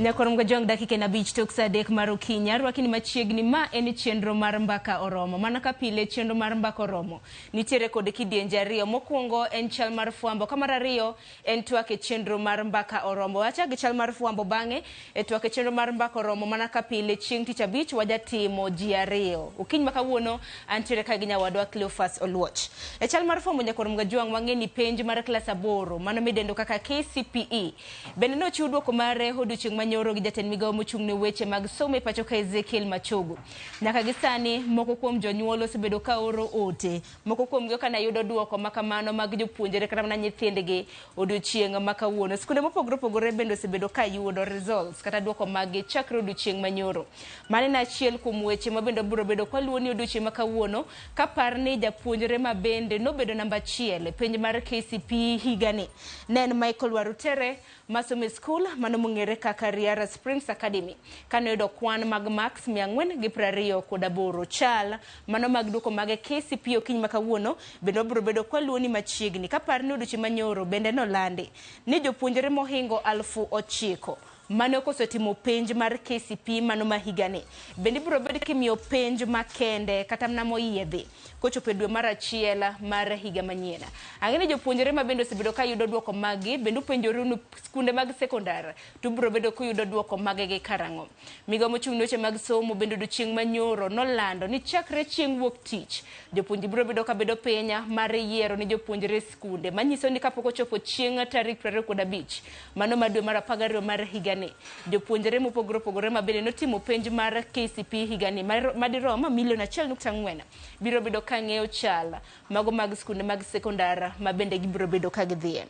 Nyakorom gajong dakika na bich tok sa dek mar okinyi arwaki ni machiegni ma en chenro mar mbaka oromo. Mana ka pile chenro mar mbaka oromo nitiere kod kidienje ariyo. Mokwongo en chal mar fwambo, ka mar ariyo en twak e chenro mar mbaka oromo. Wacha gi chal mar fwambo bang'e e twak e chenro mar mbaka oromo. Mana ka pile chieng' tich abich wajatimo ji ariyo. Okinyi ma kawuono antiere ka gi nyawadwa Cleophas Oluoch. E chal mar fwambo nyakorom gajwang' wang'e ni penj mar klas 8 mano midendo kaka KCPE bende nochiw duoko mare odiochieng' manyoro gi jatend migawo mochung' ne weche mag somo e pacho ka Ezekiel Machogu. Nyaka gi sani moko kuom jonyuol osebedo ka oro ote, moko kuom gi kana yudo duoko makamano mag jopuonjre kata mana nyithindgi odiochieng' ma kawuono. Skunde mopogore opogore bende osebedo ka yudo results kata duoko mag chakre odiochieng' manyoro. Mane na achiel kuom weche ma bende biro bedo ka luwo ni odiochieng' ma kawuono kapar ni japuonjre ma bende nobedo namba 1 e penj mar KCPE higani ne en Michael Warutere masomo e skul mano mong'ere kaka Riara Springs Academy kane yudo kwan mag marks 428. Chal mano mag duoko mag KCPE okinyi ma kawuono bende biro bedo kwa luwo ni machiegni kapar ni odiochieng' manyoro bende nolandi ni jopuonjre mohingo 9,000 mane okosetimo penj mar KCPE mano ma higani bende biro bedo kimiyo penj makende kata mna moyiedhi kochopo dwe mar 1 mar higa manyien. Ang'e jopuonjre ma bende osebedo ka yudo duoko magi bende penjoru no skunde mag sekondar to biro bedo ko yudo duoko mage gi karang'o. Migawo mochung' ne weche mag somo bende odiochieng' manyoro nolando ni chakre chieng' wuok tich jopuonjre biro bedo ka bedo penya mar yiero ni jopuonjre skunde manyiso ni kapok ochopo chieng' tarik 25 mano ma dwe mar 12 mar higani jopuonjre mopogore opogore ma bende notimo penj mar KCPE higani madirom 1.4 biro bedo ka ng'eyo chal mago mag skunde mag sekondar ma bende gibiro bedo ka gidhie.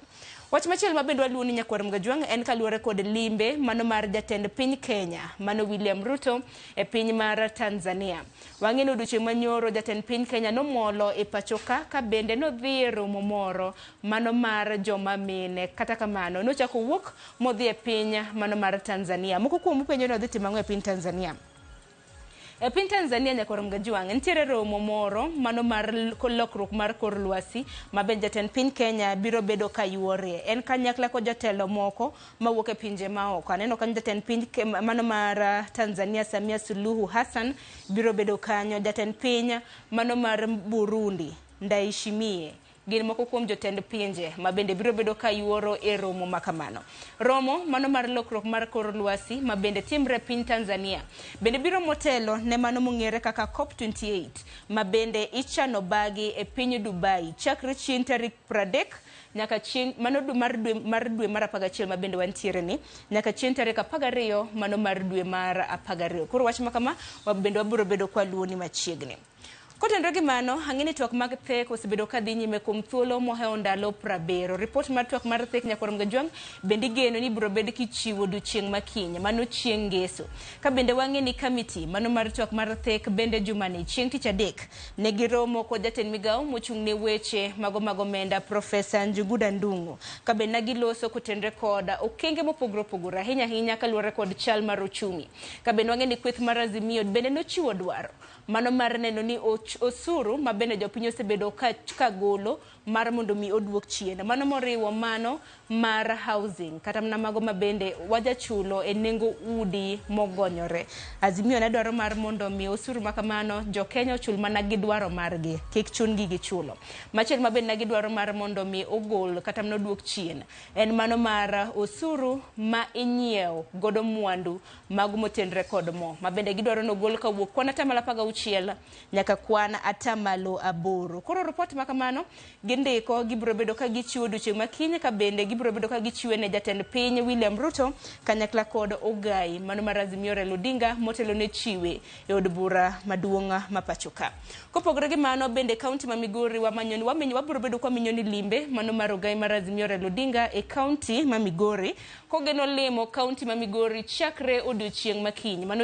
Wach machiel ma bende waluwo ni Nyakorom gajwang' en kaluwore kod limbe mano mar jatend piny Kenya mano William Ruto e piny mar Tanzania. Wang'e ni odiochieng' manyoro jatend piny Kenya nomolo e pacho ka bende nodhi e romo moro mano mar joma mine. Kata kamano nochako wuok modhi e piny mano mar Tanzania. Moko kuom penjo no dhi timo ang'o e piny Tanzania. E piny Tanzania Nyakorom gajwang' nitiere romo moro mano mar lokruok mar kor lwasi ma bende jatend piny Kenya biro bedo ka yuore. En kanyakla kod jatelo moko mawuok e pinje maoko. Aneno kanyo jatend piny mano mar Tanzania Samia Suluhu Hassan biro bedo kanyo, jatend piny mano mar Burundi Ndaishimie gin moko kuom jotend pinje ma bende biro bedo ka yuoro e romo makamano. Romo mano mar lokruok mar kor lwasi ma bende timre piny Tanzania bende biro motelo ne mano mong'ere kaka COP28 ma bende ichano bagi e piny Dubai chakre chieng' tarik 30 nyaka chieng' mano mar dwe mar 11 ma bende wantiere ni nyaka chieng' tarik 12 mano mar dwe mar 12. Koro wach makama bende wabiro bedo kwa luwo ni machiegni. Kotenre gi mano, ang'eni twak mag thek osebedo ka dhi nyime kuom thuolo mohewo ndalo 70. Ripot mar twak mar thek Nyakorom gajwang' bende geno ni biro bedo kichiwo odiochieng' makiny mano chieng' ngeso. Ka bende wang'e ni kamiti mano mar twak mar thek bende jumani chieng' tich adek ne giromo kod jatend migawo mochung' ne weche mago omenda Profesa Njuguda Ndung'u. Ka bende nagiloso kotenre kod okenge mopogore opogore ahinya kaluwore kod chal mar ochumi. Ka bende wang'e ni kweth mar Azimio bende nochiwo dwaro mano mar neno ni osuru ma bende jopiny osebedo ka golo mar mondo mi oduok chien. Mano moriwo mano mar housing kata mna mago ma bende wajachulo e nengo udi mogonyore. Azimio ne dwaro mar mondo mi osuru makamano jo Kenya ochul mana gi dwaro margi, kik chungi gichulo. Machielo ma bende ne gidwaro mar mondo mi ogol kata mna oduok chien en mano mar osuru ma inyiew godo mwandu mago motenre kod mo ma bende gidwaro nogol kawuok kwan atamalo 16 nyaka kwan atamalo 8. Koro ripot makamano gindiko gibiro bedo ka gichiwo odiochieng' makiny ka bende gibiro bedo ka gichiwe ne jatend piny William Ruto kanyakla kod Ogai mano mar Azimio Raila Odinga motelo ne chiwe e od bura maduong' ma pacho ka. Kopogore gi mano bende kaunti ma Migori wabiro bedo kwa minyoni limbe mano mar Ogai mar Azimio Raila Odinga e kaunti ma Migori kogeno limo kaunti ma Migori chakre odiochieng' makiny mano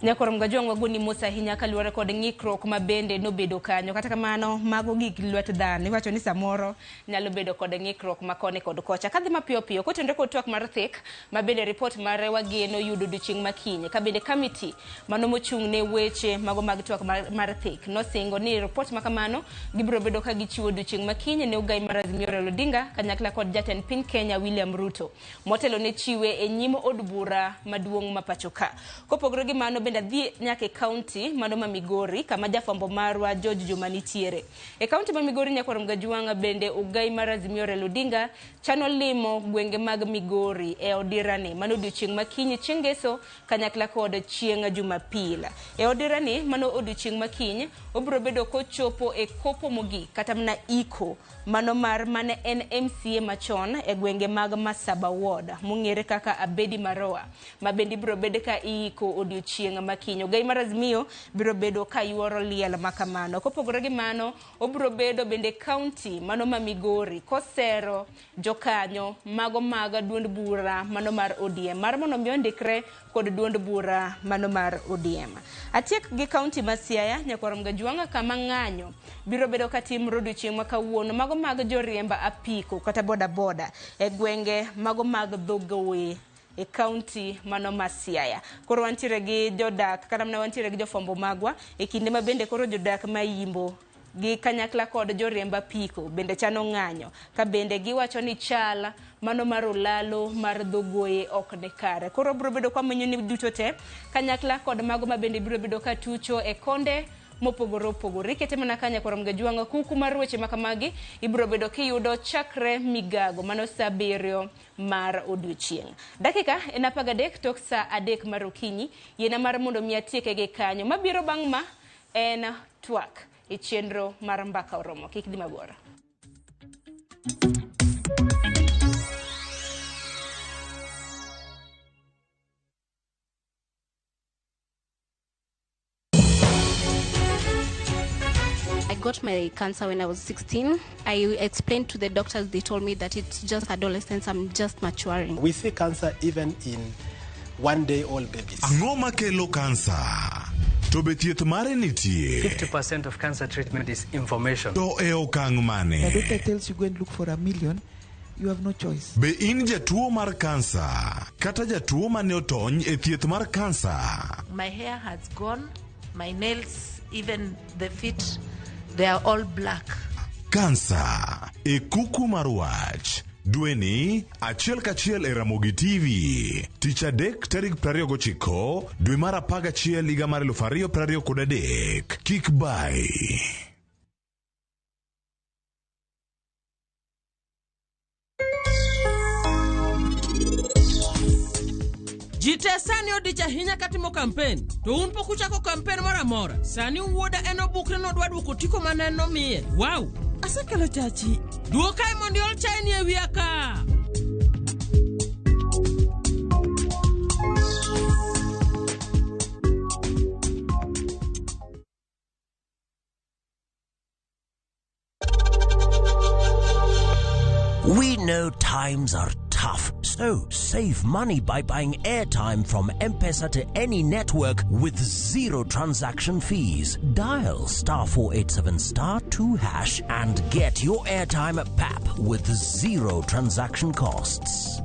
Nyakoro mgajong waguni Musa hinya kaluwore kod ng'ikruok mabende nobedo kanyo. Kata kamano mago gik lwet dhano iwacho ni samoro nyalo bedo kod ng'ikruok makone kod kocha. Kadhi mapiyo piyo kotenore kod twak mar thik mabende report mare wageno yudo odiochieng' makiny. Kabende committee mano mochung' ne weche mago mag twak mar thik nosingo ni report makamano gibiro bedo ka gichiwo odiochieng' makiny ne Ogai mar Azimio Raila Odinga kanyakla kod jatend piny Kenya William Ruto. Motelo ne chiwe e nyim od bura maduong' ma pacho ka. Kopogore gi mano bende dhi nyaka e county mano ma Migori kama jafwambo marwa George Juma nitiere. E county ma Migori Nyakoro Mgajwanga bende Ogai mar Azimio Raila Odinga chano limo gwenge mag Migori e odirani mano odiochieng' makiny chieng' ngeso kanyakla kod chieng' Jumapil. E odirani mano odiochieng' makiny obiro bedo kochopo e kopo mogik kata mana iko mano mar mane en MCA machon e gwenge mag Masaba Ward mong'ere kaka Abedi Maroa mabende biro bedo ka iko odiochieng' makiny. Ogai mar Azimio biro bedo ka yuoro liel makamano. Kopogore gi mano obiro bedo bende county mano ma Migori kosero jokanyo mago mag duond bura mano mar ODM mar mondo mi ondikre kod duond bura mano mar ODM. Atiek gi county ma Siaya Nyakoro Mgajwanga kama ng'anyo biro bedo ka tim odiochieng' ma kawuono mago mag joriemba apiko kata boda boda e gwenge mago mag Dhogowe e county mano ma Siaya. Koro wantiere gi jodak kata mana wantiere gi jofwambo magwa e kinde ma bende koro jodak ma Imbo gi kanyakla kod joriemba apiko bende chano ng'anyo ka bende giwacho ni chal mano mar olalo mar Dhogowe ok ne kare. Koro biro bedo kwa menyo ni duto te kanyakla kod mago ma bende biro bedo ka tucho e konde mopogore opogore. Kete mana ka Nyakoro Mgajwanga kuku mar weche makamagi ibiro bedo kiyudo chakre migago mano saa 7 mar odiochieng'. Dakika en 13 tok saa 3 mar okinyi yena mar mondo mi atieke gi kanyo mabiro bang' ma en twak e chenro mar mbaka oromo. Kik di mabor. I got my cancer when I was 16. I explained to the doctors, they told me that it's just adolescence, I'm just maturing. We see cancer even in 1-day-old babies. Angoma kelo cancer. To be thieth mare nitie. 50% of cancer treatment is information. To e okang' mane. The doctor tells you go and look for $1 million. You have no choice. Be in jatuo mar cancer. Kata jatuo mane otony e thieth mar cancer. My hair has gone. My nails, even the feet, they are all black. Cancer. E kuku mar wach. Dweni, achiel kachiel e Ramogi TV. Tich adek tarik 29 dwe mar 11 higa mar 2023. Kik bai. Jite sani odicha hinya katimo kampen. To un pok uchako kampen mara mora. Sani wuoda eno bukre no dwa duoko tiko mane no miye. Wow! Asekelo chachi. Duoka e mondi ol chai ni e wiya ka. We know times are tough, so save money by buying airtime from M-Pesa to any network with 0 transaction fees. Dial *487*2# and get your airtime PAP with 0 transaction costs.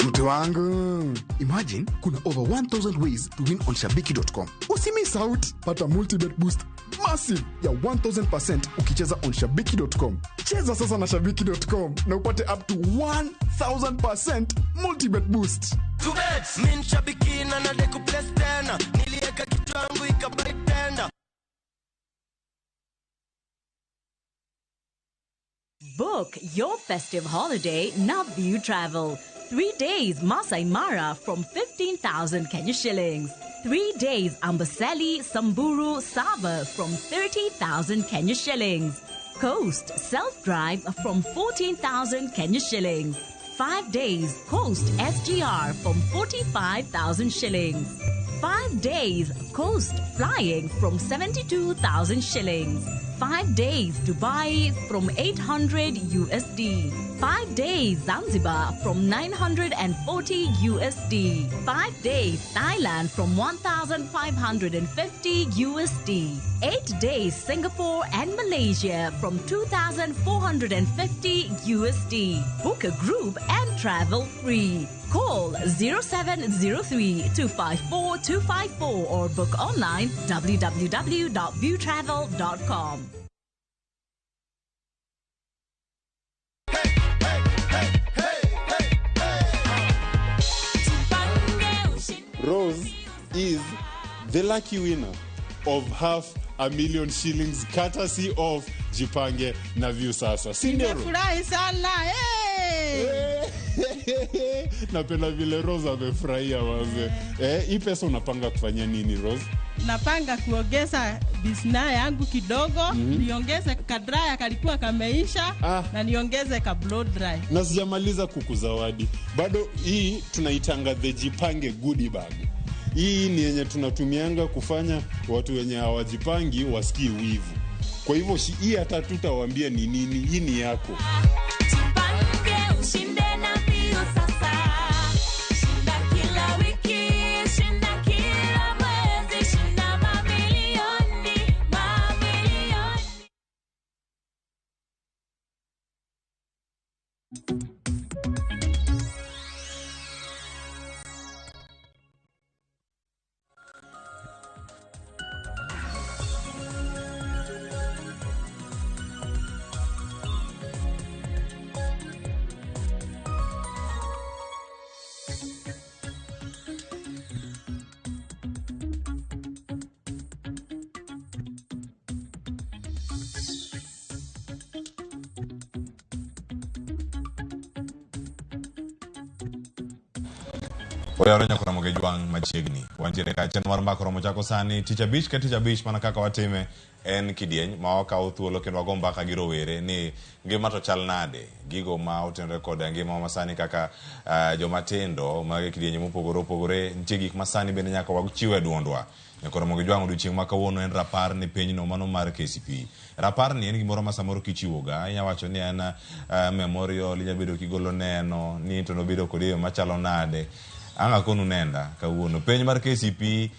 Mtu wangu, imagine kuna over 1000 ways to win on shabiki.com. Usimiss out, pata multi-bet boost massive ya 1000% ukicheza on shabiki.com. Cheza sasa na shabiki.com na upate up to 1000% multi-bet boost. Tubets, min shabiki na nade kupless tena. Nilieka kitu yangu ikabai tena. Book your festive holiday Navview Travel. 3 days Masai Mara from 15,000 Kenya shillings. 3 days Amboseli, Samburu, Saba from 30,000 Kenya shillings. Coast Self-Drive from 14,000 Kenya shillings. 5 days Coast SGR from 45,000 shillings. 5 days Coast Flying from 72,000 shillings. 5 days Dubai from 800 USD. 5 days Zanzibar from 940 USD. 5 days Thailand from 1,550 USD. 8 days Singapore and Malaysia from 2,450 USD. Book a group and travel free. Call 0703-254-254 or book online www.viewtravel.com. Rose is the lucky winner of $500,000 shillings courtesy of Jipange na View Sasa. Nimefurahi sana. Napenda vile Rose amefurahia waze. Hii pesa unapanga kufanya nini Rose? Napanga kuongeza business yangu kidogo, niongeze kadraya kalikuwa kameisha na niongeze ka blow dry. Na sijamaliza kukuzawadi. Bado hii tunaitanga the Jipange goodie bag. Hii ni yenye tunatumianga kufanya watu wenye hawajipangi wasikie wivu. Kwa hivyo hii hata tutawaambia ni nini, hii ni yako. Jipange ushinde na View Sasa. Shinda kila wiki, shinda kila mwezi, shinda mamilioni, mamilioni. Oyaronya kuna Ramogi machiegni. Wantiere ka chen mar mbaka romo chako sani Teacher Beach ka Teacher Beach mana kaka watime en kidieny ma wakawo thuolo kendo wago mbaka gi rowere ni ngima to chal nade. Gigo ma otenore kod ngima ma sani kaka jomatindo ma kidieny mopogore opogore nitie gik ma sani bende nyaka wachiwe duondwa. Nyako Ramogi odiochieng' ma kawuono en rapar ni pinyno mano mar KCP. Rapar ni en gimoro ma samoro kichiwoga, inya wacho ni en memorial, inya bedo kigolo neno ni to nobedo kod yo machalo nade. Anga konu nenda kawuono penj mar KCP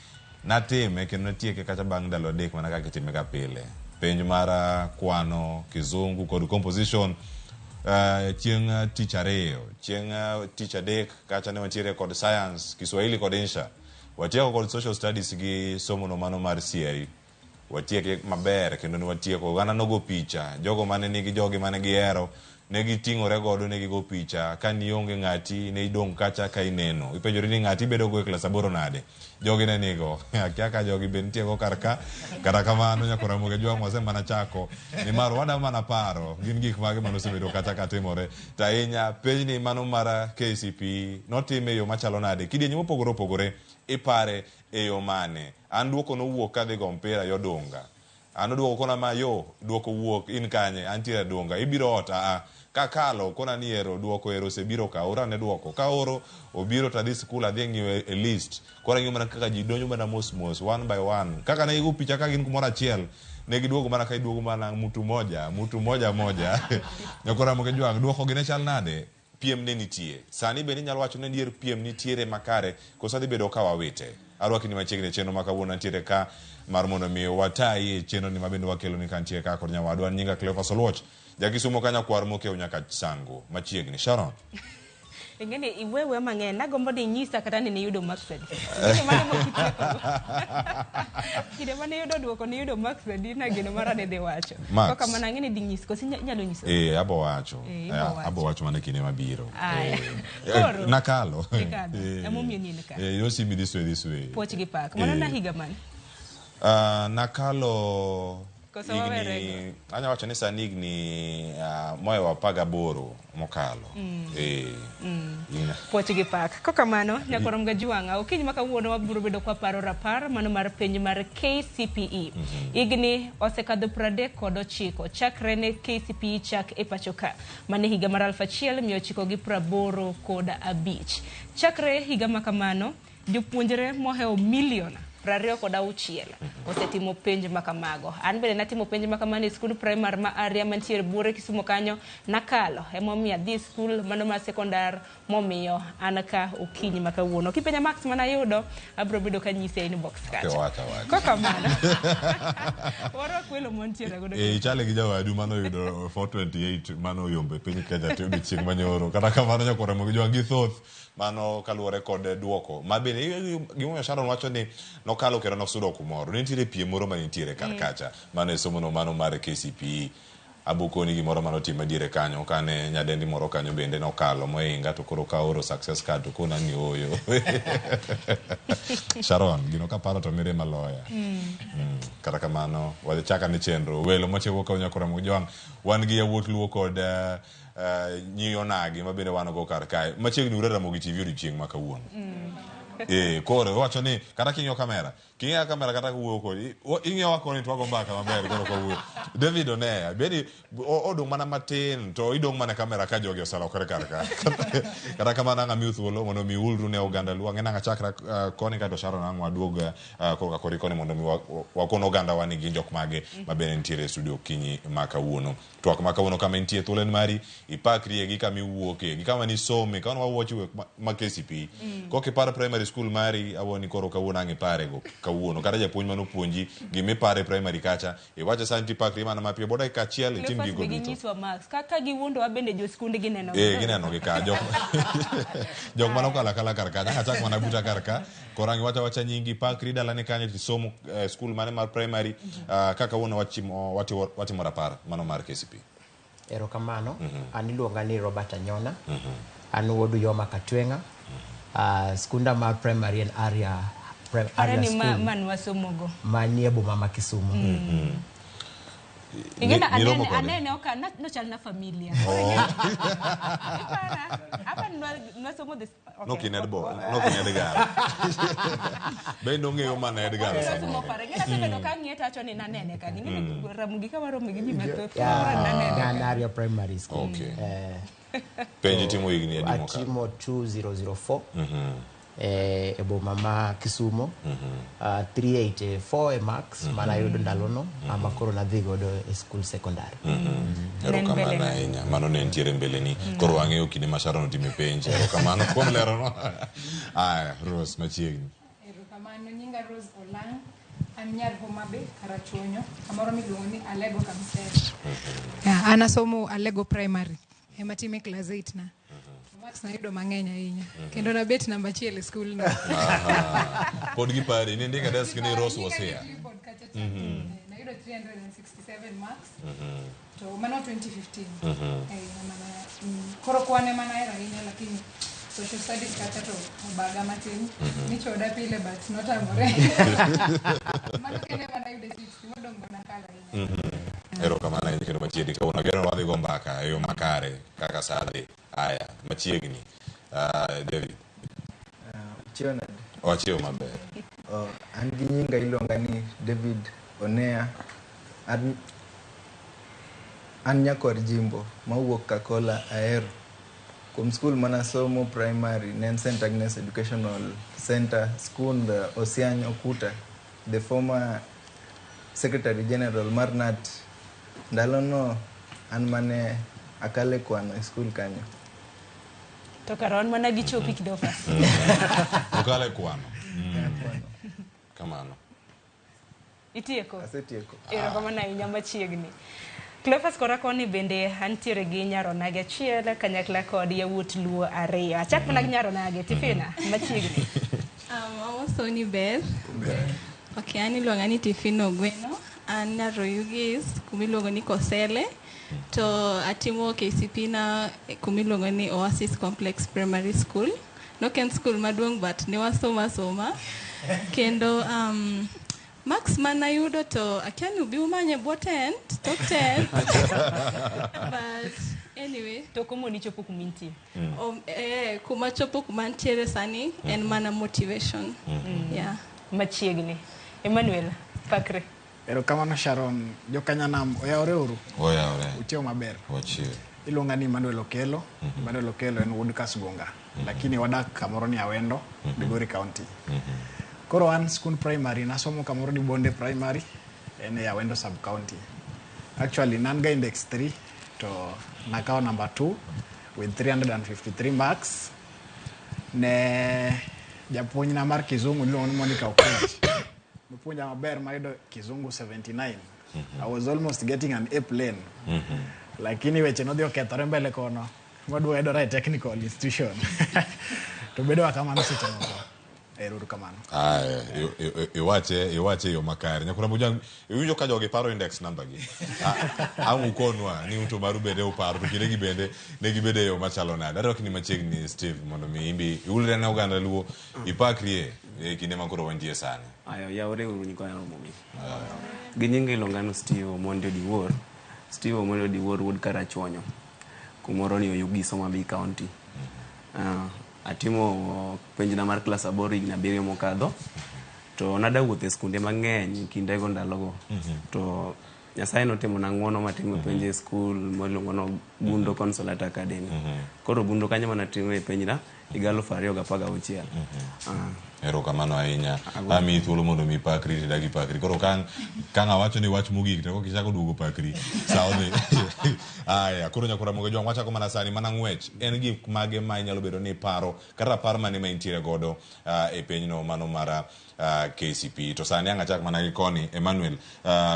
natime kendo natieke kata bang' ndalo adek mana kaka itime ka pile. Penj mar kwano, kizungu kod composition chieng' tich ariyo, chieng' tich adek kacha ne wantiere kod science, Kiswahili kod insha. Watieko kod social studies gi somo no mano mar CRE. Watieke maber kendo ne watieko gana nogo picha, jogo mane nigi jogi mane gihero negi ting'ore godo negi go picha ka ni onge ng'ati ne idong' kacha ka ineno ipenjori ni ng'ati bedo go e klas 8 nade jogi ne nigo akia ka jogi ben tiego karka kata kamano Nyako Ramogi wasemana chako ni mar wada mana paro gin gik mage manosebedo kata katimore tainya pej ni mano mara KCP notime yo machalo nade kidieny mopogore opogore ipare e yo mane an duoko no wuok kadhi go mpira yodonga an duoko kona ma yo duoko wuok in kanye antiere donga ibiro ota kakalo kona ni ero duoko ero se biro ka ora ne duoko ka oro obiro ta this school adhi ngiyo a list kora ngiyo mana kaka ji donjo mana mos one by one kaka ne igu picha ka gin kumora achiel ne giduogo mana ka iduogo mana mtu moja Nyako Ramogi duoko gine chal nade PM ne nitie sani be ni nyalo wacho ne dier PM nitiere makare kosa dhi bedo ka wawite arwaki ni machiegni chenro makawuono nitiere ka mar mondo mi watai chenro ni mabendo wakelo ni kantie ka kod nyawadwa nyinga Cleophas Oluoch jakisumo kanya kwar mokeo nyaka sango machiegni Sharon Ngene iwewe mang'eny nagombo ni nyisa kata ni yudo Maxwell. Ngene mane mokitieko. Kide mane yudo duoko ni yudo Maxwell na gino mara ne de wacho. Koka mana ngene di nyis kosi nyalo nyiso. Abo wacho. Abo wacho mane kine mabiro. Nakalo. Emo mieni naka. You see me this way. Poch gi pak. Mana na higa man. Nakalo igni anya wacho ni sani igni moyo wa paga boro mokalo Poch gi pak koka mano Nyako Ramogi okinyi maka wuono wabiro bedo kwa paro rapar mano mar penj mar KCPE igni osekadho 39 chakre ne KCPE chak e pachoka mane higa mar 1985 chakre higa makamano jopuonjre moheo milion 26 osetimo penj makamago. An bende natimo penj makamano e skul primary ma Aria mantiere Buore Kisumo kanyo nakalo. Emomiyo adhi skul mano ma sekondar momiyo an ka okinyi makawuono. Kipenja Max manayudo abro bedo kanyise e inbox kacha. Kaka mana. Waro kwelo montiere godo. Chale gi jawadu mano yudo 428 mano yombe piny Kenya te chieng' manyoro. Kata kamano nyakore mo jo gi thoth mano kaluore kod duoko. Ma bende gimomiyo Sharon wacho ni nokalo kero nosudo kumoro. Nitiere piem moro manitiere kar kacha. Mano e somo no mano mar KCPE. Abukoni gimoro mano time diere kanyo kane nyadendi moro kanyo bende nokalo moinga to koro ka oro success card to kona ni oyo. Sharon gino ka paro to mere maloya. Kata kamano wadhi chaka ni chenro welo mochego ka nyakora mo jwang wan gi yawuot luo kod nyiyo nagi mabende wan go kar kae machiegni urera Ramogi TV odiochieng' ma kawuono. Koro wacho ni kata kinyo kamera kata kuwuo kodi ing'ewa koni twago mbaka maber koro kawuono. David Onea bedi odong mana matin to idong mana kamera ka jogi osalokore kar ka. Kata kamano anga miu thuolo mondo mi ulru ne oganda luo ng'ena chakra koni ka to Sharon ang'wa duoga kori koni mondo mi wakono oganda wani gi jok mage mabende nitiere studio kinyi ma kawuono. Twak ma kawuono kama nitie thuolo mari ipakrie gi kama iwuoke gi kama ni some kama wawuoche ma KCPE kokiparo primary school mari awoni koro kawuono ang'e pare go kawuono kata japuonj mano puonji gimi pare primary kacha iwacho santi pakri mana mapio boda kachiel itim gigo duto. Max kaka giwuondo wabende jo skunde gineno. Gineno gi ka jok mano kala kar ka achak mana buta kar ka korangi wacha nyingi pakri dalane kanyo tisomo school mane mar primary kaka wuono watimo rapar mano mar KCPE. Erokamano an iluonga ni Robert Anyona an wuodu Yoma Katwenga skunda mar primary en area school man wasomogo manie boma ma Kisumu. Ingena anene oka no chalna familia. Apa nwasomo this no kinedbo no kinedgar bendo ngeyo mana Edgar samo ngena sebe no kang'eta acho ni nanene ka ngene Ramogi ka waro migi ji mathoth nanene area primary school. Penji timo igni edimo ka timo 2004 e boma ma Kisumo 384 max mana yudo ndalono ama koro na dhigo do e school secondary. Erokamano ahinya mano ne ntiere mbele ni koro ang'eyo kinde ma Sharon time penji. Erokamano kuom lero no. Rose machiegni. Erokamano nyinga Rose Olang an nyar Homa Bay Karachuonyo kamoro miluongo ni Alego Kamsel. Anasomo Alego primary ema time class 8 na Max na yudo mang'eny ahinya kendo na bet namba 1 e school no. Pod gi pare ni ndika desk ni Rose was here. Na yudo 367 marks to mano 2015 koro kwane mana era ahinya lakini social studies kata to baga matin ni choda pile but not amore mano kene mana yudo 60 modongo na kala ahinya. Erokamano ahinya kendo machiegni ka unagero wadhi go mbaka yo makare kaka sade aya machiegni. David Ochio maber. An gi nyinga iluonga ni David Onea an nyakor Jimbo mawuok Kakola Ahero. Kuom school mana somo primary nen St. Agnes Educational Center skund Osiany Okuta the former Secretary General mar NAT. Ndalono an mane akale kwano e school kanyo. To karon mana gichopi kidogo. Okale kwano. Kamano. Itieko. Asetieko. Erokamano ahinya machiegni. Cleophas Korakoni bende antiere gi nyaronage achiel kanyakla kod yawuot luo ariyo. Achak mana gi nyaronage Tifina machiegni. Soni Beth. Okay, ani luonga ni Tifino Gweno. An Naroyugis kumiluongo ni Kosele. To atimo KCP na kumiluongo ni Oasis Complex Primary School. No ken school maduong but ne wasoma. Kendo Max manayudo to akiani ubi umanye botent top 10 but anyway to komo ni chopo kuminti kuma chopo kumantiere sani en mana motivation. Yeah machiegni. Emmanuel Pakre. Erokamano Sharon jokanyanam oyawre uru. Ucheo maber. Iluonga ni Emmanuel Okelo. Emmanuel Okelo en wuod Kasgonga lakini wadak kamoro ni Awendo Migori County. Koro an skund primary nasomo kamoro ni Bonde Primary ene ya Wendo sub county. Actually nanga index 3 to nakao number 2 with 353 marks. Ne japuonj na mar kizungu nilo ni Monica Okwech. Mpuonja maber maido kizungu 79. I was almost getting an A plane. Lakini weche nodhi okethore mbele kono. Mwadwa edora technical institution. To bedo akamano seche moko. Eruru kamano. Iwache yo makare. Nyakura mujang iwinjo ka joge paro index number gi. Amu konwa ni uto maru bede uparo to kile gibende ne gibede yo machalo nade. Adaro kini machiegni Steve mondo mi imbi ulre na uganda luo ipakrie kinde makoro wantie sana. Ayo yaore uru niko ya Ramogi. Ginyinge ilongano Steve Omondi Odiwuor. Steve Omondi Odiwuor wuod Karachuonyo. Kumoro ni Oyugi Homabay County. Atimo penj na mar class 8 higni 7 mokadho. To nada wuothe skunde mang'eny kinde go ndalogo. To Nyasaye notimo na ng'wono matimo penj e skul miluongo no Bundo Consolata Academy. Koro Bundo kanyo mana timo e penj na higa 2016. Erokamano ahinya. Ami thuolo mondo mi pakri te dagi pakri. Koro kan awacho ni wach mogik to kichako duogo pakri. Saone. Aya, koro nyakura mogo jwang wacha ko mana sani mana ngwech. En gik mage ma inyalo bedo ni paro kata par mane ma intiere godo e penyno mano mara KCP. To sani anga chak mana gi koni Emmanuel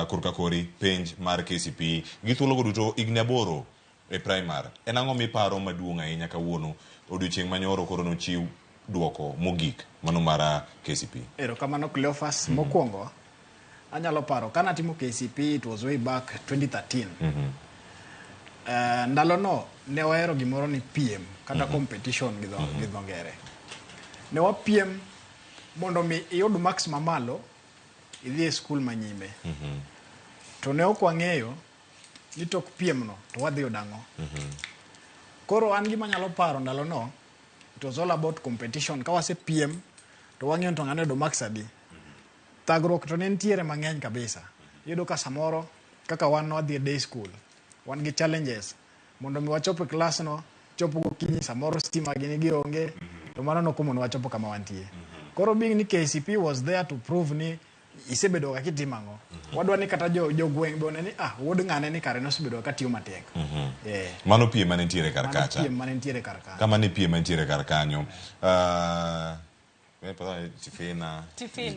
kurka kori penj mar KCP. Githuolo go duto higni 8 e primary. En ang'o mi paro maduong' ahinya kawuono odiochieng' manyoro koro no chiw duoko mogik mano mara KCP. Erokamano Cleophas. Mokwongo anyalo paro kana timo KCP, it was way back 2013. Ndalo no ne waero gimoro ni PM kata competition gi dho ngere. Ne wapiem mondo mi iyud max mamalo idhi e skul manyime. To ne ok wang'eyo ni tok piem no to wadhi odang'o. Koro an gima nyalo paro ndalo no, it was all about competition. Kawase PM to wang'eyo to ng'ane do max adi. Thagruok to ne ntiere mang'eny kabisa. Yudo ka samoro kaka wan no dhi day school. Wan gi challenges. Mondo mi wachopo e class no, chopo gokinyi samoro stima gini gi onge. To mano no komo wachopo kama wantie. Koro being ni KCP was there to prove ni isebedo ka kitimango. Wadwa ni kata jo gweng' bone ni wuod ng'ane ni kare no sebedo ka tiyo matek. Mano piem mane ntiere kar kacha. Piem mane ntiere kar kacha. Kama ni piem mane ntiere kar kanyo.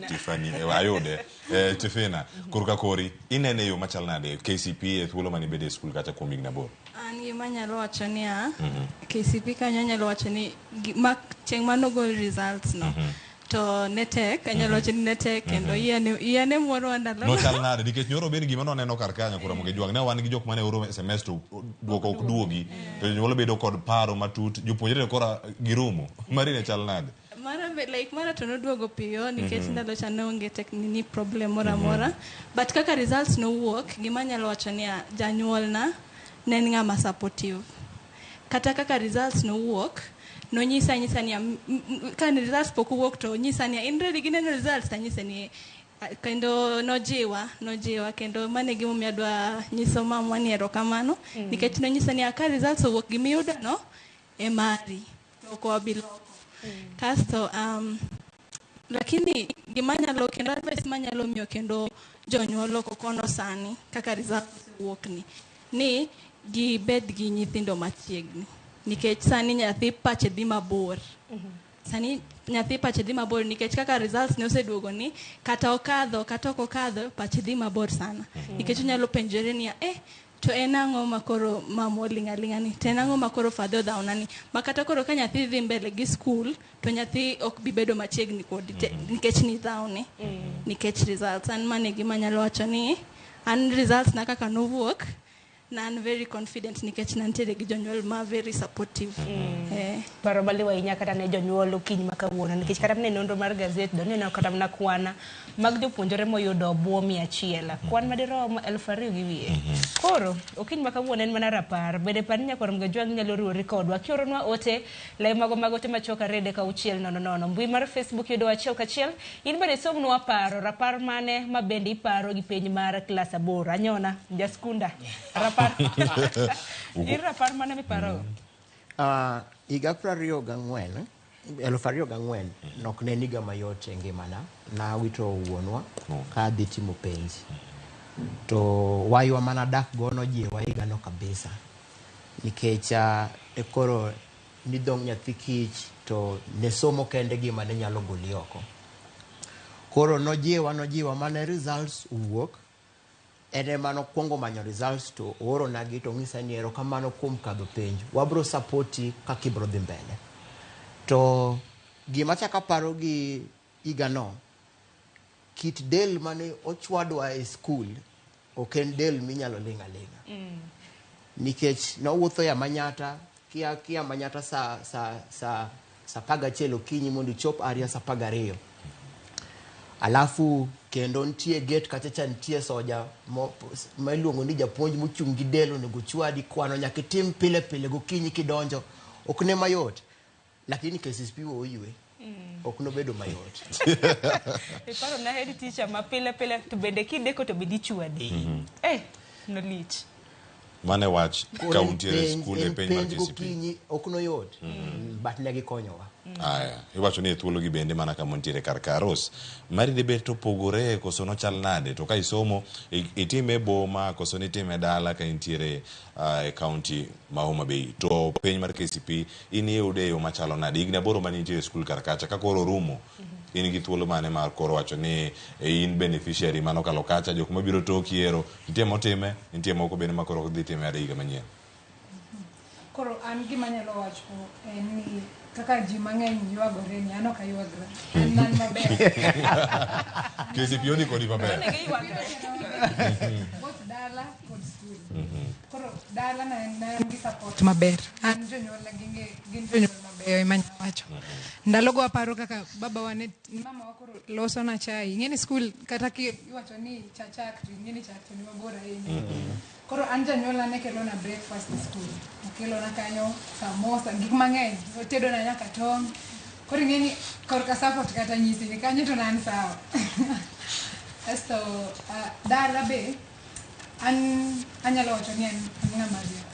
Tiffany ayode Tiffany kurka kori inene yo machal nade KCP e thuolo mani bede skul kacha kuom higni 8. An gima nyalo wacho ni KCP kanyo nyalo wacho ni chieng' manogo results no. To netek anyalo wacho ni netek kendo iane moro ndalo no chal nade nikech nyoro ben gima no neno kar kanyo kura moge jwang ne wan gi jok mane oro semester duoko ok duogi to nyolo bedo kod paro matut jopuonjre kora girumo mari ne chal nade. Mara to noduogo piyo nikech ndalo cha ne onge ni problem mora mora, but kaka results no wuok gima nyalo wacho ni janyuol na ne en ng'ama supportive. Kata kaka results no wuok no nyisa ni kan results pok wuok to nyisa ni in ready gi neno results ta nyisa ni kendo nojiwa kendo mane gimo mi adwa nyiso mamwa ni erokamano nikech no nyisa ni ka results wuok gimiyudo no e mari ko abilo. Kasto lakini gima nyalo kendo advice manyalo miyo kendo jonyuol kono sani kaka results wuok ni gibed gi nyithindo machiegni nikech sani nyathi pache dhi mabor. Sani nyathi pache dhi mabor nikech kaka results ne oseduogo ni kata okadho kata ok okadho pache dhi mabor sana. Nikech nyalo penjore ni to en ang'o makoro mamo linga ni, to en ang'o makoro fadho dhauna ni, makata koro ka nyathi dhi mbele gi skul to nyathi ok bibedo machiegni kodi nikech ni dhauni nikech results. An mane gima nyalo wacho ni an results na kaka nowuok na I'm very confident nikech nantiere gi jonyuol ma very supportive. Paro baliwa inya kata ne jonyuol okiny makawuono nikech kata ne nonro mar gazet do neno kata na kwana mag jopuonjre moyudo buo 100 kwan madirom 2,000 gi wiye. Koro okiny makawuono en mana rapar bede pan nya kor mgejwang nyalo riwore kodwa kioronwa ote lai mago te machoka rede ka uchiel nono mbui mar Facebook yudo achiel kachiel in bede somnwa paro rapar mane mabende iparo gi penj mar class 8 anyona jaskunda rapar rapar mane mi paro higa 24 2004 nok ne niga mayot e ngimana na wito wuonwa ka adhi timo penj to waywa mana dak gono jiwa higano kabisa nikech e koro nidong' nyathi kich to ne somo kende gima ne nyalo goli oko koro nojiwa mane results uwuok ene mano kuongo manyo results to oro nagi to ng'isa ni erokamano kuom kadho penj wabro supporti kaka ibro dhi mbele to gima chaka paro gi higano kit del mane ochwadwa e skul ok en del minyalo linga nikech nowuotho ya Manyata kia Manyata sa 11 okinyi mondo ichop aria sa 12 alafu kendo ntie gate kachacha ntie soja ma iluongo ni japuonj mochung' gi del onego chwadi kwano nyaka tim pile gokinyi kidonjo ok ne mayot lakini KCSP oywe ok no bedo mayot paro na head teacher ma pile to bende kideko to bedi chwadi no lich mane wach kaunti school e piny mar KCP ok no yot but ne gikonyowa aya iwacho ni thuolo gi bende mana kama ntiere kar karos mari de beto pogore koso no chal nade to ka isomo itime boma koso ni time dala ka intiere e county ma Homa Bay to piny mar KCP ini yude yo machalo nade igna boro mani ntiere school kar kacha ka koro rumo in gi thuolo mane mar koro wacho ni in beneficiary mano kalo kacha jok mabiro tokiero nitie motime nitie moko bende makoro dhi time ari higa manyien koro an gima nyalo wacho en ni kaka ji mang'eny ywagore ni ano ka ywagra nan maber KCP oni kodi maber both dala kod school koro dala na gi support maber an jonyuol na gin jonyuol mabeyo ema nyawacho ndalo go aparo kaka baba wane mama wakoro loso na chai ngeni school kata ki iwacho ni chachak ngeni chak ni mabora ahinya koro an janyuol na kelo na breakfast school kelo na kanyo samosa gik mang'eny tedo na nyaka tong koro ngeni kor ka support kata nyisi ni kanyo to nan sawa esto dala be anyalo wacho ni an ng'ama riek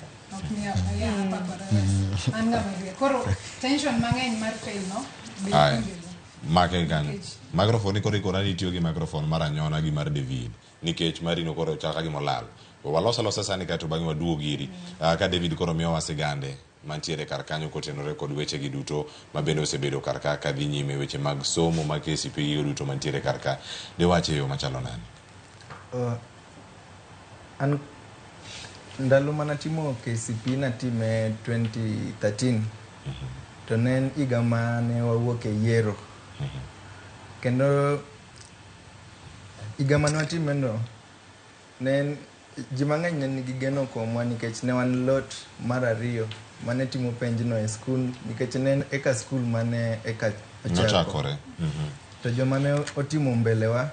an ng'ama riek koro tension mang'eny mar fail no make gan microphone koro ikora itiyo gi microphone mar anyona gi mar David nikech marino koro chaka gi molal walosa sani kato bang'e waduogo giri ka David koro miyowa sigande mantiere kar kanyo kotenore kod weche gi duto mabende osebedo kar ka dhi nyime weche mag somo mag KCP gi duto mantiere kar ka de wache yo machalo nani an ndalo mana timo KCP na time 2013 to nen higa mane wawuok e yiero kendo higa mane watime no nen ji mang'eny ne nigi geno kuomwa nikech ne wan lot mar ariyo mane timo penj no e skul nikech ne eka skul mane eka ochakore to joma ne otimo mbelewa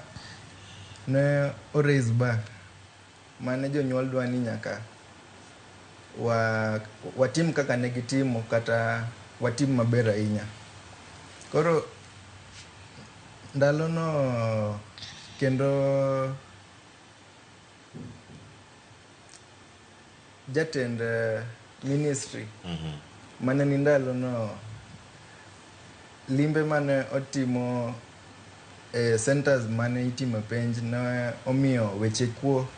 ne o raise bar mane jonyuol dwa ni nyaka watim kaka ne gitimo kata watim maber ahinya koro ndalo no kendo jatend ministry mane ni ndalo no limbe mane otimo centers mane itimo penj ne omiyo weche kuo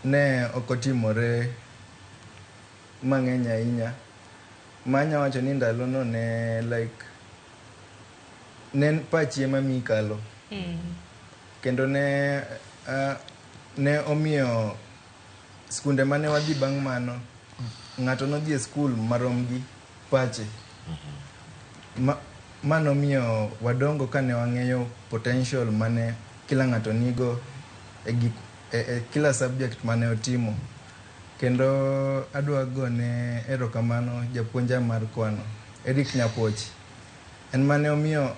ne okotimore mang'eny ahinya manya wacho ni ndalo no ne like ne pachi ema mikalo kendo ne omiyo skunde mane wadhi bang' mano ng'ato nodhi e skul marom gi pache mano miyo wadongo kane wang'eyo potential mane kila ng'ato nigo e kila subject mane otimo kendo adwa gone erokamano japuonja mar kwano Eric Nyapoch en mane omiyo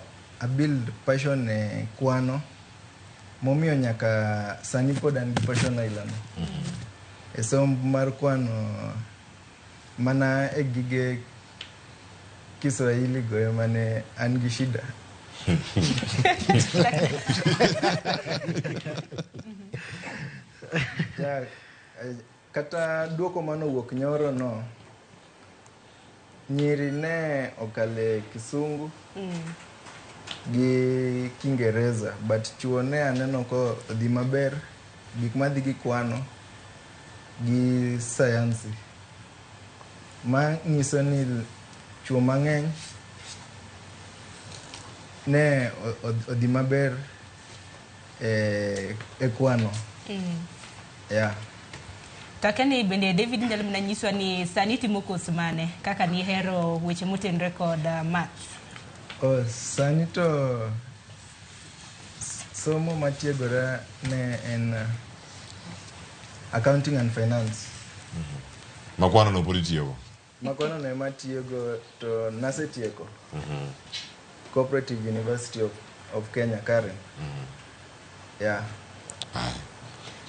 build passion e kwano momiyo nyaka sani pod an gi passion ailano e somb mar kwano mana e gige Kiswahili goyo mane an gi shida kata duoko mano wuok nyoro no nyiri ne okale Kisungu gi Kiingereza, but chuo ne aneno ko dhi maber gik madhi gi kwano gi sayansi, ma nyiso ni chuo mang'eny ne odhi maber e kwano. Yeah. Takeni bende David nyalo mana nyiswa ni sani timo kos mane kaka ni hero weche motenre kod maths. Sani to somo matiegora ne en accounting and finance. Makwano no podi tiego. Makwano no matiego to nasetieko. Cooperative University of Kenya, Karen. Yeah.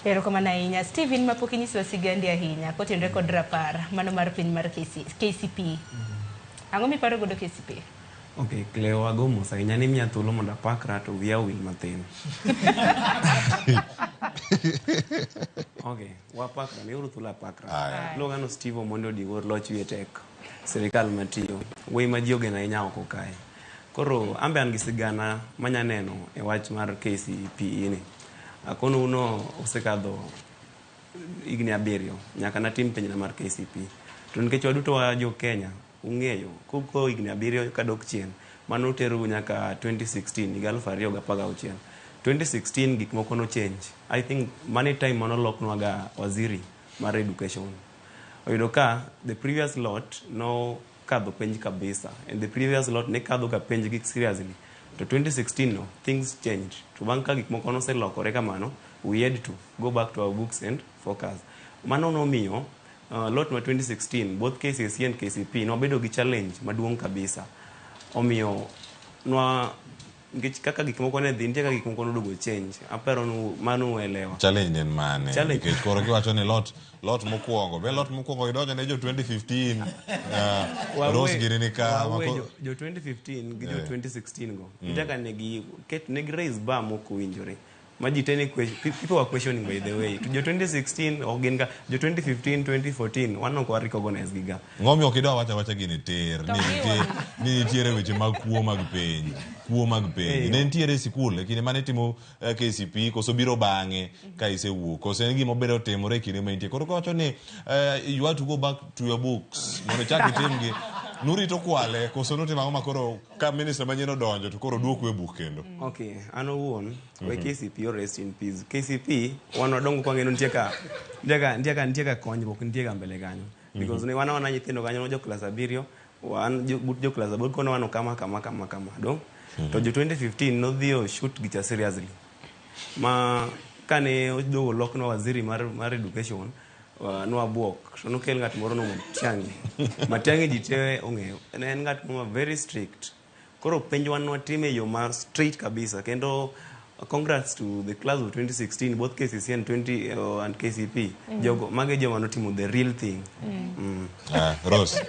Ero kama na inya Steven mapoki nyiswa sigandi ahinya kotenre kod rapar mano mar piny mar KCP. Ang'o miparo godo KCP? Okay, Cleo agomo sa inya ni miya thuolo mondo apakra to wiya wil mathin. Okay, wapakra ni uru thuolo apakra. Luonga no Steve Omondi Odiwuor loch wiye tek. Sirikal matiyo. Wei ma ji ogeno ahinya oko kae. Koro ambe an gi sigana manya neno e wach mar KCPE ni. Akono uno osekadho higni 7 nyaka natim penjna mar KCPE. To nikech waduto wa jo Kenya ung'eyo kuko higni 7 kadok chien mano teru nyaka 2016 higa 2016. 2016 gik moko no change. I think many time mano loknwaga waziri mar education. Oyudo ka the previous lot no kadho penj kabisa, and the previous lot ne kadho ka penj gik seriously. To 2016 no things changed. To bang ka gik moko no se lokore kamano, we had to go back to our books and focus. Mano no miyo lot ma 2016 both KCSE and KCP no bedo gi challenge maduong kabisa. Omiyo no ngech kaka gik moko ne dhi nitie kaka gik moko no dugo change. Apero no mano elewa. Challenge en mane? Nikech koro kiwacho ni lot mokwongo. Be lot mokwongo idonjo ne jo 2015. Rose gini ni ka jo 2015 gi jo 2016 go. Ndaka negi raise bar moko winjore. Majitene people were questioning by the way. To jo 2016 ogenga jo 2015 2014 wano kwa recognize giga. Ngomi okidwa wacha gini ter ni nitiere weche mag kuo mag penj. Ne nitiere sikul lakini mane timo KCP koso biro bang'e ka isewuok. Koso en gima obedo timore kinde ma nitie. Koro kawacho ni you have to go back to your books. Mondo chak itimgi. Nurito kwale koso notimo ang'o makoro ka minister manyien odonjo to koro duoku e buk kendo. Okay, ano wuon we KCP rest in peace. KCP wan wadongo kwa ngeno nitie ka konyruok nitie ga mbele kanyo. Because ne wana nyithindo kanyo jo class 7 wan jo class 8 kono wano kama do. To jo 2015 no dhio shoot gicha seriously. Ma kane odogo lokno waziri mar education no abuok so no kel ngat moro no Matiang'i jitewe ong'eyo en ngat moro very strict. Koro penj wan watime yo mar straight kabisa kendo congrats to the class of 2016 both KCC and KCP. Jogo mage joma notimo the real thing. Rose.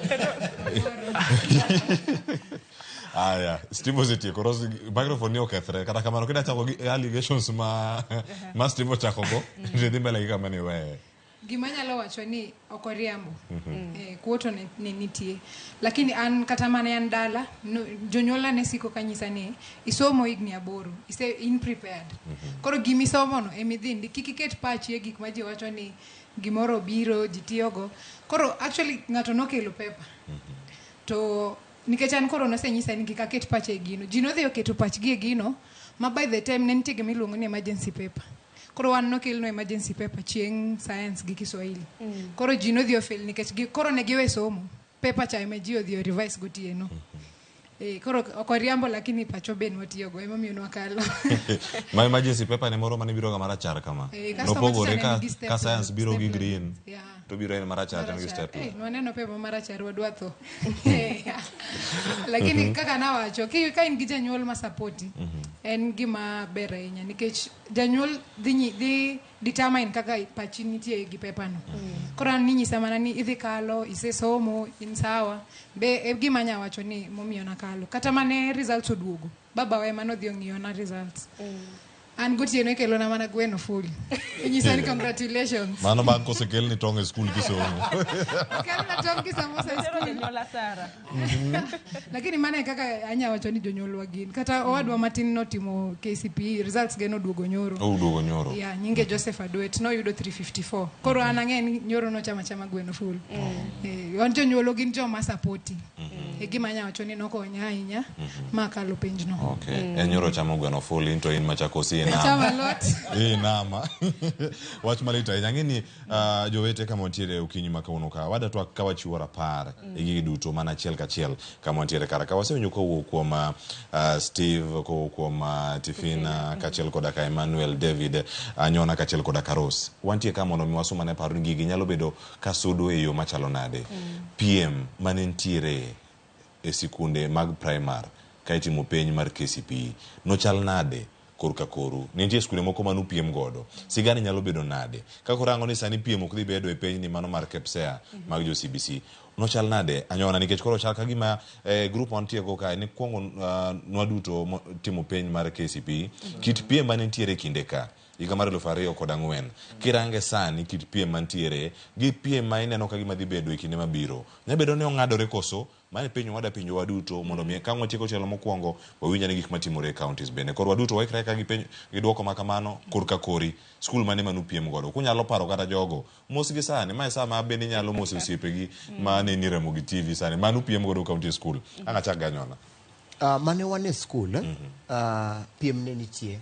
Steve osetieko Rose microphone ni okethre kata kamano kida chako allegations ma Steve chako go dhi mbele gi kama ni we. Gima nyalo wacho ni okoriambo. Kuoto ne nitie. Lakini an kata mane an dala jonyola ne siko kanyisa ni isomo higni 8 ise in prepared. Koro gimi somo no emidhindi kikiket pachi e gik ma ji wacho ni gimoro biro jitiyogo. Koro actually ngato nokelo paper. To nikech an koro nosenyisa ni kikaket pachi e gino. Ji nodhi oketo pachgi e gino ma by the time ne nitie gimiluongo ni emergency paper. Koro wan nokelno emergency paper chieng science gi Kiswahili. Koro ji nodhi ofel nikech koro ne giwe somo. Paper cha eme ji odhi revise gotieno. Koro okoriambo lakini pacho ben watiyogo ema miyo nwakalo. Ma emergency paper ne moro mane biro ga marachar kama. Nopogore ka science biro gi green. To biro en marachar tan gi step. Nwaneno paper marachar wadwa tho. Lakini kaka nawacho ka in gi janyuol ma support en gima ber ahinya nikech janyuol dhi determine kaka pachi nitie gi paper no. Koro ninyisa mana ni idhi kalo isesomo in sawa be gima nyawacho ni momiyo nakalo kata mane results oduogo baba wa ema nodhi ong'iyo na results. An gotieno ikelo na mana gweno full. Inyisa ni congratulations. Mano bang' kosekel ni tong' e skul kisomo. Kama na tong' kisamosa e skul. Nyola Sara. Lakini mana kaka anya wacho ni jonyolwa gin. Kata owadwa matin notimo KCPE, results geno duogo nyoro. Duogo nyoro. Yeah, nyinge Joseph Aduet no yudo 354. Koro an ang'e nyoro no chama gweno full. On jonyolo gin joma supporti. E gima anya wacho ni nokonya ahinya makalo penj no. Okay. Nyoro chamo gweno full into in Machakosi Chama lot. Nama. Wach malita nyangeni jowete kama ontiere ukinyi makauno ka wada to kawa chiwo rapar igi duto mana achiel kachiel kama ontiere kara ka wasenyo ko kuom Steve ko kuom Tifina kachiel koda ka Emmanuel David anyona kachiel koda Karos wantie kama ono miwaso mane paro gigi nyalo bedo kasudo e yo machalo nade PM manentiere e sikunde mag primary kaitimo penj mar KCPE no chal nade korka koru nitie skule moko manu piem godo sigani nyalo bedo nade kako rango ni sani piem ok dhi bedo e penj ni mano mar KPSEA mag jo CBC no chal nade anyona nikech koro chal ka gima group on tiego ka ni kwongo nwa duto timo penj mar KCPE kit piem manentiere kinde ka iga mar 2004 kirange sani kit piem mantiere gi piem ma ineno ka gima dhi bedo e kinde mabiro nya bedo ni ong'adore koso mane penyo wada pinjo waduto mondo mi ka ng'watieko chelo mokwongo wawinja ni gik matimore e counties bende koro waduto waikre ka gi penjo gi dwoko makamano korka kori skul mane manu piem godo kunyalo paro kata jogo mos gi sani ma sa ma bende nyalo mos osiepegi mane ni Ramogi TV sani manu piem godo county school anga chak ganyona mane wane school piem ne nitie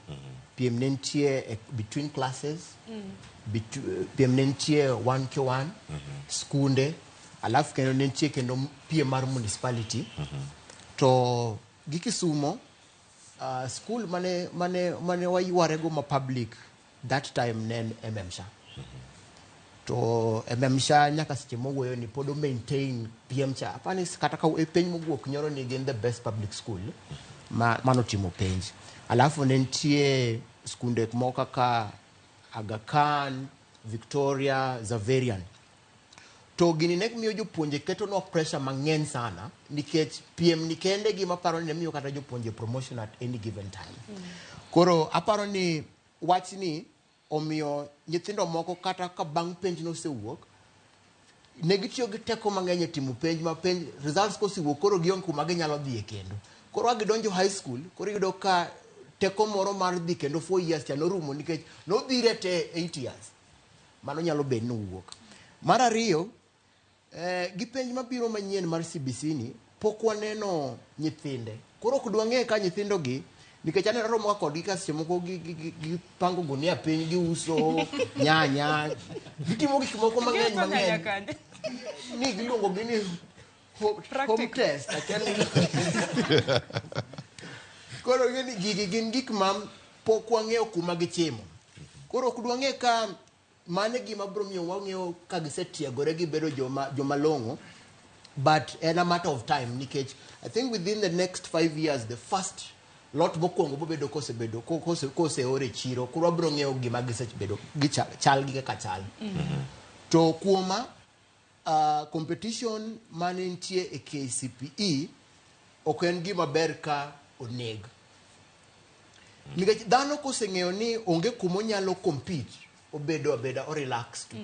piem ne nitie between classes piem ne nitie 1-1 skunde alafu kendo nitie kendo piem mar municipality to gi Kisumo school mane wayuare go ma public that time nen MMSha to MMSha nyaka seche mowuoyo ni podo maintain piem cha apani kata ka e penj mogwok nyoro ni gin the best public school mano timo penj alafu nitie skunde moko kaka Aga Khan, Victoria, Zaverian to gini nek miyo jopuonje keto no pressure mang'eny sana nikech piem ni kende gima paro ni miyo kata jopuonje promotion at any given time koro aparo ni wach ni omiyo nyithindo moko kata ka bang' penj no sewuok negitiyo gi teko mang'eny e timo penj ma penj results ko siwuok koro gionge kuma ginyalo dhiye kendo koro agidonjo high school koro yudo ka teko moro mar dhi kendo 4 years cha norumo nikech nodhire te 8 years mano nyalo bedo ni wuok mar ariyo gi penj mabiro manyien mar CBC ni pok waneno nyithinde koro ok dwa ng'e ka nyithindo gi nikech aneno romo kodgi ka seche moko gi pango gunia piny gi uso nyanya gitimo gik moko mang'eny ni giluongo gi ni home test koro gigi gin gik ma pok wang'eyo kuma gichimo koro ok dwa ng'e ka mane gima bro miyo wang'eyo ka gisetiegore gibedo joma long'o but in a matter of time nikech I think within the next 5 years the first lot mokwongo bobedo kose ore chiro koro wabro ng'eyo gima gisebedo chal gi kaka chal to kuoma competition mane nitie e KCPE ok en gima ber ka oneg nikech dhano koseng'eyo ni onge kuma nyalo compete obedo abeda o relaxed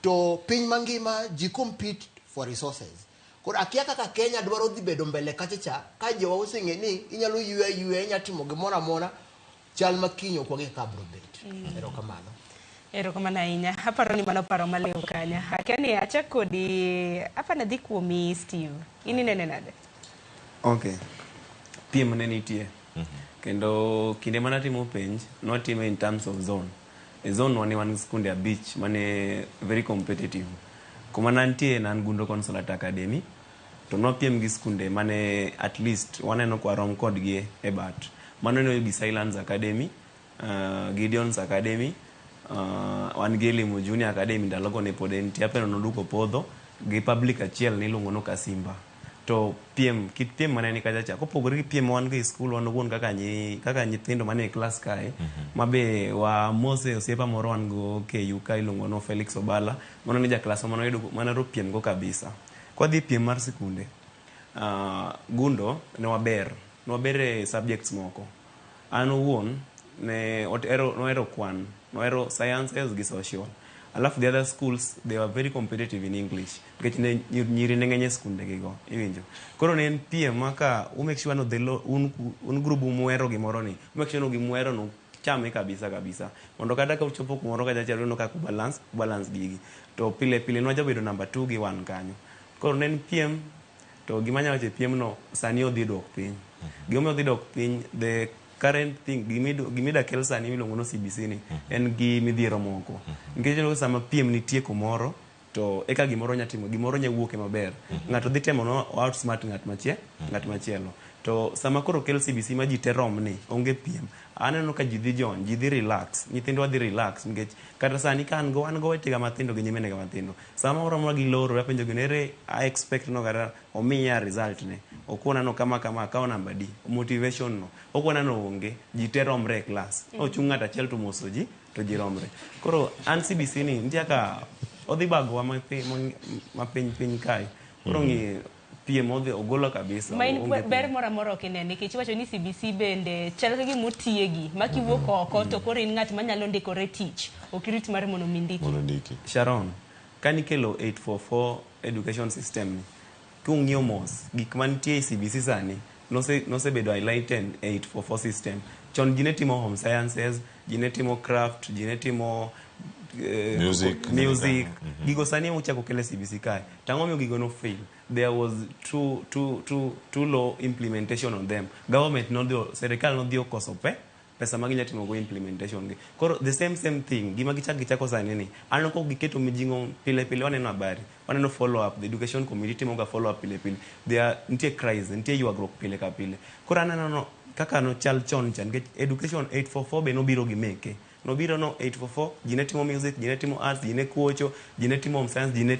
to piny mangima ji compete for resources koro akia kaka Kenya dwaro dhi bedo mbele kachacha ka jowa oseng'e ni inyalo yue inya timo gimoro amora chal makinyo kwa ka bro bet erokamano ahinya aparo ni mano paro maliw kanya akeni acha kodi apa nadhi kuomi Steve ini nene nade okay piem ne nitie kendo kinde mana timo penj no time in terms of zone e zone one skunde a beach mane very competitive kuma nantie nan Gundo Consolate Academy to no piem gi skunde mane at least waneno kwa rom kod gi e bat mano no gi Silence Academy Gideon's Academy wan Gelimo Junior Academy ndalogo ne podenti apeno no duko podho gi public achiel ni luongo no Kasimba to kit piem mane ni kachacha kopogore gi piem wan gi school wan wuon kaka nyithindo mane class kae mabe wa Mose osiepa moro wan go KU ka iluongo no Felix Obala mono ni ja class mono yudo mana ro piem go kabisa kwa dhi piem mar sikunde Gundo ne waber e subjects moko an wuon ne noero kwan, noero sciences gi social. Alafu the other schools, they were very competitive in English. Nikech ne nyiri ne ng'eny e skunde gigo, iwinjo. Koro ne en piem maka make sure no un grubu muero gimoro ni, make sure no gimuero no chame kabisa. Mondo kata ka uchopo kumoro ka jacharo no kaku balance gigi. To pile nwaja bedo number 2 gi 1 kanyo. Koro ne en piem, to gima nyalo che piem no sani odhi dok piny. Gima odhi dok piny, the current thing gimida kel sani miluongo no CBC ni en gi midhiero moko. Nikech sama piem nitie kumoro to eka gimoro nyatimo, gimoro nyawuoke maber. Ng'ato dhi temo no outsmart ng'at machielo. To sama koro kel CBC ma ji te rom ni, onge piem. Aneno ka ji dhi relax, nyithindo dhi relax nikech kata sani ka an go wetega mathindo gi nyiminega mathindo. Sama oromo gi loro apenjo gi nere I expect no kata omiya result ne. Okona no kama kao namba D, motivation no. Okona no onge, ji te romre e class. Ochung' ng'ato achiel to moso ji to ji romre. Koro an CBC ni nitie ka odhi bagowa mapiny kae. Koro ng'i piem ogolo kabisa. Ma in ber moro kinene nikech wacho ni CBC bende chal ka gima otiegi makiwuok oko to koro in ng'at manyalo ndikore tich ok irit mar mondo mindiki. Sharon, kanikelo 844 education system ni kung'iyo mos gik mantie e CBC sani nosebedo highlighted 844 system. Chon ji ne timo home sciences, ji ne timo craft, ji ne timo music. Gigo sani uchako kele CBC kae. Tango miyo gigo no fail. There was too low implementation on them. Government serikal no dio koso pesa maginya timo go implementation gi. Koro the same thing gima gichako sani ni. Ano ko giketo mijingo pile waneno habari. Waneno follow up, the education community moga follow up pile. There ntie crisis, ntie yuagruok pile ka pile. Koro anano kaka no chal chon education 844 be no biro gi meke. No biro no 844, jine timo music, jine timo arts, jine kuocho, jine timo home science, jine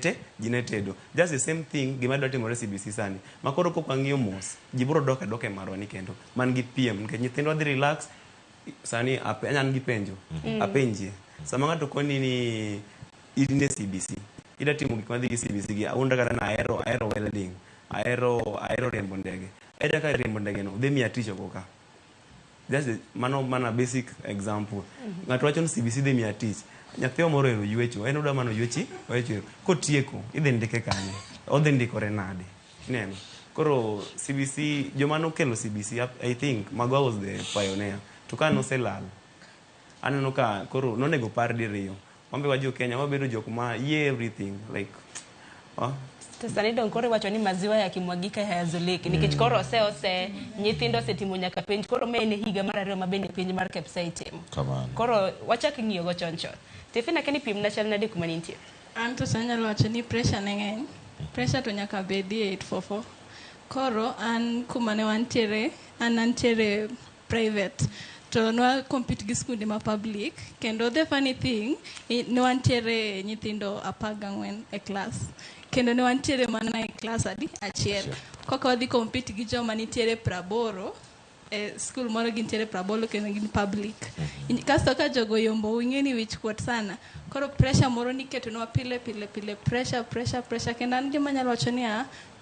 tedo. Just the same thing, gima dwa timo CBC sani. Makoro kwa ng'iyo mos, jiburo doke marwani kendo. Man gi PM, nke nyithindo dhi relax, sani anyan gi penjo, apenjie. Sama ng'ato koni ni ine CBC, ida timo gik madhi gi CBC gi, aunda kata na aero welding, aero riembo ndege. Eda ka riembo ndege no, dhe miya tich koka. That's mana basic example. Ng'ato wacho ni CBC dhe miya tich. Nyathi moro ero yuecho, en oda mano yuechi, kotieko, idhi ndike kanye. Odhi ndikore nade. Neno. Koro CBC, jomano kelo CBC, I think Magwa was the pioneer. To ka no selal. Aneno ka koro nonego par diriyo. Wambe wajo Kenya, wabedo jok ma everything like Sani don koro wacho ni maziwa yakimwagika hayazoleki nikech koro ose nyithindo setimo nyaka penj koro mene higa mar 2 mabende penj mar KPSEA timo. Koro wachak ng'iyo go chon. Tefina keni pim national nade kuma nitie. Anto sanyalo wacho ni pressure ne ng'eny. Pressure to nyaka bedie 844. Koro an kuma ne wantiere private. To no compete gi skunde ma public kendo the funny thing ne wantiere nyithindo 14 e class. Kendo ne wantiere mana e class achiel. Koko wadhi compete gi joma nitiere 80 e school moro gintiere 80 kendo gin public. Kasto ka jogo yombo wingeni wich kuot sana. Koro pressure moro niketo nwa pile pressure kendo an gima nyalo wacho ni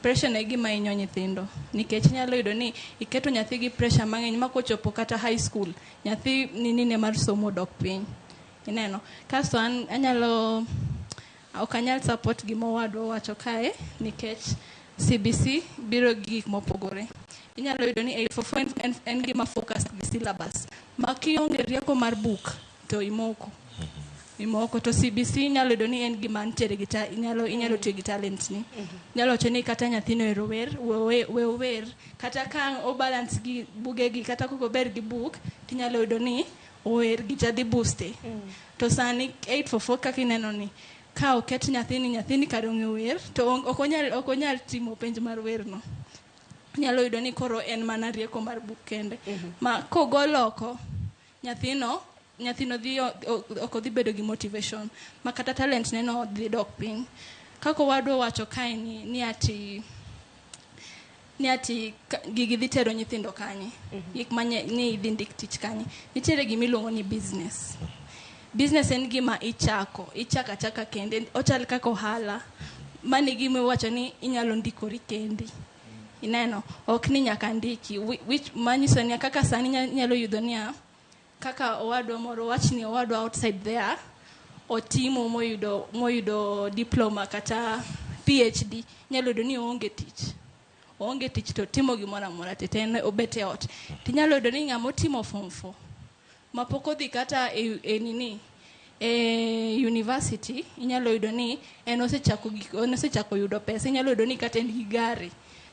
pressure ne gima inyo nyithindo. Nikech nyalo yudo ni iketo nyathi gi pressure mang'eny makochopo kata high school. Nyathi nini mar somo dok piny. Ineno. Kasto anyalo okanyal support gimo wadwa wacho kae nikech CBC biro gik mopogore. Inyalo yudo ni 844 en gima focus gi syllabus. Makionge rieko mar book to imoko to CBC inyalo yudo ni en gima ntiere gi inyalo tiyo gi talent ni. Inyalo wacho ni kata nyathino ero wer kata ka o balance gi bugegi kata koko ber gi book tinyalo yudo ni ower gi jadi booste. To sani 844 kaka ineno ni ka oket nyathini kadonge wer to okonyal timo penj mar wer no. Nyalo yudo ni koro en mana rieko mar book kende. Ma kogoloko nyathino dhi ok bedo gi motivation. Ma kata talent neno dhi dok piny. Kako wadwa wacho kae ni ati gigi dhi tero nyithindo kanye. Gik manye ni dhi ndik tich kanye. Nitiere gimiluongo ni business. Business en gima ichako kende ochal kaka ohala mani gima wacho ni inyalo ndikori kendi ineno ok ni nyaka ndiki which manyiso ni kaka sani nyalo yudo ni kaka owadwa moro wachni owadwa outside there otimo moyudo diploma kata PhD nyalo yudo ni oonge tich to timo gimoro amora ten obete ot tinyalo yudo ni ng'ama otimo form 4 mapok odhi kata university inyalo yudo ni en osechako yudo pesa inyalo yudo ni kata en gi gari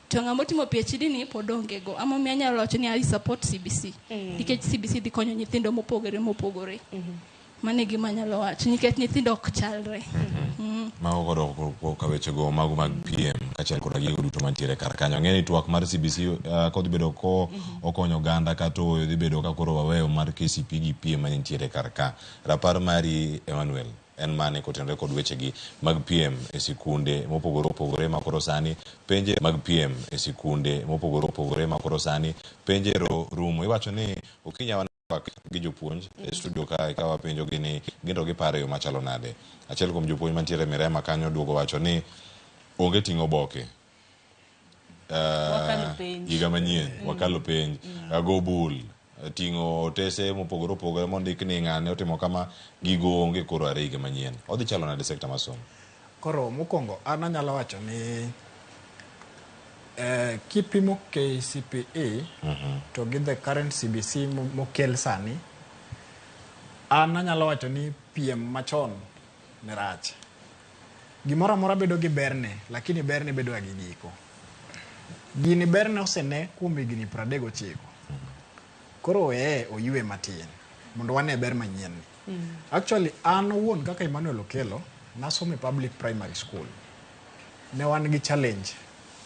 to ng'ama otimo PhD ni pod onge go ama mi anyalo wacho ni I support CBC nikech CBC dhi konyo nyithindo mopogore mane gima nyalo wacho nikech nyithindo ok chalre ma ogoro ka weche go mago mag PM kaachiel kod gigo duto mantiere kar kanyo ng'eni twak mar CBC kodhi bedo ko okonyo ganda kata dhi bedo ka koro waweyo mar KCP gi PM mantiere kar ka rapar mari Emmanuel en mane kotenore kod weche gi mag PM e sikunde mopogore makoro sani penje mag PM e sikunde mopogore makoro sani penje rumo iwacho ni okinya gi jopuonj e studio ka wapenjo gi ni gindo giparo yo machalo nade achiel kuom jopuonj mantiere Mirema kanyo duogo wacho ni onge ting'o boke higa manyien wakalo penj go bul ting'o otese mopogore mondik ni ng'ane otimo kama gigo onge koro are higa manyien odhi chalo nade sekta mar somo koro mokwongo an anyalo wacho ni kipimo KCPE to gi the current CBC mokel sani an anyalo wacho ni PM machon ne rach gimoro amora bedo gi berne lakini berne bedo gi giko gini berne osene kuom higni 39 koro oyue matin mondo wane ber manyien ni actually an owuon kaka Emmanuel okelo nasomo e public primary school ne wan gi challenge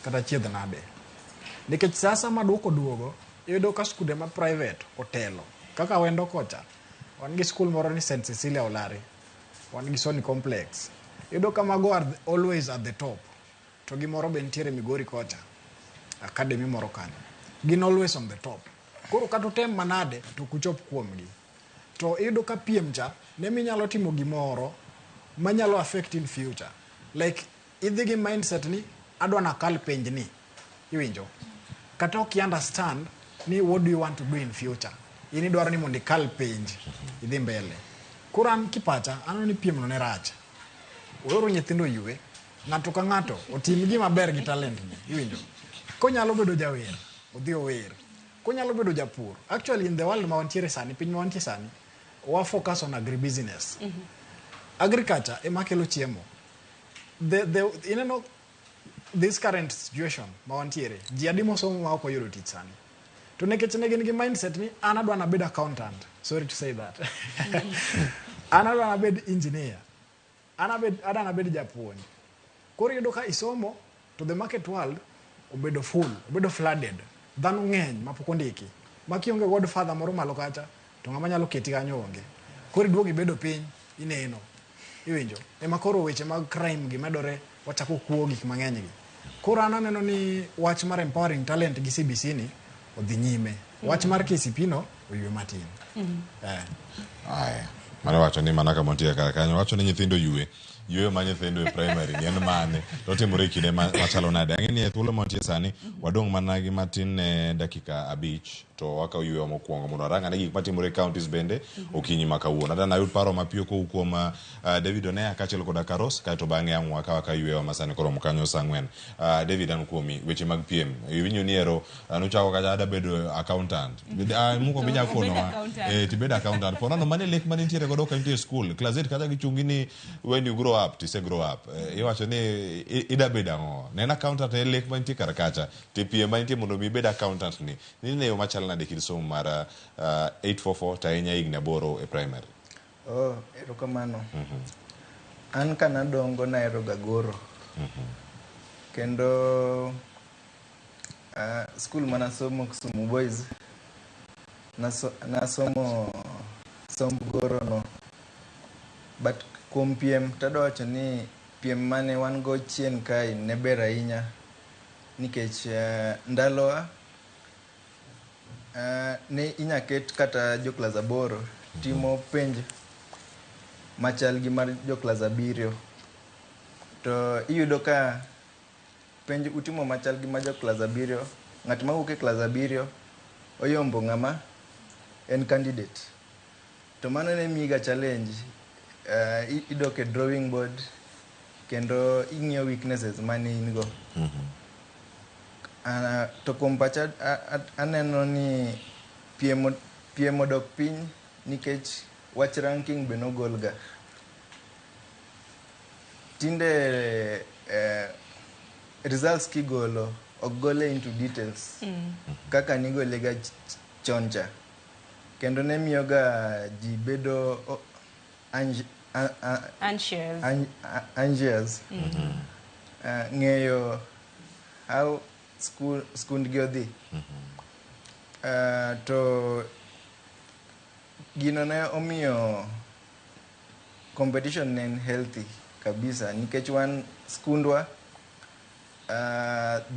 kata chiedh nade nikech sasa duogo iyudo ka skunde ma private otelo kaka wendo kocha wan gi school moro ni St Cecilia Olari wan gi Sony Complex iyudo ka mago are always at the top to gimoro be nitiere Migori kocha academy moro kanyo gin always on the top koro kata tem manade to kuchop kuomgi to iyudo ka PM cha ne minyalo timo gimoro manyalo affect in future like idhi gi mindset ni adwa na kal penj ni iwinjo kata ok understand ni what do you want to do in future ini dwaro ni mondo kal penj idhi mbele kuran kipacha anano ni PM no ne rach oro nyithindo yue ng'ato ka ng'ato otim gima ber gi talent ni iwinjo konyalo bedo jawer odhi ower konyalo bedo japur actually in the world ma wantiere sani piny ma wantiere sani wa focus on agribusiness agriculture ema kelo chiemo this current situation ma wantiere ji adimo somo ma ok oyudo tich sani to nekech ne gin gi mindset ni an adwa na bed accountant sorry to say that an adwa na bed engineer adwa na bed japuonj koro yudo ka isomo to the market world obedo full obedo flooded dhano ng'eny mapok ondiki ma kionge godfather moro malo kacha to ng'ama nyalo keti kanyo onge koro iduogi bedo piny ineno iwinjo ema koro weche mag crime gi medore wachako kuo gik mang'eny gi koro an aneno ni wach mar empowering talent gi CBC ni odhi nyime wach mar KCP no oyue matin mane wacho ni mana kama ntie kar kanyo wacho ni nyithindo yue ma nyithindo e primary ni en mane to timore kinde machalo nade ang'eni e thuolo mantie sani wadong' mana gi matin ne dakika 5 to wakaw yue mokwongo mondo arang'ane gik matimore e counties bende okinyi ma kawuono ata nayud paro mapiyo kowu kuom David Onea kaachiel koda Karos kaeto bang'e ang' waka yue masani koromo kanyo saa 4 David an kuomi weche mag PM iwinjo ni ero nuchako kacha ada bedo accountant muko binya kono tibed accountant ponono mane lek mane nitiere godo ka nitie school class 8 kata gichungi ni when you grow up to grow up iwacho ni ida beda ngo nena accountant e lek mantie kar kacha te PM mantie mondo mi bed accountant ni ne yo machal nade kid somo mar 844 tainya igna boro e primary erokamano an kana dongo naero gagoro kendo school mana somo Kisumu Boys nasomo somb goro no but kuom PM tadwa wacho ni PM mane wan go chien kae ne ber ahinya nikech ndalowa ne inyaket kata joklas 8 timo penj machal gi mar joklas 7 to iyudo ka penj utimo machal gi mar joklas 7 ng'at ma wuok e klas 7 oyombo ng'ama en candidate to mano ne miga challenge. Idoke drawing board kendo ing'iyo weaknesses mane in go. To kuom pacha aneno ni piem odok piny nikech wach ranking be nogol ga. Tinde results kigolo ok gole into details kaka nigole ga choncha, kendo ne miyo ga ji bedo anxious ng'eyo how skund gi odhi. To gino ne omiyo competition ne healthy kabisa nikech wan skundwa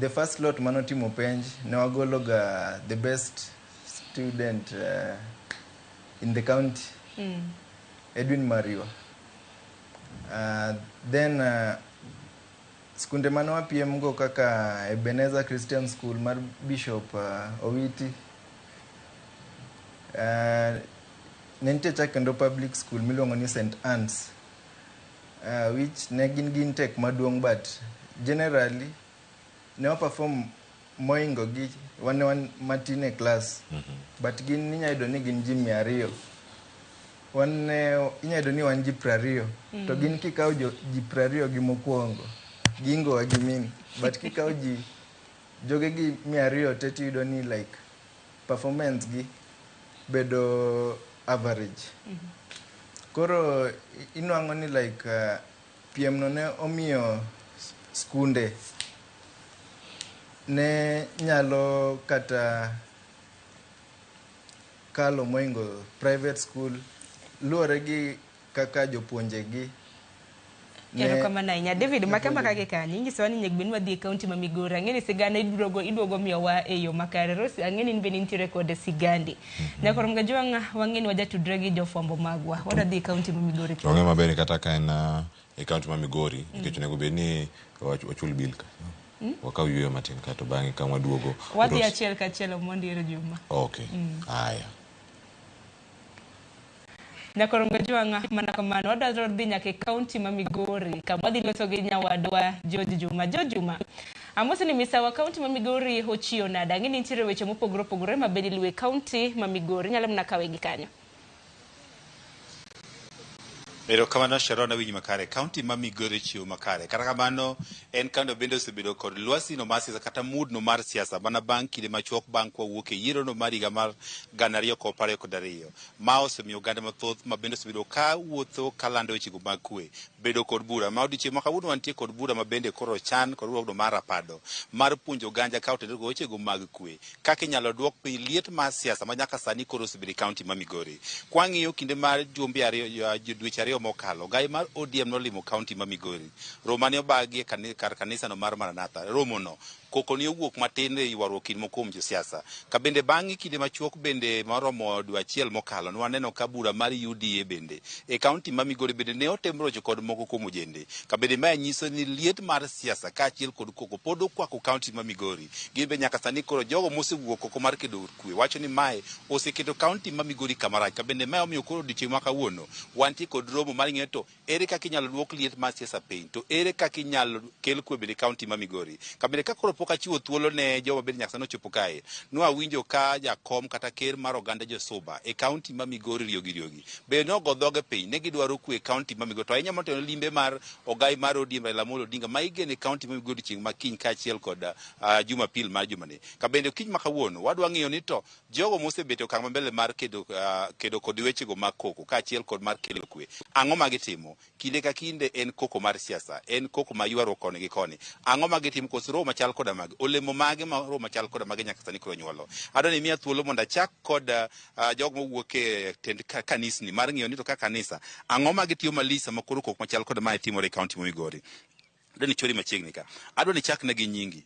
the first lot manotimo penj ne wagolo ga the best student in the county, Edwin Mariwa. Then skunde mane wapiem go kaka Ebenezer Christian School mar Bishop Owiti, ne nitie chak kendo public school miluongo ni St. Anne's, which ne gin tek maduong' but generally ne waperform moingo gi wan matin e class, but gin inyayudo ni gin ji 200, inyayudo ni wan ji 20, to gin kikawo ji 20 gi mokwongo gingowa gi min, but kikawo ji joge gi 200 te tiyudo ni like performance gi bedo average. Koro inwang'o ni like piem no ne omiyo skunde ne nyalo kata kalo moingo private school luwore gi kaka jopuonje gi. Erokamano ahinya. David, makamba kage kanyo inyisowa ni nyaka bed wadhi e kaunti ma Migori. Ang'e ni sigana idwogo miyowa e yo makare. Rosi, ang'e ni in bende nitiere kod sigandi. Nyaka rom ga jwang'a wang'e ni wajatudre gi jofwambo magwa. Wadadhi e kaunti ma Migori. Wang'e maber kata ka en e kaunti ma Migori nikech onego bed ni wachul bil ka. Wakaw yueyo matin ka to bang'e ka waduogo. Wadhi achiel kachiel Omondi Juma. Okay. Aya. Nyakorongo jwang'a mana kamano wadwaro dhi nyaka e kaunti ma Migori kama wadhi loso gi nyawadwa George Juma. George Juma, amosi ni misawa kaunti ma Migori hochiyo nada. Ang'e ni nitiere weche mopogore opogore mabedi luwe kaunti ma Migori. Nyalo mna kawe gi kanyo. Erokamano Sharona winyi makare. Kaunti ma Migori chiwo makare. Kata kamano en kando bende osebedo kod lwasi no mar siasa kata mood no mar siasa mana bang' kinde machuok bang' kwa wuok e yiero no mar higa mar 2022 ma osemiyo oganda mathoth ma bende osebedo ka wuotho kalando wechego mag kwe bedo kod bura ma odiochieng' ma kawuono wantie kod bura ma bende koro chan kod ruodo mar apado mar puonjo oganda ka otenore wechego mag kwe kaka inyalo duok piny liet mar siasa ma nyaka sani koro osebedo e kaunti ma Migori. Kwang'iyo kinde mar dweche ariyo mokalo gai mar ODM nolimo kaunti ma Migori. Romo ne obagi kar kanisa no mar Maranatha. Romo no koko ni owuok matin e ywaruok kin mokuom josiasa. Ka bende bang'i kinde machuok bende maromo dwe achiel mokalo nwaneno ka bura mar UDA bende e kaunti ma Migori bende ne otem rocho kod moko kuom ojende. Ka bende ma nyiso ni liet mar siasa ka achiel kod koko pod okwako kaunti ma Migori. Gin be nyaka sani koro jogo mosewuok koko mar kedo kwe wacho ni mae oseketo kaunti ma Migori kamarach. Ka bende ma omiyo koro odiochieng' ma kawuono wantie kod romo mar ng'eyo to ere kaka inyalo duok liet mar siasa piny, to ere kaka inyalo kel kwe bende kaunti ma Migori. Ka bende ka koro pok achiwo thuolo ne joma bende nyaka sani ochopo kae, nwawinjo ka jakom kata ker mar oganda josuba e kaunti ma Migori Riogi be nogo dhoge piny ne gidwaro kwe kaunti ma Migori. To ahinya motelo limbe mar ogai mar ODM Raila Amolo Odinga ma igeno e kaunti ma Migori chieng' makiny kaachiel kod Jumapil mar jumani. Ka bende kiny ma kawuono wadwa ng'iyo ni to jogo mosebet e okang' ma mbele mar kedo kod wechego mag koko kaachiel kod mar kelo kwe, ang'o ma gitimo? Kinde ka kinde en koko mar siasa, en koko ma ywaruok koni gi koni. Ang'o ma gitimo? Koso romo machal koda mage, olemo mage ma romo machal koda mage nyaka sani koro nyuolo. Adwa ni miya thuolo mondo achak kod jogo mowuok e tend kanisni mar ng'iyo ni to ka kanisa ang'o ma gitiyo malisa ma koro koko machal koda mae timore e kaunti ma Migori. Adwa ni chori machiegni ka. Adwa ni chak na gi nyingi.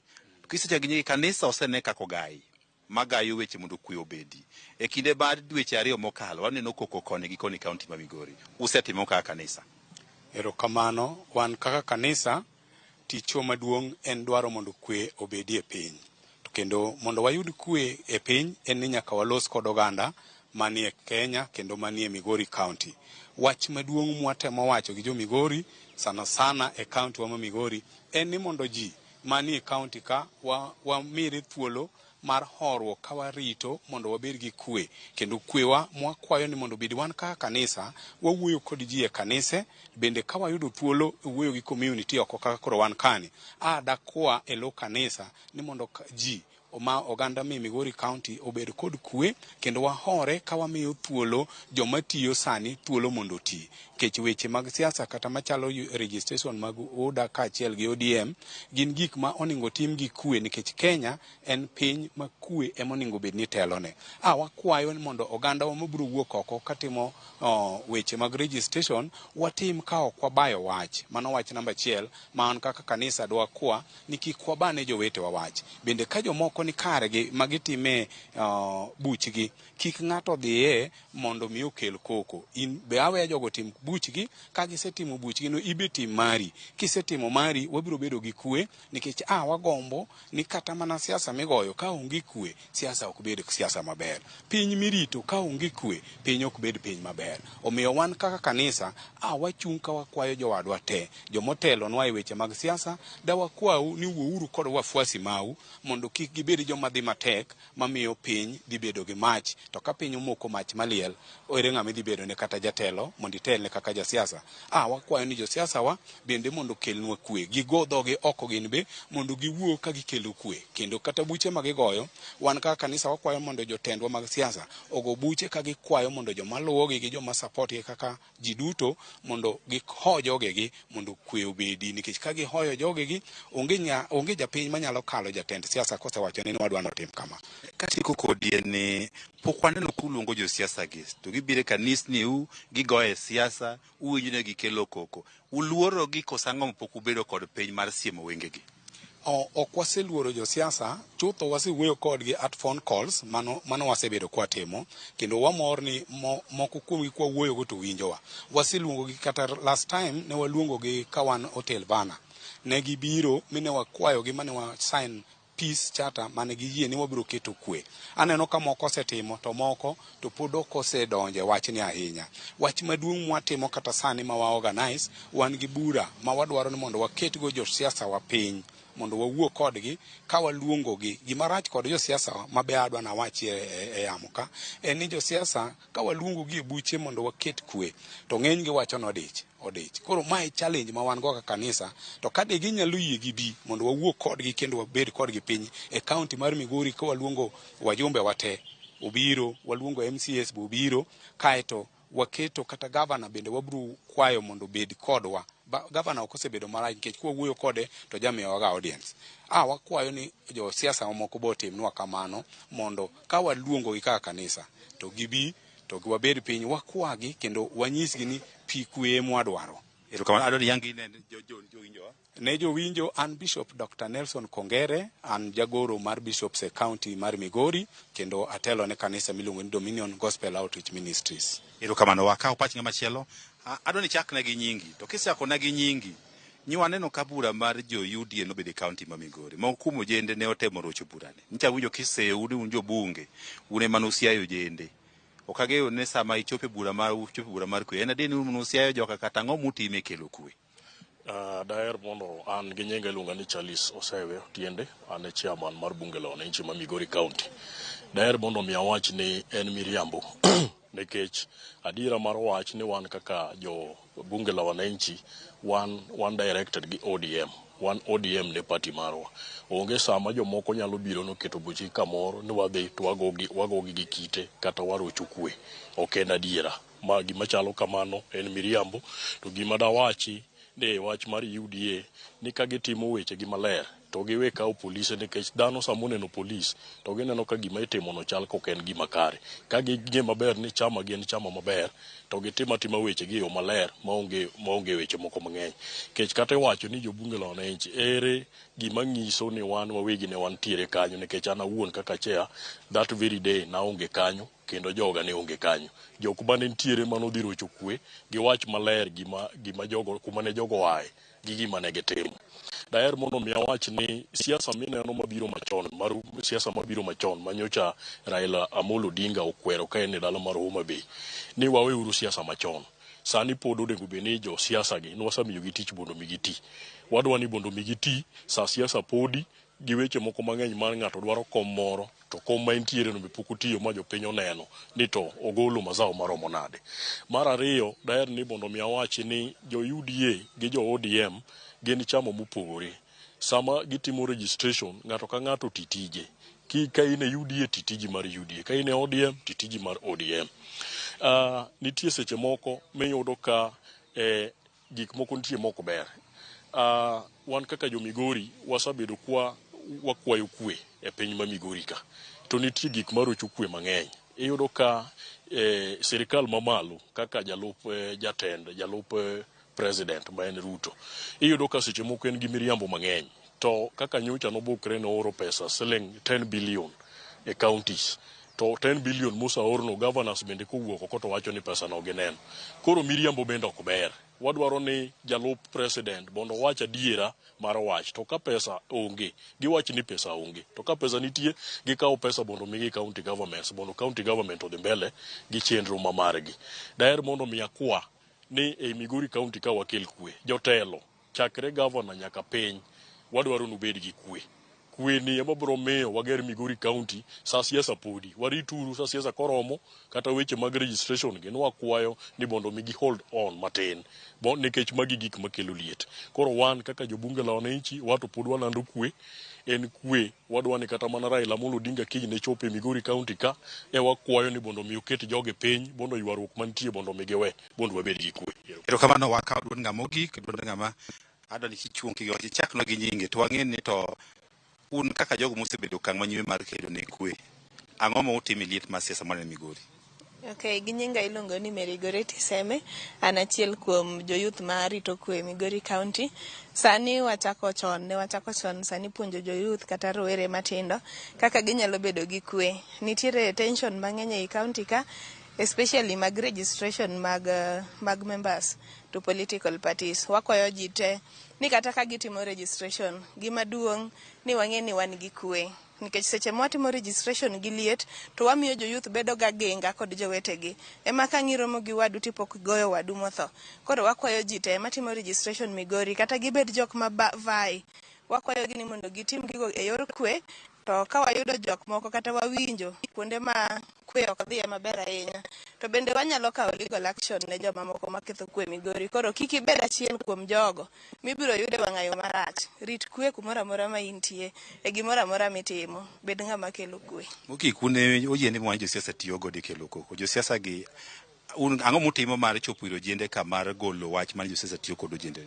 Kisechak gi nyingi, kanisa osene kako gai magayo weche mondo kwe obedi. E kinde mar dweche ariyo mokalo waneno koko koni gi koni kaunti ma Migori. Usetimo kaka kanisa. Erokamano, wan kaka kanisa ticho maduong' en dwaro mondo kwe obedi e piny. To kendo mondo wayud kwe e piny en ni nyaka walos kod oganda manie Kenya kendo manie Migori County. Wach maduong' mwatemo wacho gi jo Migori sana sana e county wa Migori en ni mondo ji manie county ka wamiri thuolo mar horruok ka warito mondo wabed gi kwe kendo kwewa mwakwayo ni mondo bed wan kaka kanisa wawuoyo kod ji e kanise bende ka wayudo thuolo wuoyo gi community oko kaka koro wan kani dakwa e lo kanisa ni mondo ji ma oganda mi Migori County obed kod kwe kendo wahore ka wamiyo thuolo joma tiyo sani thuolo mondo ti kech weche mag siasa kata machalo registration mag UDA kaachiel gi ODM gin gik ma oningo tim gi kwe nikech Kenya en piny ma kwe ema oningo bed ni telone. Wakwayo ni mondo oganda wa mabiro wuok oko katimo weche mag registration watim ka ok wabayo wach. Mano wach namba 1 ma an kaka kanisa dwa kwa ni kik wabane jowete wa wach. Bende ka jomoko ni kare gi magitime buchgi kik ng'ato dhiye mondo mi okel koko. In be awe jogo tim buchgi ka gisetimo buchgi no ibe tim mari. Kisetimo mari wabiro bedo gi kwe nikech wagombo ni kata mana siasa migoyo ka onge kwe siasa ok bed siasa maber. Piny mirito ka onge kwe piny ok bed piny maber. Omiyo wan kaka kanisa wachung' ka wakwayo jowadwa te jomotelo nwa e weche mag siasa da wakwau ni wuouru kod wafuasi mau mondo kik gibed joma dhi matek mamiyo piny dhi bedo gi mach to ka piny omoko mach maliel ere ng'ama dhi bedo ne kata jatelo mondo itelne kaka jasiasa. Wakwayo ni josiasa wa bende mondo kelnwa kwe gigo dhoge oko gin be mondo giwuo ka gikelo kwe kendo kata buche magigoyo wan kaka kanisa wakwayo mondo jotendwa mag siasa ogo buche ka gikwayo mondo joma luwogi gi joma support gi kaka ji duto mondo giho jogegi mondo kwe obedi nikech ka gihoyo jogegi onge japiny manyalo kalo jatend siasa kosewacho ni wadwa notim kama. Katieko kodi ni pok waneno kuluongo josiasa gi to gibire kanisni gigoye siasa uwinjo ne gikelo koko uluoro gi kosango pok ubedo kod piny mar siemo wengegi. Ok waseluoro josiasa chutho wasewuoyo kodgi at phone calls mano wasebedo kwatimo kendo wamor ni moko kuomgi kwa wuoyogo to winjowa. Waseluongogi kata last time ne waluongogi kawan hotel Bana ne gibiro mine wakwayogi mane wa sign peace charter mane giyie ni wabiro keto kwe. Aneno ka moko osetimo to moko to pod ok osedonje wach ni ahinya. Wach maduong' mwatimo kata sani ma wa organize wan gi bura ma wadwaro ni mondo waketgo josiasa wa piny mondo wawuo kodgi ka waluongogi. Gima rach kod josiasa ma be adwa na wachi e yamo ka en ni josiasa ka waluongogi e buche mondo waket kwe to ng'eny gi wacho nodich. Koro mae challenge ma wan go ka kanisa to ka de ginyalo yie gi bi mondo wawuo kodgi kendo wabed kodgi piny e county mar Migori ka waluongo wajumbe wate obiro waluongo MCS bo obiro kaeto waketo kata governor bende wabiro kwayo mondo bed kodwa. Governor ok osebedo marach nikech kwa wuoyo kode to jamiyowa ga audience. Wakwayo ni jo siasa moko bo timnwa kamano mondo ka waluongo gi kaka kanisa to gibi to wabed piny wakwagi kendo wanyisgi ni pi kwe mwadwaro. Ne jowinjo an Bishop Dr. Nelson Kongere an jagoro mar Bishops e County mar Migori kendo atelo ne kanisa miluongo ni Dominion Gospel Outreach Ministries. Erokamano wakaw pach ng'ama chielo. Adwa ni chakna gi nyingi to kisako na gi nyingi nyiwaneno ka bura mar jo UDA no bede county ma Migori ma okumo jende ne otemo rocho burane ncha winjo kiseu ni unjo bunge une manusiayo jende okageyo ne sama ichope bura mar kwe en adeni manusiayo joka kata ng'o mutime kelo kwe. Daher mondo an gi nyinga iluonga ni Charles Osewe Tiende an e chairman mar bunge la wananchi ma Migori County. Daher mondo mi awach ni en miriambo nikech adira mar wach ni wan kaka jo bunge la wananchi wan directed gi ODM. Wan ODM ne party marwa. Onge sama jomoko nyalo biro no keto buchi kamoro ni wadhi to wagogi gi kite kata warocho kwe. Ok en adiera. Ma gima chalo kamano en miriambo to gima da wachi ne wach mar UDA ni ka gitimo weche gi maler to giwe kawo polise nikech dhano samoneno polis to gineno ka gima itimo no chal kok en gima kare. Ka ging'e maber ni chama gi en chama maber to gitimo atima weche gi yo maler maonge weche moko mang'eny. Kech kata iwacho ni jobunge la wananchi ere gima ng'iso ni wan wawegi ne wantiere kanyo nikech an awuon kaka chair that very day naonge kanyo kendo joga ne onge kanyo. Jok mane ntiere manodhi rocho kwe gi wach maler gima jogo kuma ne jogo wae gi gima ne gitimo. Daher mondo mi awach ni siasa mineno mabiro machon, siasa mabiro machon manyocha Raila Amolo Odinga okwero ka en e dala mar Homa Bay, ni waweuru siasa machon. Sani pod onego bed ni jo siasa gi nwasamiyo gi tich mondo mi giti. Wadwa ni mondo mi giti sa siasa podi gi weche moko mang'eny mar ng'ato dwaro kom moro, to kom ma entiere no pok otiyo ma jopiny oneno ni to ogolo mazao maromo nade. Mar ariyo, daher ni mondo mi awach ni jo UDA gi jo ODM gin chama mopogore. Sama gitimo registration, ng'ato ka ng'ato titije. Ka in e UDA titiji mar UDA, ka in e ODM titiji mar ODM. Nitie seche moko miyudo ka gik moko nitie moko ber. Wan kaka jo Migori wasabedo wakwayo kwe e piny ma Migori ka. To nitie gik marocho kwe mang'eny. Iyudo ka sirikal mamalo kaka jalup president ma en Ruto, iyudo ka seche moko en gi miriambo mang'eny. To kaka nyocha nobukre no oro pesa siling 10 billion e counties. To 10 billion musa orno governors bende kowuok oko to wacho ni pesa no gineno. Koro miriambo bende ok ber. Wadwaro ni jalup president mondo wach adiera mar wach. To ka pesa onge, giwach ni pesa onge. To ka pesa nitie, gikawo pesa mondo migi county governments, mondo county government odhi mbele gi chenro mamargi. Daher mondo mi akwa ni e Migori County ka wakel kwe. Jotelo, chakre governor nyaka piny, wadwaro nubed gi kwe. Kwe ni ema biro miyo wager Migori County sa siasa podi. Warituru sa siasa koromo kata weche mag registration gi wakwayo ni mondo mi gi hold on matin. Nikech magi gik makelo liet. Koro wan kaka jobunge la wananchi watu pod walando kwe. En kwe wadwa ni kata mana Raila Amolo Odinga kiny ne chope Migori County ka wakwayo ni mondo mi oket joge piny mondo ywaruok mantie mondo mi giwe mondo wabed gi kwe. Erokamano wakaw duond ng'amogi duond ng'ama adwa ni kichuong kigochi chakno gi nyinge to wang'e ni to un kaka jogo mosebedo kang' manyime mar kedo ne kwe, ang'o ma utimo liet mar siasa mar Migori? Okay, gi nyinga iluongo ni Mary Goreti Seme, an achiel kuom joyuth ma rito kwe Migori County. Sani wachako chon, sani puonjo joyuth kata rowere matindo kaka ginyalo bedo gi kwe. Nitiere tension mang'eny ei county ka, especially mag registration mag members to political parties. Wakwayo ji te ni kata ka gitimo registration, gima duong' ni wang'e ni wan gi kwe. Nikech seche mwatimo registration gi liet, to wamiyo joyuth bedo ga genga kod jowetegi. Ema ka ng'iromo gi wadu tipok goyo wadu motho. Koro wakwayo ji te matimo registration Migori, kata gibed jok ma vai. Wakwayo gi ni mondo gitim gigo e yor kwe, to ka wayudo jok moko kata wawinjo kuonde ma kwe ok dhi maber ahinya, to bende wanyalo kawo legal action ne joma moko maketho kwe Migori. Koro kik ibed achiel kuom jogo mibiro yude wang'ayo marach. Rit kwe kumoro amora ma intie, e gimoro amora mitimo, bed ng'ama kelo kwe. Mogik, un oyiene ma josiasa tiyo godo e kelo koko. Josiasa gi ang'o mutimo mar chopo ir ojende ka mar golo wach mar josiasa tiyo kod ojende?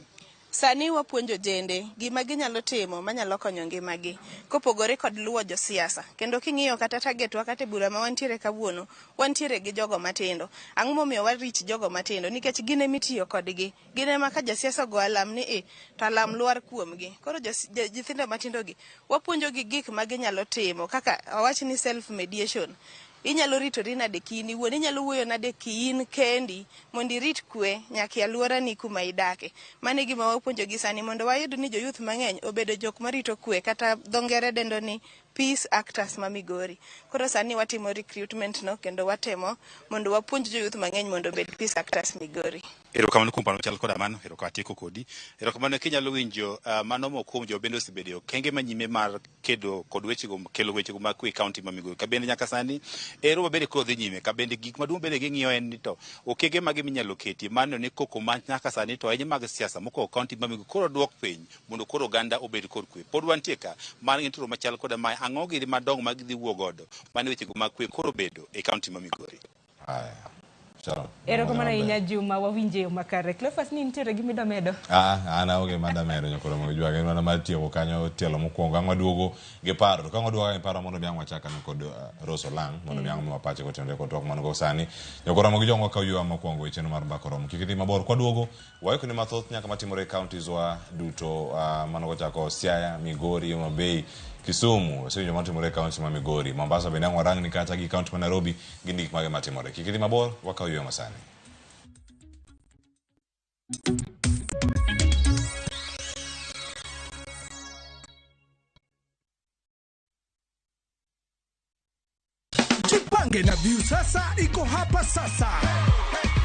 Sani wapuonjo jende gima ginyalo timo manyalo konyo ngimagi kopogore kod luwo josiasa. Kendo king'iyo kata target wa kata bura ma wantiere kawuono, wantiere gi jogo matindo. Ang'o momiyo warich jogo matindo? Nikech gine mitiyo kodgi. Gine ma ka josiasa go alam ni to alam luar kuomgi. Koro nyithindo matindo gi wapuonjo gi gik ma ginyalo timo, kaka awach ni self mediation. Inyalo ritori nade kini iwuon, inyalo wuoyo nade kiin kendi mondo irit kwe nyaka alwora ni kuma idake. Mane gima wapuonjo gi sani mondo wayud ni joyuth mang'eny obedo jok marito kwe, kata dho ngere dendo ni peace actors ma Migori. Koro sani watimo recruitment no kendo watemo mondo wapuonj joyuth mang'eny mondo obed peace actors Migori. Erokamano kuom paro chal koda mano, atieko kodi. Erokamano kinyalo winjo mano mokuom jo bende osebedo kenge manyime mar kedo kod wechego, kelo wechego mag kwe county ma Migori. Ka bende nyaka sani ero bende koro dhi nyime, ka bende gik maduong' bende ging'iyo en ni to okenge mage minyalo keti mano ni koko ma nyaka sani to ahinya mag siasa moko county ma Migori koro dwok piny mondo koro oganda obed kod kwe. Pod wantie ka mar ng'itro machal koda ma ang'o giri madongo mag dhi wuo godo mane wechego mag kwe koro bedo e county ma Migori. Erokamano ahinya Juma, wawinje yo makare. Cleophas, ni nitiere gi mida medo? Ana oge mada medo nyakoro mo jwa gen mana mar tiyo kanyo tielo mokwongo ang'wa duogo gi paro. To kang'wa duogo gi paro mondo biang wachaka kod Rose Olang mondo biang mo pache ko tende ko tok man go sani. Nyakoro mo gi jongo ka yuwa mokwongo icheno mar bakoro. Kikiti mabor kwa duogo waiko ni mathoth nyaka matimore counties wa duto mano go chako Siaya, Migori, Homa Bay, Kisumu, sejo matimore county ma Migori, Mombasa bende ang'wa rang ni kata gi county ma Nairobi gi ndik mage matimore. Kikiti mabor wakao yuwa masani. Jipange na View sasa iko hapa sasa.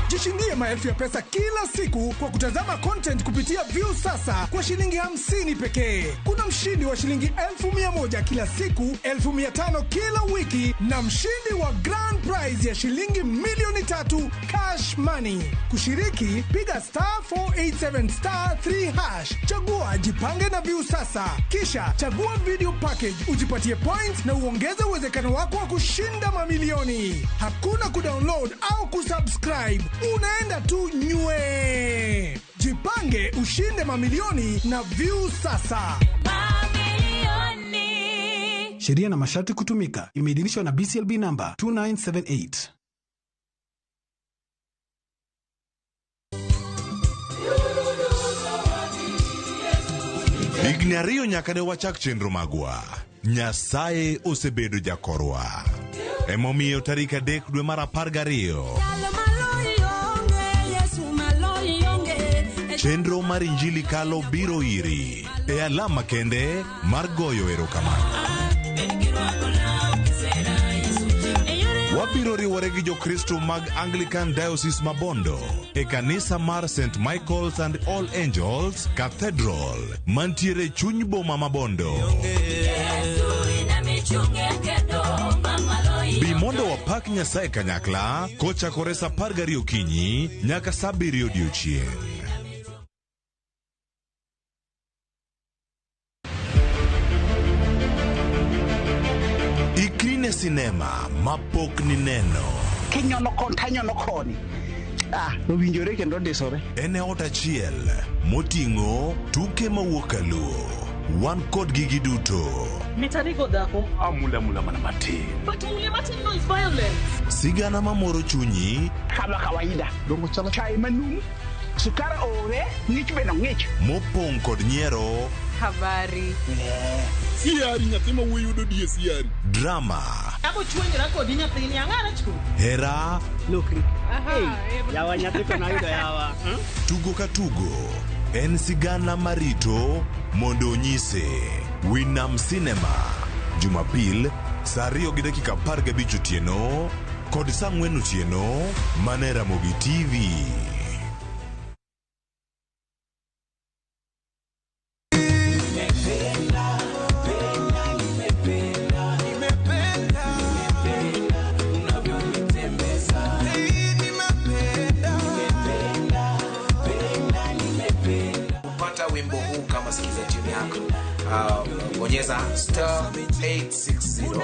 Jishindie maelfu ya pesa kila siku kwa kutazama content kupitia View sasa kwa shilingi 50 pekee. Kuna mshindi wa shilingi 1,100 kila siku, 500 kila wiki na mshindi wa grand prize ya shilingi milioni 3 cash money. Kushiriki, piga *487*3#. Chagua Jipange na View sasa. Kisha chagua video package, ujipatie points na uongeze uwezekano wako wa kushinda mamilioni. Hakuna kudownload au kusubscribe. Unaenda tu nywe. Jipange ushinde mamilioni na View sasa. Sheria na masharti kutumika. Imeidhinishwa na BCLB number 2978. Higni ariyo nyaka ne wachak chenro magwa. Nyasaye osebedo jakorwa. Emomiyo tarik 3 dwe mar 12. Chenro mar Injili kalo biro iri. E alama kende mar goyo erokamano. Wabiro riwore gi Jokristo mag Anglican Diocese Mabondo e kanisa mar St. Michael's and All Angels Cathedral mantiere chuny boma Mabondo. Bi mondo wapak Nyasaye kanyakla kochakore sa 12 okinyi nyaka sa 7 odiechieng'. Ikrine sinema mapok ni neno. Kinyono koni. Nowinjore kendo disore. Ene ot achiel moting'o tuke mawuok Kaluo. Wan kod gigi duto. Mitarigo dhako. Mula mana matin. But mula matin no is violence. Sigana mamoro chunyi. Kama kawaida. Dongo chala chai manum. Sukara ore, ng'ich beno ng'ich. Mopong' kod nyiero. Habari. Siari nyathima wuyudo die siari. Drama. Abo chwenjra kodi nyathini ang'ara chku. Hera. Lokri. Yawa nyathiko na yudo yawa. Tugo ka tugo. En sigana marito mondo onyise. Winam Cinema. Jumapil, saa 2:15 otieno kod saa 4 otieno mane Ramogi TV. Wimbo huu kama sikiza tune yako, bonyeza *860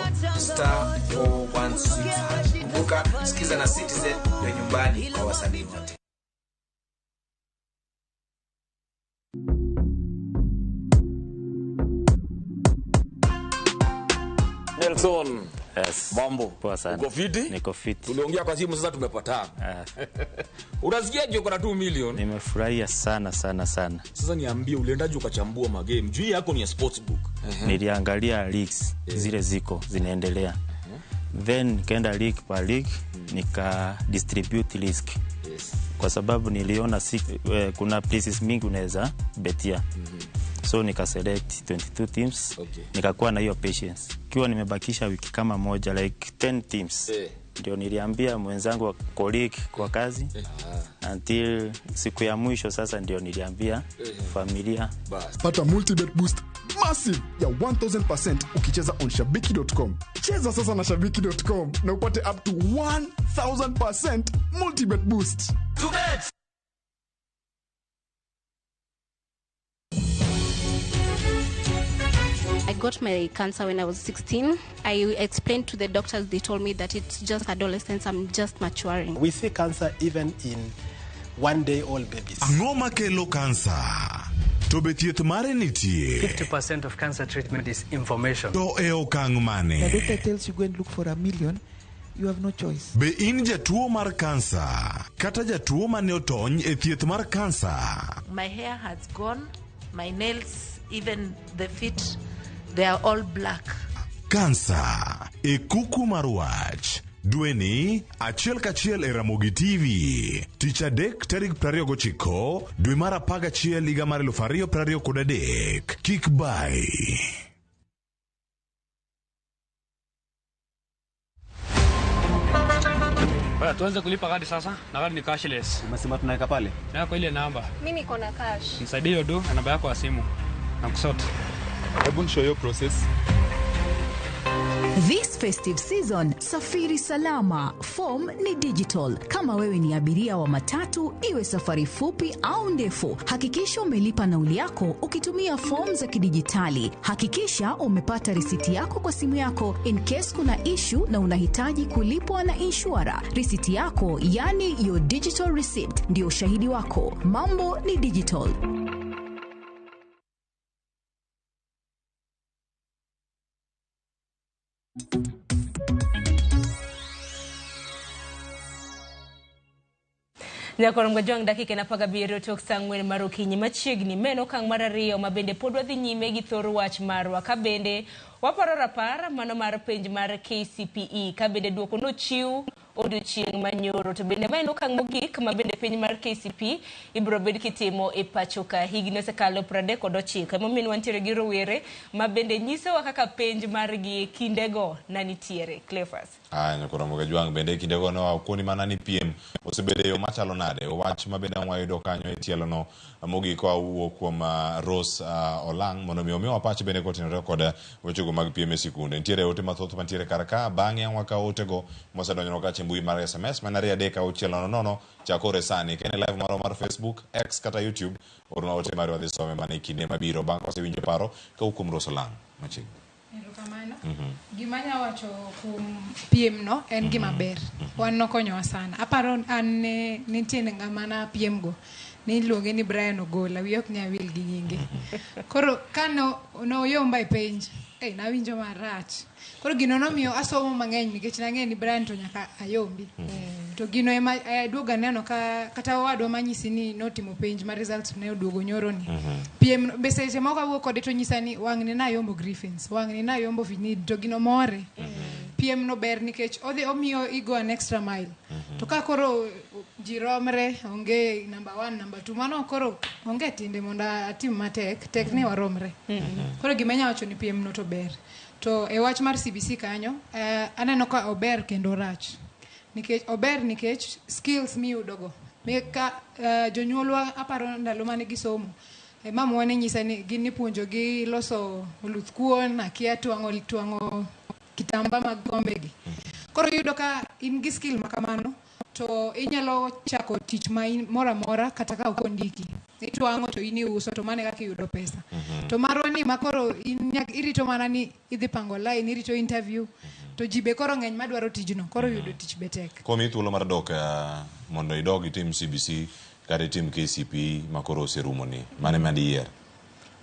*416. Kumbuka sikiza na Citizen ndio nyumbani kwa wasanii wote. Nelson. Yes. Mambo. Poa sana. Uko fiti? Niko fiti. Tuliongea kwa simu, sasa tumepatana. Unasikiaje uko na 2 million? Nimefurahia sana. Sasa niambie uliendaje ukachambua magame? Juu yako ni ya sportsbook. Niliangalia leagues zile ziko zinaendelea. Then nikaenda league per league nika distribute risk. Yes. Kwa sababu niliona kuna places mingi unaweza betia. So nika select 22 teams. Nikakuwa na hiyo patience. Kiwa nimebakisha wiki kama moja like 10 teams. Ndio niliambia mwenzangu wa colleague kwa kazi. Until siku ya mwisho sasa ndio niliambia familia. Pata multi-bet boost massive ya 1000% ukicheza on shabiki.com. Cheza sasa na shabiki.com na upate up to 1000% multi-bet boost. To bet! I got my cancer when I was 16. I explained to the doctors, they told me that it's just adolescence, I'm just maturing. We see cancer even in 1-day-old babies. Ang'oma kelo cancer. To be thieth mare nitie. 50% of cancer treatment is information. To e okang' mane. The doctor tells you go and look for $1 million. You have no choice. Be in jatuo mar cancer. Kata jatuo mane otony e thieth mar cancer. My hair has gone, my nails, even the feet, they are all black. Cancer. E kuku mar wach. Dweni, achiel kachiel e Ramogi TV. Tich adek tarik 29 dwe mar 11 higa mar 2023. Kik bai. Baya tuanze kulipa kadi sasa, na kadi ni cashless. Umesema tunaweka pale? Na kwa ile namba. Mimi niko na cash. Nisaidie hiyo do na namba yako ya simu. Na kusort. Hebu nishow your process. This festive season, safiri salama. Form ni digital. Kama wewe ni abiria wa matatu, iwe safari fupi au ndefu, hakikisha umelipa nauli yako ukitumia form za kidijitali. Hakikisha umepata risiti yako kwa simu yako in case kuna issue na unahitaji kulipwa na insurer. Risiti yako, yani your digital receipt, ndio ushahidi wako. Mambo ni digital. Nyakoro mgajwang dakika na paga biro tok sangwen marokinyi machiegni meno kang marariyo mabende podwa dhi nyime gi thoro wach marwa kabende waparo rapar mano mar penj mar KCPE kabende duoko no chiu odiochieng manyoro to bende meno kang mogik mabende penj mar KCPE ibro bed kitimo e pachoka higni osekalo 39 momin wantiere gi rowere mabende nyiso kaka penj mar gi kindego nanitiere Cleophas. Nyakoro mgajwang bende kindego no koni mana ni piem osebede yo machalo nade wach mabende wayudo kanyo e tielo no mogik wuok kuom Rose Olang mondo mi omiwa pach bende kotenore kod wechego mag piem e sikunde. Nitiere ote mathoth mantiere karaka bang'e waka otego mosedonjo ka mbui mar SMS mana 3:00 chakore sani kene live mar Facebook, X kata YouTube oruna ote mari wadhi some mana kinde mabiro bang' kosewinjo paro ka ukum Rose Olang machiegni. Erokamano. Gimanya wacho kum piem no en gima ber. Wan nokonyowa sana. Aparo an nitie ng'ama na piem go. Ni luonge ni Brian Ogola, wi ok nya wil gi nyinge. Koro kano no yomba e penj. Nawinjo marach. Koro gino nomiyo asomo mang'eny nikech nang'e ni Brian to nyaka ayombi. To gino ema duoga neno kata wadwa manyisi ni notimo penj ma results ne oduogo nyoro ni. Piem beseche moko awuok kode to nyisa ni wang' ni nayombo Griffins, wang' ni nayombo Vinid, to gino more. Piem no ber nikech odhi omiyo igo an extra mile. To ka koro jiromre onge number 1 number 2 mano koro onge tinde mondo atim matek tek ne waromre. Koro gimenya wacho ni piem no to ber. To e wach mar CBC kanyo aneno ka ober kendo rach. Nikech ober nikech skills miyudogo. Meka jonyuolwa aparo ndalo mane gisomo. Mamwa ne nyisa ni gin nipuonjo gi loso oluth kuon, akia tuang'o kitamba mag gombegi. Koro yudo ka in gi skill makamano to inyalo chako tich mora mora kata ka ok ondiki. Ituang'o to ini uso to mane kaka yudo pesa. To marwa ni makoro irito mana ni idhi pango line, irito interview to jibe koro ng'eny madwaro tijno. Koro yudo tich betek. Komi thuolo mar dok mondo idogi tim CBC kata tim KCPE makoro oserumo ni mane madiyier.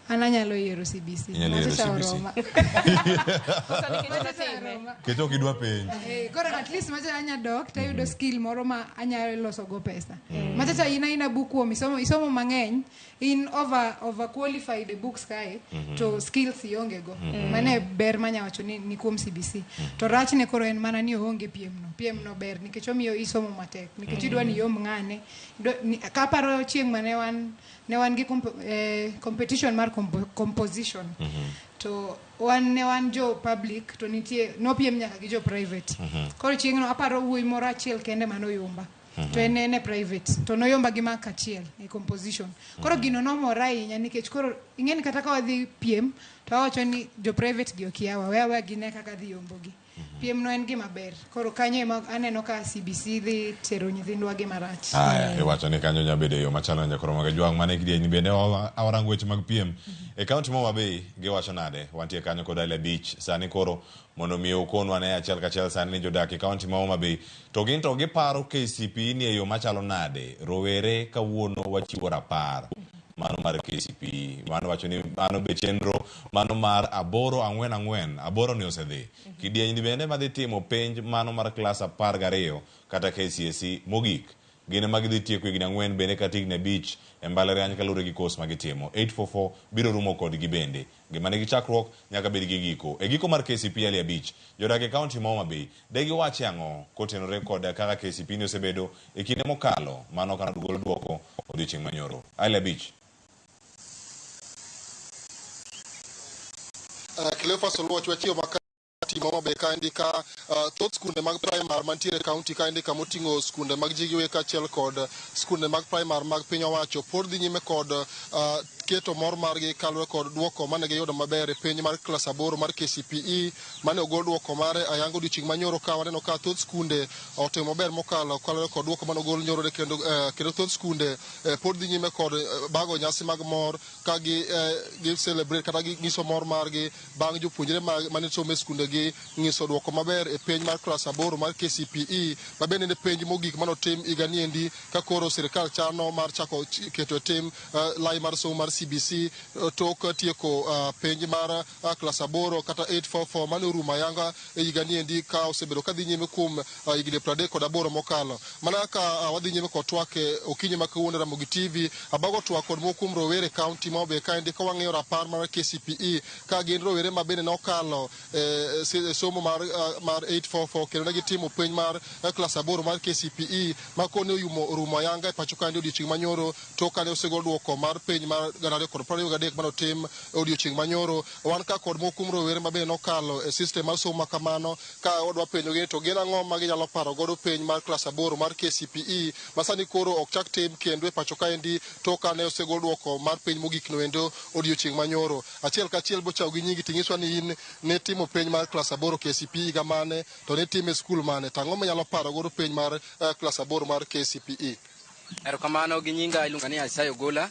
Ananyalo yiero CBC. Keto kidwa penj. Koro at least macha anya dok ta yudo skill moro ma anya loso go pesa. Macha ina book kuom isomo mang'eny in over qualified books kae to skills ionge go. Mane ber manya wacho ni kuom CBC. To rach ne koro en mana ni onge piem no ber nikech omiyo isomo matek nikech idwa ni yom ng'ane. Ka paro chieng' mane wan gi competition mar composition. To wan jo public to nitie no piem nyaka gi jo private. Koro chieng' no aparo wuoyi moro achiel kende manoyomba. To en private to noyomba gi mark achiel e composition. Koro gino no mora ahinya nikech koro ing'eni kata ka wadhi piem to awacho ni jo private gi okiawa wewe gine kaka dhi yombogi. Piem no en gima ber. Koro kanyo ema aneno ka CBC dhi tero nyithindwa gi marach. Iwacho ni kanyo nyabede yo machalo Nyakoro Magajwang mane kidieny bende awarango weche mag piem. E kaunti Homa Bay giwacho nade wantie kanyo kod Ile Beach sani koro mondo mi okonwa ne achiel kachiel sani ni jodak e kaunti ma Homa Bay to gin to giparo KCPE ni e yo machalo nade rowere kawuono wachiwo rapar. Mano mar KCPE, mano wacho ni mano be chenro, mano mar 844, 8 ni osedhi. Kidieny ni bende madhi timo penj mano mar klas 12 kata KCSE mogik. Gine magidhi tieko higni 4 bende kata higni 5 e mbalariany kalure gi course magitimo. 844 biro rumo kodgi bende. Gima nigi chakruok nyaka bed gi giko. E giko mar KCPE Ile Beach, jodak e kaunti ma Homa Bay, degi wache ang'o kotenore kod kaka KCPE ni osebedo e kinde mokalo, mano kana gol duoko odiochieng' manyoro. Ile Beach. Cleophas Oluoch wachiyo makati county mama be kaendi ka thoth skunde mag primary mantiere county kaendi ka moting'o skunde mag jigiwe kaachiel kod skunde mag primary mag piny owacho pod dhi nyime kod keto mor margi kaluwore kod duoko mane giyudo maber e penj mar klas 8 mar KCPE mane ogol duoko mare ayanga odiochieng' manyoro ka waneno ka thoth skunde otimo maber mokalo kaluwore kod duoko mane ogol nyoro kendo thoth skunde pod dhi nyime kod bago nyasi mag mor ka gi celebrate kata gi nyiso mor margi bang' jopuonjre mane somo e skunde gi nyiso duoko maber e penj mar klas 8 mar KCPE ma bende ne penj mogik mane otim higa niendi ka koro sirikal chano mar chako keto tim lai mar somo mar CBC tok tieko penj mar klas 8 kata 844 mane orumo ayanga e higa niendi ka osebedo kadhi nyime kuom higni 38 mokalo mana ka wadhi nyime kod twak okinyi ma kawuono Ramogi TV abago twak kod mokum rowere county ma obe kaendi ka wang'iyo rapar mar KCPE ka gin rowere ma bende nokalo somo mar 844 kendo ne gitimo penj mar klas 8 mar KCPE ma kone orumo ayanga e pacho kaendi odiochieng' manyoro tok kane osegol duoko mar penj mar 2023 mane otim odiochieng' manyoro wan ka kod mokum rowere ma bende nokalo e system mar somo kamano ka odwa penjogi to gin ang'o ma ginyalo paro godo penj mar klas 8 mar KCPE ma sani koro ok chak tim kendo e pacho kaendi tok kane osegol duoko mar penj mogik no endo odiochieng' manyoro achiel kachiel bochaw gi nyingi ting'iswa ni in ne timo penj mar klas 8 KCPE higa mane to ne time skul mane tang'o manyalo paro godo penj mar klas 8 mar KCPE. Erokamano gi nyinga iluonga ni Asayo Gola.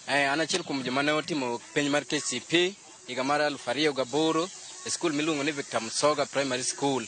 An achiel kuom joma ne otimo penj mar KCPE higa mar 2008 e skul miluongo ni Victor Msoga Primary School.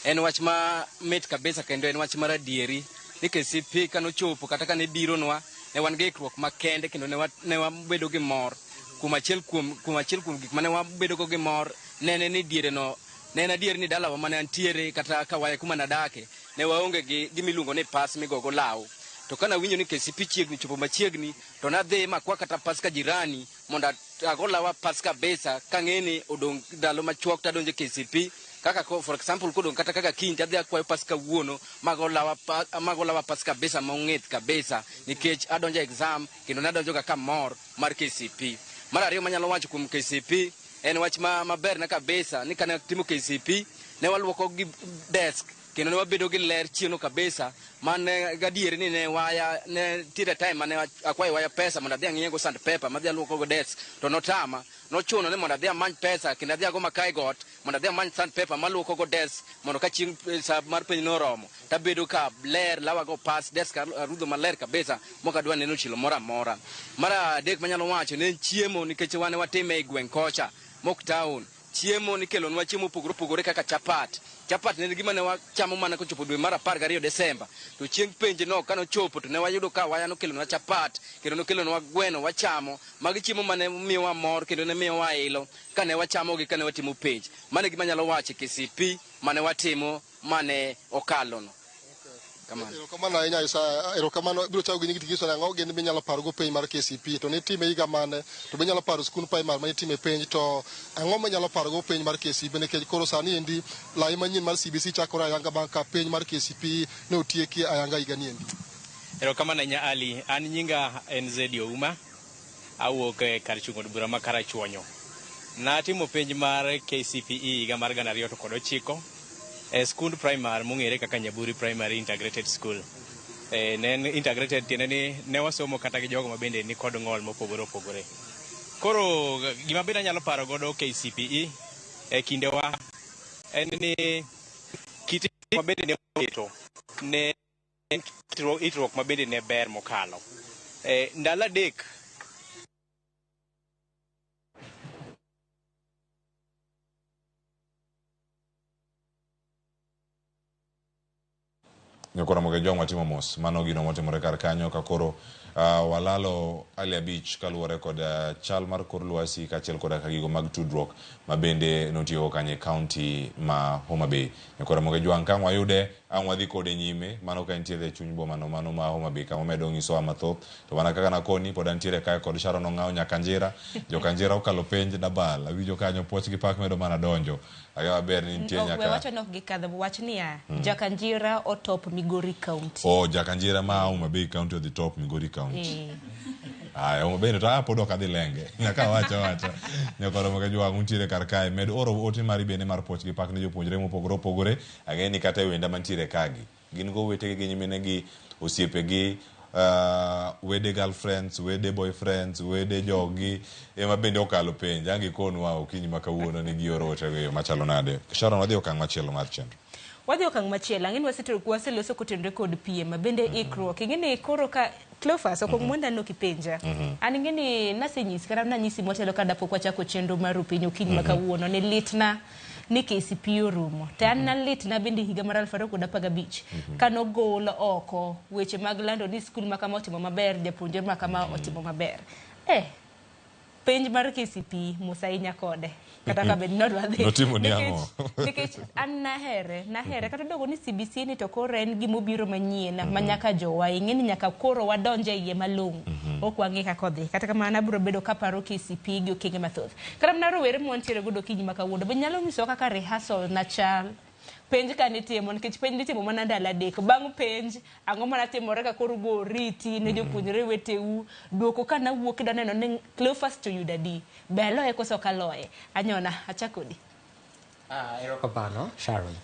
En wach ma mit kabisa kendo en wach mar adieri ni KCPE kanochopo kata kane bironwa ne wan gi ikruok makende kendo ne wabedo gi mor. Kuom achiel kuom gik mane wabedo go gi mor nene ni diere no ne en adier ni dalawa mane antiere kata kawaye kuma nadake ne waonge gi gimiluongo ni pas migogo law. To kana winjo ni KCPE chiegni chopo machiegni to nadhi makwa kata paska jirani mondo agolawa paska besa kang'eni odong ndalo machuok tadonje KCPE kaka for example kodong kata kaka kiny tadhi akwayo paska wuono magolawa paska besa mong'ith kabisa nikech adonjo exam kendo nadonjo ga kamor mar KCPE. Mar ariyo manyalo wacho kuom KCPE en wach maber na kabisa ni kane timo KCPE ne waluoko gi desk kendo ne wabedo gi ler chieno kabisa mane gadier ni ne tire time mane akwayo waya pesa mondo adhi ang'iego sandpaper madhi aluoko go desk to notama nochuno ni mondo adhi amany pesa kendo adhi ago makai got mondo adhi amany sandpaper maluoko go desk mondo ka chieng' sa mar penj noromo tabedo ka ler lawago pas desk arudho maler kabisa mok adwa neno chilo moro amora. Mar adek manyalo wacho ne chiemo nikech wane watime e gweng' kocha mok town. Chiemo nikelonwa chiemo opogore kaka chapat ne gima ne wachamo mana kochopo dwe mar 12 Desemba to chieng' penj no kanochopo to ne wayudo ka waya nokelonwa chapat kendo nokelonwa gweno wachamo magi chiemo mane miyowa mor kendo ne miyowa ilo kane wachamo gi kane watimo penj. Mane gima nyalo wacho KCPE mane watimo mane okalono. Erokamano ahinya Isaya. Erokamano biro chawo gi nyingi tikiso nang'o gin minyalo paro go penj mar KCPE to ne time higa mane to be nyalo paro skul primary mane time penj to ang'o manyalo paro go penj mar KCPE nikech koro sani endi lai manyien mar CBC chakore ayanga bang' ka penj mar KCPE ne otieki ayanga higa niendi. Erokamano ahinya Ali. An nyinga en Zedi Ouma. Awuok e kar chungo od bura ma Karachuonyo. Natimo penj mar KCPE higa mar 2009 e skund primary mong'ere kaka Nyaburi Primary Integrated School. Ne integrated tiende ni ne wasomo kata gi jogo mabende ni kod ng'ol mopogore opogore. Koro gima bende anyalo paro godo KCPE e kindewa en ni kit mabende ne oketo ne itruok mabende ne ber mokalo. Ndalo adek Nyokora moge jong matimo mos mano gino motimore kar kanyo ka koro walalo Ali Abich kaluwore kod chal mar kor lwasi kaachiel kod gigo mag tudruok mabende notiyo kanye county ma Homa Bay. Nyokora moge jwang ka wayude ang wadhi kode nyime mano ka ntiere chuny boma no mano ma Homa Bay kama medo nyiso mathoth to mana kaka nakoni pod antiere kae kod Sharon Ong'ao Nyakanjira Jokanjira okalo penj dabal awinjo kanyo poch gi pak medo mana donjo aga ber ni nitie nyaka wacho nok gi kadho wach niya Jakanjira o top Migori County. Jakanjira ma Homa Bay County o the top Migori County. Aya, bene to apo do kadhi lenge. Nyaka wacha. Nyakoro moga jwa nguntiere kar kae med oro ote mari bene mar poch gi pak ne jopuonjre mopogore opogore. Ageni kata wenda mantiere kagi. Gin go wetegi gi nyimine gi osiepegi wede girlfriends, wede boyfriends, wede jogi ema bende okalo penj. Angi konwa okinyi makawuono ni gioro ote go machalo nade. Sharon wadhi okang' machielo mar chenro. Wadhi okang' machielo ang'eni waseloso kotenore kod piem bende ikruok ing'eni koro ka Cleophas okong' mwenda no kipenja an ing'eni nasenyisi kata nanyisi motelo ka dapok wachako chenro mar piny okinyi makawuono ni litna ni KCP orumo te an na litna bende higa mar 2015 kanogol oko weche mag lando ni skul makama otimo maber japuonjre makama otimo maber penj mar KCP musainya kode kata ka bed nodwa dhi notimo ni ang'o nikech an nahere kata dogo ni CBC ni to koro en gimobiro manyien manyaka jowa ing'eni nyaka koro wadonje iye malong'o ok wang'e kaka odhi kata kamano abiro bedo kaparo KCP gi okenge mathoth kata mana rowere mwantiere godo kinyi makawuono be nyalo nyiso kaka rehearsal na chal penj ka nitimo nikech penj nitimo mana ndalo adek bang' penj ang'o mana timore ka koro go riti ne jopuonjre weteu duoko kana wuok ida neno ni Cleophas to Yudadi beloe koso kaloe anyona achakodi erokamano Sharon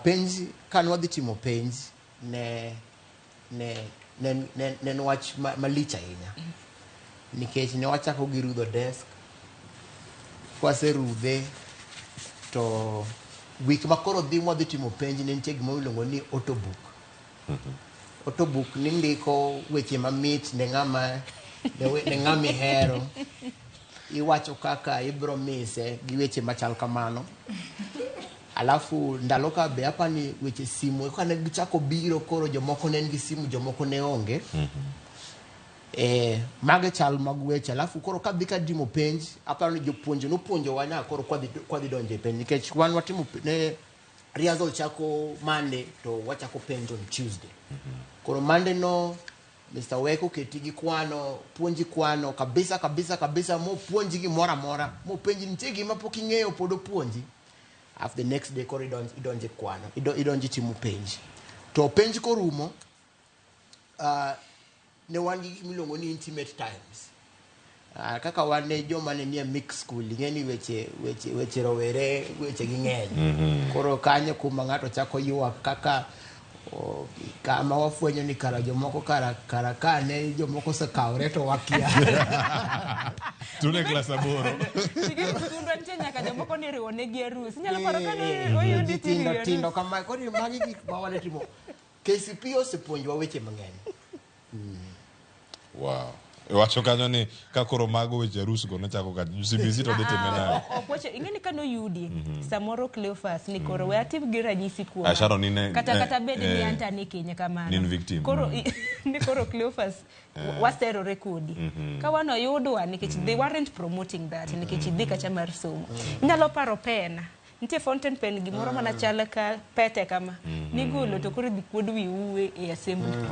penj kan wadhi timo penj ne wach malich ahinya nikech ne wachako gi rudho desk kwaserudhe to wik makoro dhi mwadhi timo penj ne nitie gima iluongo ni autobook autobook ni ndiko weche mamit ne ng'ama ihero iwacho kaka ibro mise gi weche machal kamano alafu ndalo ka be apani weche simu kane gichako biro koro jomoko ne ngi simu jomoko ne onge mage chal mag weche alafu koro ka bika dimo penj aparo ni jopuonjo nopuonjo wanya koro kwadhi donje penj nikech wan watimo ne rehearsal chako Monday to wachako penj on Tuesday koro Monday no Mr. Weko ketigi kwano puonji kwano kabisa mo puonji gi mora mo penji nitie gima pok ing'eyo pod opuonji after the next day koro idonje kwano idonje timo penj to penj korumo ne wan gi milongo ni intimate times kaka wan ne joma ne nie mix school ng'eni weche rowere weche gi ng'eny koro kanyo kuma ng'ato chako ywak kaka kama wafwenyo ni kara jomoko kara kane jomoko sekawre to wakia tune klasa boro tundwa nche nyaka jomoko ni riwo negi arus nyalo paro kane oyudi tindo kama koro magi gik ma wane timo KCP osepuonjwa weche mang'eny wow wacho kanyo ni ka koro mago weche arus go nochako ka CBC to ditime nayo okweche ing'eni kano yudi samoro Cleophas ni koro we atim gi ranyisi kuom Sharon ni kata bed ni anta ni kinye kamano nin victim koro ni koro Cleophas wasero rekodi ka wano yudwa nikech they weren't promoting that nikech idhi kacha mar somo nyalo paro pena nitie fountain pen gimoro mana chal ka pete kama nigolo to koro dhi kuod wi uwe e assembly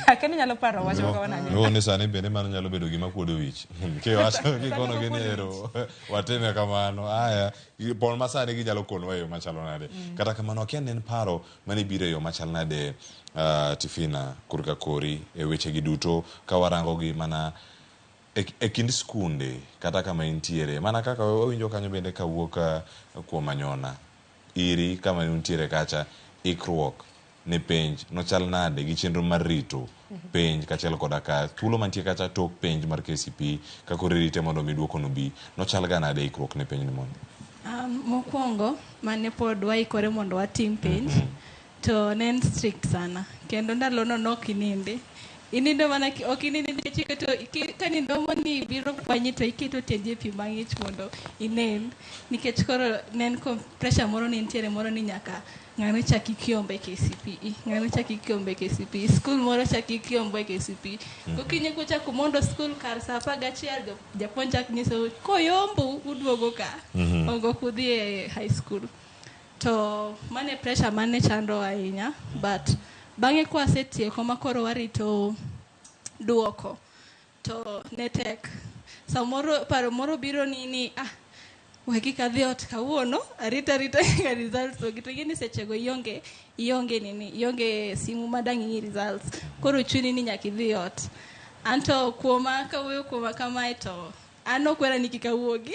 akeni nyalo paro wach ka wananyo no ne sani bende mano nyalo bedo gima kuodo wich ke wacho kikono gini ero wateme kamano aya pon masani gi nyalo konwa yo machalo nade kata kamano akia nen paro mane bire yo machal nade Tifina kurka kori e weche gi duto ka warango gi mana e kind skunde kata kama intiere mana kaka winjo kanyo bende kawuok kuom anyona iri kama intiere kacha ikruok ne penj no chal nade gi chenro mar rito penj kachiel koda ka thuolo mantie kacha tok penj mar KCP kako rite mondo mi duoko no bi no chal ga nade ikruok ne penj ni mondo mokwongo mane pod waikore mondo watim penj to nen strict sana kendo ndalo no nokininde inindo mana ok ininde chiketo kanindo moni biro kwanyi to iketo tenje pi mang'ich mondo inen nikech koro nen pressure moro ni ntiere moro ni nyaka ng'ano chaki kiombe KCP school moro chaki kiombe KCP gokinye kuchako mondo school kar saa 11 japuonj chak nyiso koyombo uduogo ka ongo kudhi e high school to mane pressure mane chando ahinya but bang'e kwa setieko makoro warito duoko to netek samoro paro moro biro ni weki kadhi ot kawuono arita ga results to gitu gini sechego ionge simu madang results koro chuni ni nyaki dhi ot Anto kuoma kawuoyo kuoma kamae to an okwera ni kik awuogi.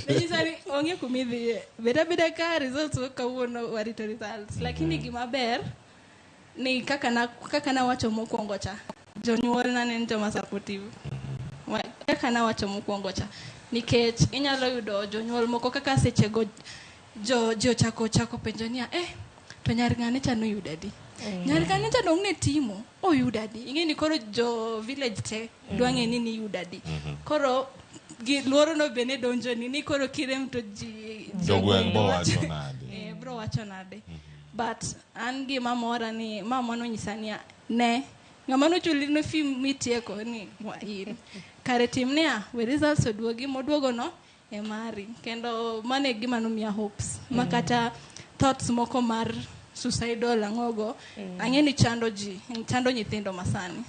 Nyisa ni onge kumidhiye. Beda ka results kawuono warito results. Lakini gima ber ni kaka na wacho mokwongo cha. Jonyuol na ne joma supportive. Kaka na wacho mokwongo cha. Nikech inyalo yudo jonyuol moko kaka sechego jo chako penjo niya to nyar ng'ane cha noyudo adi. Nyar ng'ane cha dong' ne timo oyudo adi. Ing'eni koro jo village te dwa ng'e ni yudo adi. Koro luoro no bende donjo ni koro kirem to ji jogweng' bo wacho nade. Bro wacho nade. But an gima mora ni mama nonyisa niya ne ng'ama nochuli no film mitieko ni in kare tim niya we results oduogi moduogo no e mari. Kendo mane gima nomiya hopes makata thoughts moko mar suicidal ang'ogo ang'eni chando nyithindo masani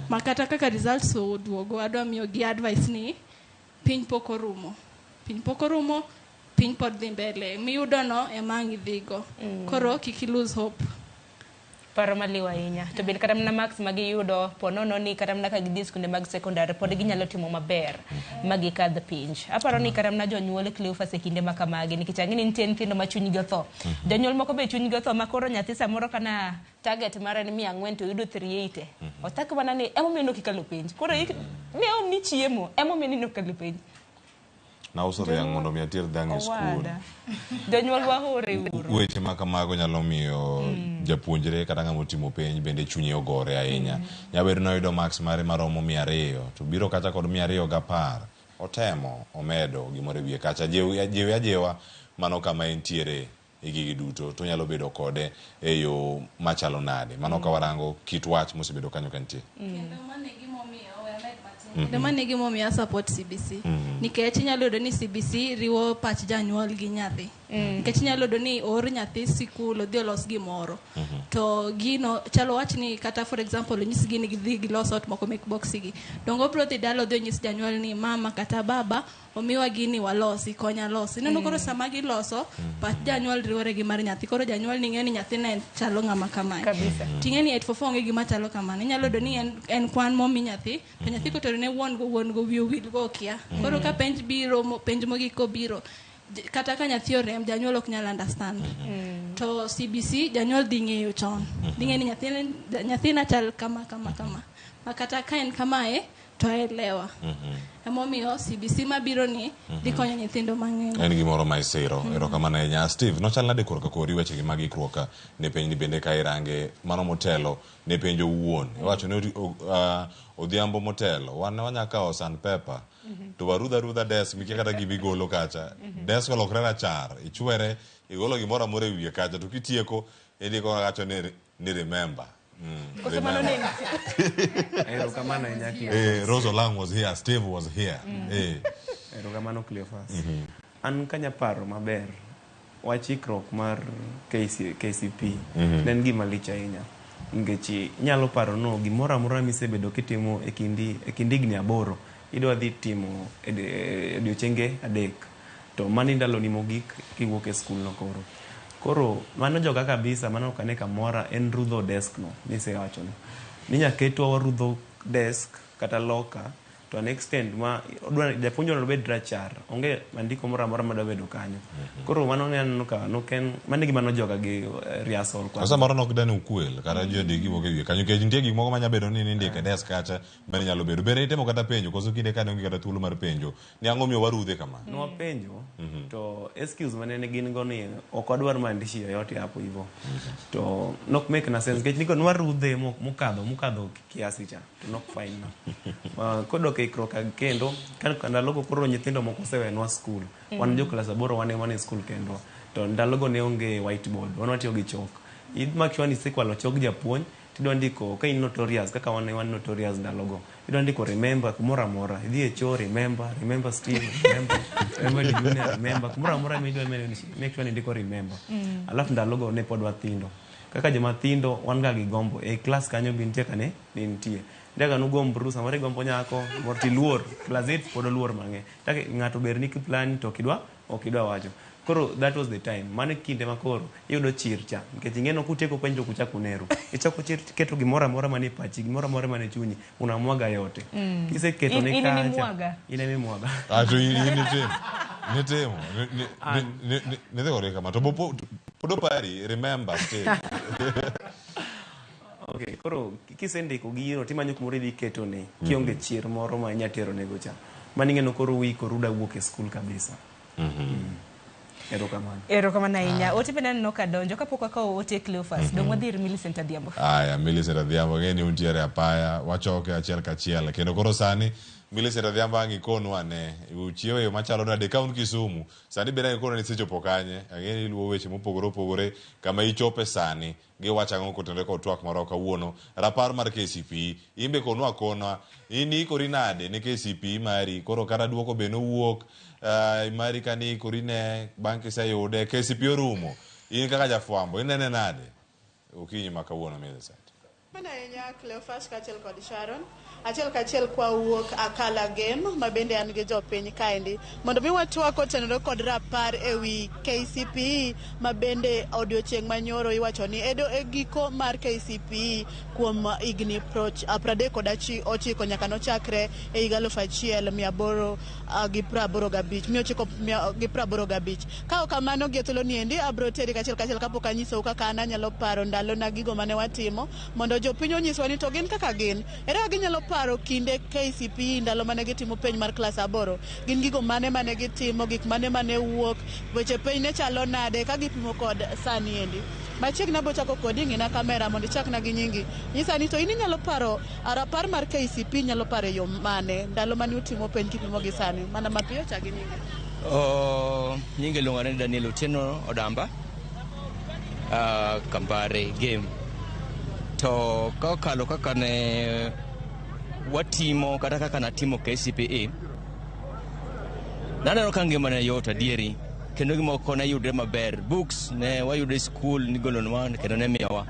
makata kaka results oduogo adwa miyo gi advice ni piny pok orumo piny pod dhi mbele miyudo no ema ng'idhigo koro kiki lose hope. Paro maliwa ahinya to bed kata mana marks magiyudo ponono ni kata mana ka gidhi skunde mag secondary pod ginyalo timo maber magikadh pinj. Aparo ni kata mana jonyuol Cleophas e kinde makamagi nikech ang'eni nitie nyithindo ma chunygi otho. Jonyuol moko be chunygi otho makoro nyathi samoro kana target mare ni 400 to yudo 380 otak mana ni emomiyo nokikalo pinj koro ne ni chiemo emomiyo nokalo pinj na uso yang mondo mi atir dang e skul. Jonyuol wahore weche makamago nyalo miyo japuonjre kata ng'ama otimo penj bende chunye ogore ahinya. Nyabedo noyudo marks mare maromo 200 to biro kata kod 210 otemo omedo gimoro wiye kacha jewa mano kama entiere e gigi duto to nyalo bedo kode e yo machalo nade mano ka warango kit wach mosebedo kanyo kantie. Kendo mane gimomiyo mane gimomiyo support CBC nikech inyalo yudo ni CBC riwo pach janyuol gi nyathi nikech inyalo yudo ni or nyathi sikul odhi olos gimoro to gino chalo wach ni kata for example nyis gini gidhi gilos ot moko mek box gi dongo bro dhi dalo dhi nyis janyuol ni mama kata baba omiwa gini walosi konya losi neno koro sama giloso pach janyuol riwore gi mar nyathi koro janyuol ni ng'eni nyathi ne chalo ng'ama kamae ting'eni 844 ng'e gima chalo kamano inyalo yudo ni en kwan momi nyathi to nyathi kotere ne wuon go wiyo wil go kia koro ka penj biro penj mogiko biro kata ka nyathi orem janyuol ok nyal understand to CBC janyuol dhi ng'eyo chon dhi ng'e ni nyathi na chal kama makata ka en kamae to aelewa emomiyo CBC mabiro ni dhi konyo nyithindo mang'eny. En gimoro ma isiro erokamano nya Steve nochal nade korka kori weche gi magikruoka ne penj ni bende ka irange mano motelo ne penjo wuon iwacho ni odhiambo motelo wan wanyakawo sandpaper to warudha desk mikia kata gibigolo kacha desk olokre rachar ichwere igolo gimoro amora e wiye kacha to kitieko indiko kacho ni remember. Rosa Lang was here, Steve was here. Erokamano Cleophas. An kanya paro maber wachikruok mar KCP nen gima lich ahinya nikech nyalo paro no gimoro amora misebedo kitimo e kindi higni 8 idwa dhi timo odiochienge 3 to mani ndalo ni mogik kiwuok e skul no koro mano joga kabisa mano kane kamora en rudho desk no nisewacho no ninya keto warudho desk kata loka to an extent ma odwa japuonjo no bed rachar onge mandiko moro amora ma dabedo kanyo koro mano ne ka no ken mane gima no joga gi rehearsal kwa sababu no kidani ukwel kata jodi giwoke wiye kanyo ke nitie gik moko manya bedo ni ndike desk kacha bende nyalo bedo bere itemo kata penjo koso kinde kane onge kata thuolo mar penjo ni ang'o miyo warudhe kama no penjo to excuse mane ne gin go ni ok odwar maandishi yoyote hapo hivyo to nok make na sense niko no warudhe mukadho kiasi cha to nok fine na kodo ikroka kendo kan ndalogo koro nyithindo moko sewenwa school wan jo class 8 wan e school kendo to ndalogo ne onge whiteboard wan watiyo gi chalk make sure ni sikwalo chok japuonj tidwa ndiko ka in notorious kaka wan notorious ndalogo idwa ndiko remember kumora mora idhi e cho remember Steve remember junior remember kumora mora midwa make sure ni ndiko remember alafu ndalogo ne podwa thindo kaka joma thindo wan ga gi gombo e class kanyo bintie kane nintie daga no gombru samare gombo nyako morti luor class 8 pod luor mange take ngato ber ni ki plan to kidwa wacho Koro that was the time. Mane kinde makoro iyudo chir cha. Nikech ing'eno kutieko penjo kuchako unero. Ichako chir keto gimoro amora mane pachi, gimoro amora mane chunyi, unamwaga yote. Kiseketo ne kacha. Ine mwaga. To nitemo. Nitego kama to podo pari remember stay. Okay, koro kisendiko giro timanyo kumoro idhi keto ne kionge chir moro ma nyatero nego cha. Mani ng'eno koro wiko ruda wuok e skul kabisa. Erokamano ahinya. Ote bende neno ka donjo kapok akawo ote Cleophas. Dong wadhi ir Millicent Adhiambo. Aya, Millicent Adhiambo ng'eni untiere apaya, wachoke achiel kachiel. Kendo koro sani Millicent Adhiambo ang'ikonu ane, uchiewe yo machalo nade ka un Kisumu. Sani bende ang'ikonu ni sechopo kanye, ang'eni iluwo weche mopogore opogore kama ichope sani. Giwacho ang'o kotenore kod twak moro kawuono. Rapar mar KCPE, imbe konu akona, ini ikori nade ne KCPE mari, koro kata duoko be nowuok, mari kani ikori ne bang' kiseyude, KCPE orumo. In kaka jafwambo, inene nade? Okinyi ma kawuono Millicent. Mana enya Cleophas kachiel kod Sharon. Achiel kachiel kwa wuok Akala Game mabende an gi jopiny kaendi mondo mi watwa kotenore kod rapar ewi KCPE mabende odiochieng' manyoro iwacho ni edo e giko mar KCPE kuom igni 39 nyaka nochakre e higa 1885 ka kamano gi thuolo ni endi abro teri kachiel kachiel kapok anyiso kaka an anyalo paro ndalo na gigo mane watimo mondo jopiny onyiswa ni to gin kaka gin ere ginyalo paro kinde KCPE ndalo mane gitimo penj mar klas 8 gin gigo mane gitimo gik mane wuok weche penj ne chalo nade ka gipimo kod sani endi machiegni abo chako kodi ng'ina kamera mondo ichakna gi nyingi nyisa ni to in inyalo paro rapar mar KCPE nyalo paro yo mane ndalo mane utimo penj kipimo gi sani mana mapiyo chagi nyingi nyingi luongo ni Daniel Otieno Odamba Kambare Game to kakalo kaka ne watimo kata kaka natimo KCPE naneno ka ngima ne yot adieri kendo gimoko ne yudre maber books ne wayude school nigolonwa kendo ne miyowa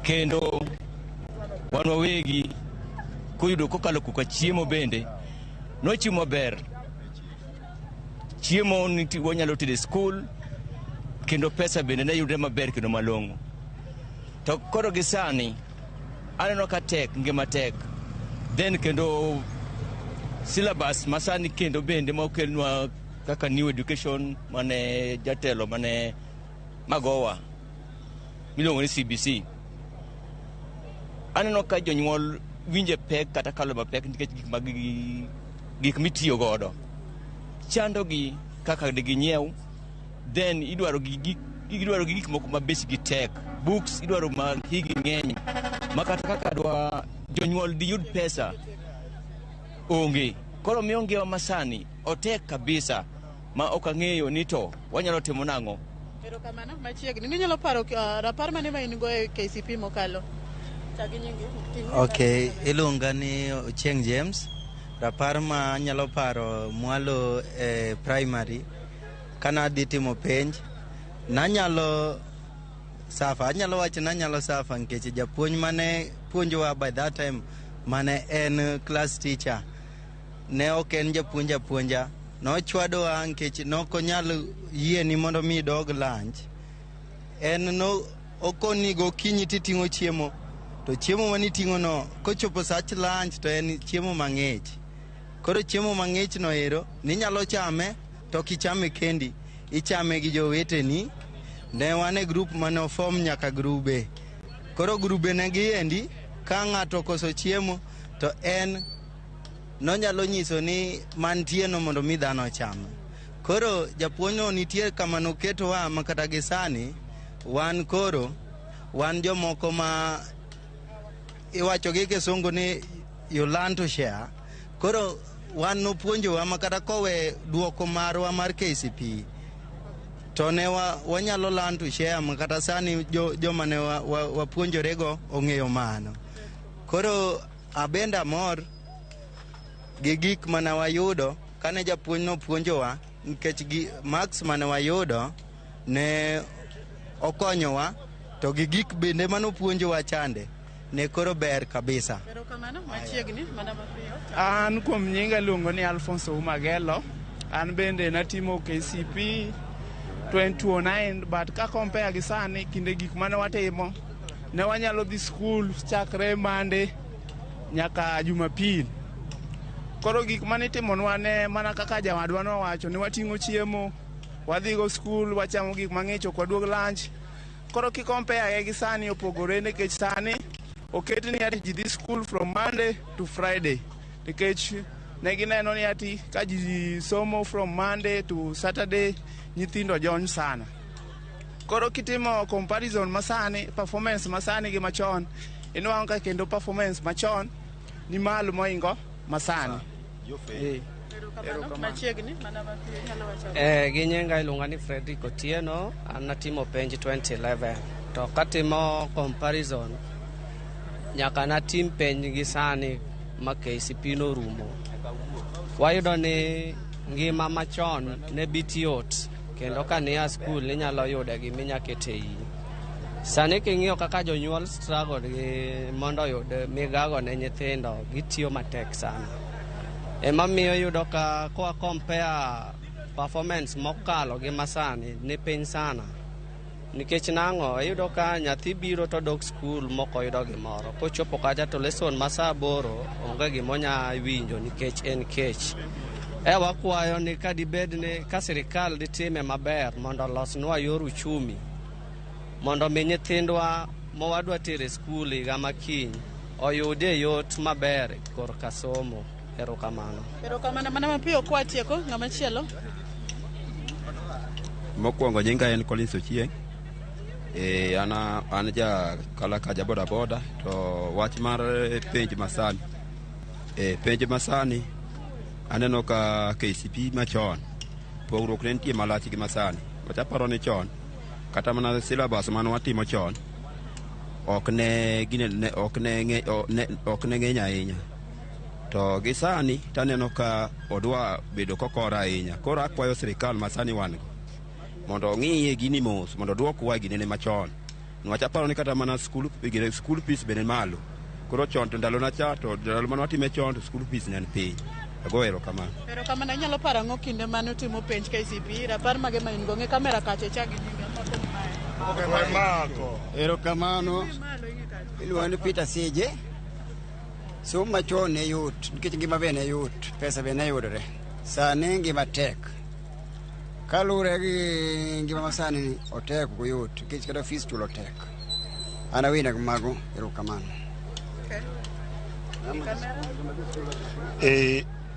kendo wan wawegi kuyudo kokalo kuka chiemo bende nochiemo maber chiemo wanyalo tede school kendo pesa bende ne yudre maber kendo malong'o to koro gi sani aneno ka tek ngima tek then kendo syllabus masani kendo bende ma okelnwa kaka new education mane jatelo mane magowa miluongo ni CBC aneno ka jonyuol winje pek kata kalo mapek nikech gik mitiyo godo chandogi kaka de ginyiew then idwaro gik moko ma basic tek books idwaro ma higi ng'eny makata kaka dwa jonyuol di yud pesa onge koro miyo ngewa masani otek kabisa ma ok ang'eyo ni to wanyalo timo nang'o. Erokamano machiegni ni nyalo paro rapar mane ma in go e KCPE mokalo chagi nyingi okay ilunga ni Ochieng James rapar ma nyalo paro mwalo primary kana adhi timo penj nanyalo wacho nanyalo safa nikech japuonj mane puonjowa by that time mane en class teacher ne ok en japuonja nochwadowa nikech nokonyal yieni mondo mi dog lunch en no okonigo kinyi titing'o chiemo to chiemo maniting'o no kochopo sach lunch to en chiemo mang'ich koro chiemo mang'ich no ero ninyalo chame to kichame kendi ichame gi joweteni ne wan e group mane ofom nyaka grube koro grube ne giendi ka ng'ato koso chiemo to en nonyalo nyiso ni mantie no mondo mi dhano cham koro japuonjno nitie kama noketowa makata gi sani wan jomoko ma iwacho gi Kisungu ni you learn to share koro wan nopuonjowa makata kowe duoko marwa mar KCPE to ne wanyalo learn to share makata sani joma ne wapuonjorego ong'eyo mano koro abenda mor gi gik mana wayudo kane japuonj no puonjowa nikech marks mana wayudo ne okonyowa to gi gik bende manopuonjowa chande ne koro ber kabisa. Erokamano machiegni mana mapiyo. An kuom nyinga luongo ni Alfonso Umagelo an bende natimo KCPE 2009 but ka compare gi sani kinde gik mane watimo ne wanyalo dhi skul chakre Monday nyaka Jumapil. Koro gik mane timonwa ne mana kaka jawadwa nowacho, ne wating'o chiemo, wadhi go skul, wachamo gik mang'ich, ok waduog lunch. Koro ki compare gi sani opogore nikech sani oket ni ati ji dhi skul from Monday to Friday nikech ne gineno ni ati ka ji somo from Monday to Saturday nyithindo jony sana. Koro kitimo comparison masani, performance masani gi machon, inuang' ka kendo performance machon ni malo moingo masani. Gi nyinga iluonga ni Fredrick Otieno, an natimo penj 2011. To katimo comparison, nyaka natim penj gi sani ma KCP norumo. Wayudo ni ngima machon ne biti yot, kendo ka ni a skul inyalo yude giminya kete iyi. Sani king'iyo kaka jonyuol struggle gi mondo yud migago ne nyithindo, gitiyo matek sana. Ema miyo yudo ka kwa compare performance mokalo gi masani ni piny sana. Nikech nang'o, yudo ka nyathi biro to dok skul moko yudo gimoro. Kochopo kacha to lesson masa 8 onge gimonya winjo nikech en kech. Wakwayo ni ka dibed ni ka sirikal ditime maber mondo losnwa yor uchumi, mondo mi nyithindwa mowadwa tere skul higa makiny oyudie yot maber korka somo. Erokamano. Erokamano mana mapiyo kwa tieko ng'ama chielo. Mokwongo nyinga en Collins Ochieng'. An ja kalaka boda boda to wach mar penj masani. Penj masani aneno ka KCP machon pogruok ne nitie malach gi masani. Wachaparo ni chon kata mana syllabus mane watimo chon ok ne ng'eny ahinya. To gi sani taneno ka odwa bedo kokora ahinya. Koro akwayo sirikal masani wan go mondo ng'iye gini mos, mondo dwokwa gine machon. Nwach aparo ni kata mana school fees bende malo. Koro chon to ndalo na cha to ndalo mane watime chon to school fees ne piny. Ago erokamano. Erokamano, anyalo paro ang'o kinde mane utimo penj KCP, rapar mage ma in go, ng'e kamera kacha chagi Mako. Erokamano. Iluongo ni Peter Seje. Somo machon ne yot, nikech ngima be ne yot, pesa be ne yudore. Sani ngima tek. Kalure gi ngima masani otek go yot, nikech kata fees chulo tek. An awina mago, erokamano.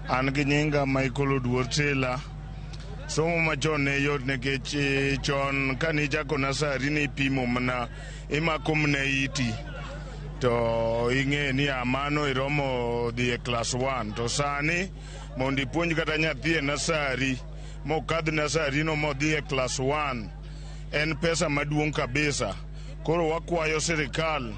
An gi nyinga Michael Oduor-Tela. Somo machon ne yot nikech chon kanichako nasari ni pimo mana imako mna iti. To ing'e ni amano iromo dhi e class 1. To sani mondo ipuonj kata nyathi e nasari mokadh nasari no modhi e class 1 en pesa maduong' kabisa. Koro wakwayo sirikal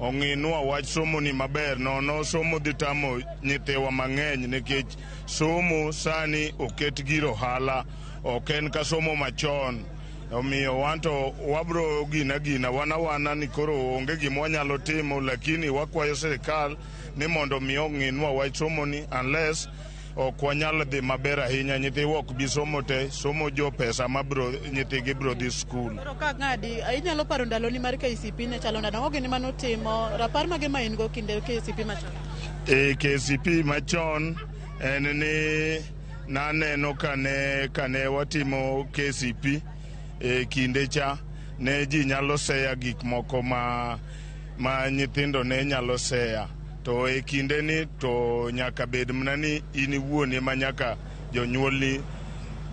ong'inwa wach somo ni maber, nono somo dhi tamo nyithiwa mang'eny nikech somo sani oket gir ohala, ok en ka somo machon. Omiyo wanto wabro gina wana ni koro onge gima wanyalo timo, lakini wakwayo sirikal ni mondo mi ong'inwa wach somo ni, unless ok wanyalo dhi maber ahinya. Nyithiwa ok bi somo te, somo jo pesa mabro nyithigi bro dhi skul. Koro ka ng'adi, inyalo paro ndalo ni mar KCP ne chalo ndalo oge ni manotimo, rapar mage ma in go kinde KCP machon? KCP machon en ni naneno kane watimo KCP kinde cha ne ji nyalo seya gik moko ma nyithindo ne nyalo seya. To kinde ni to nyaka bed mna ni in iwuon ema nyaka jonyuolni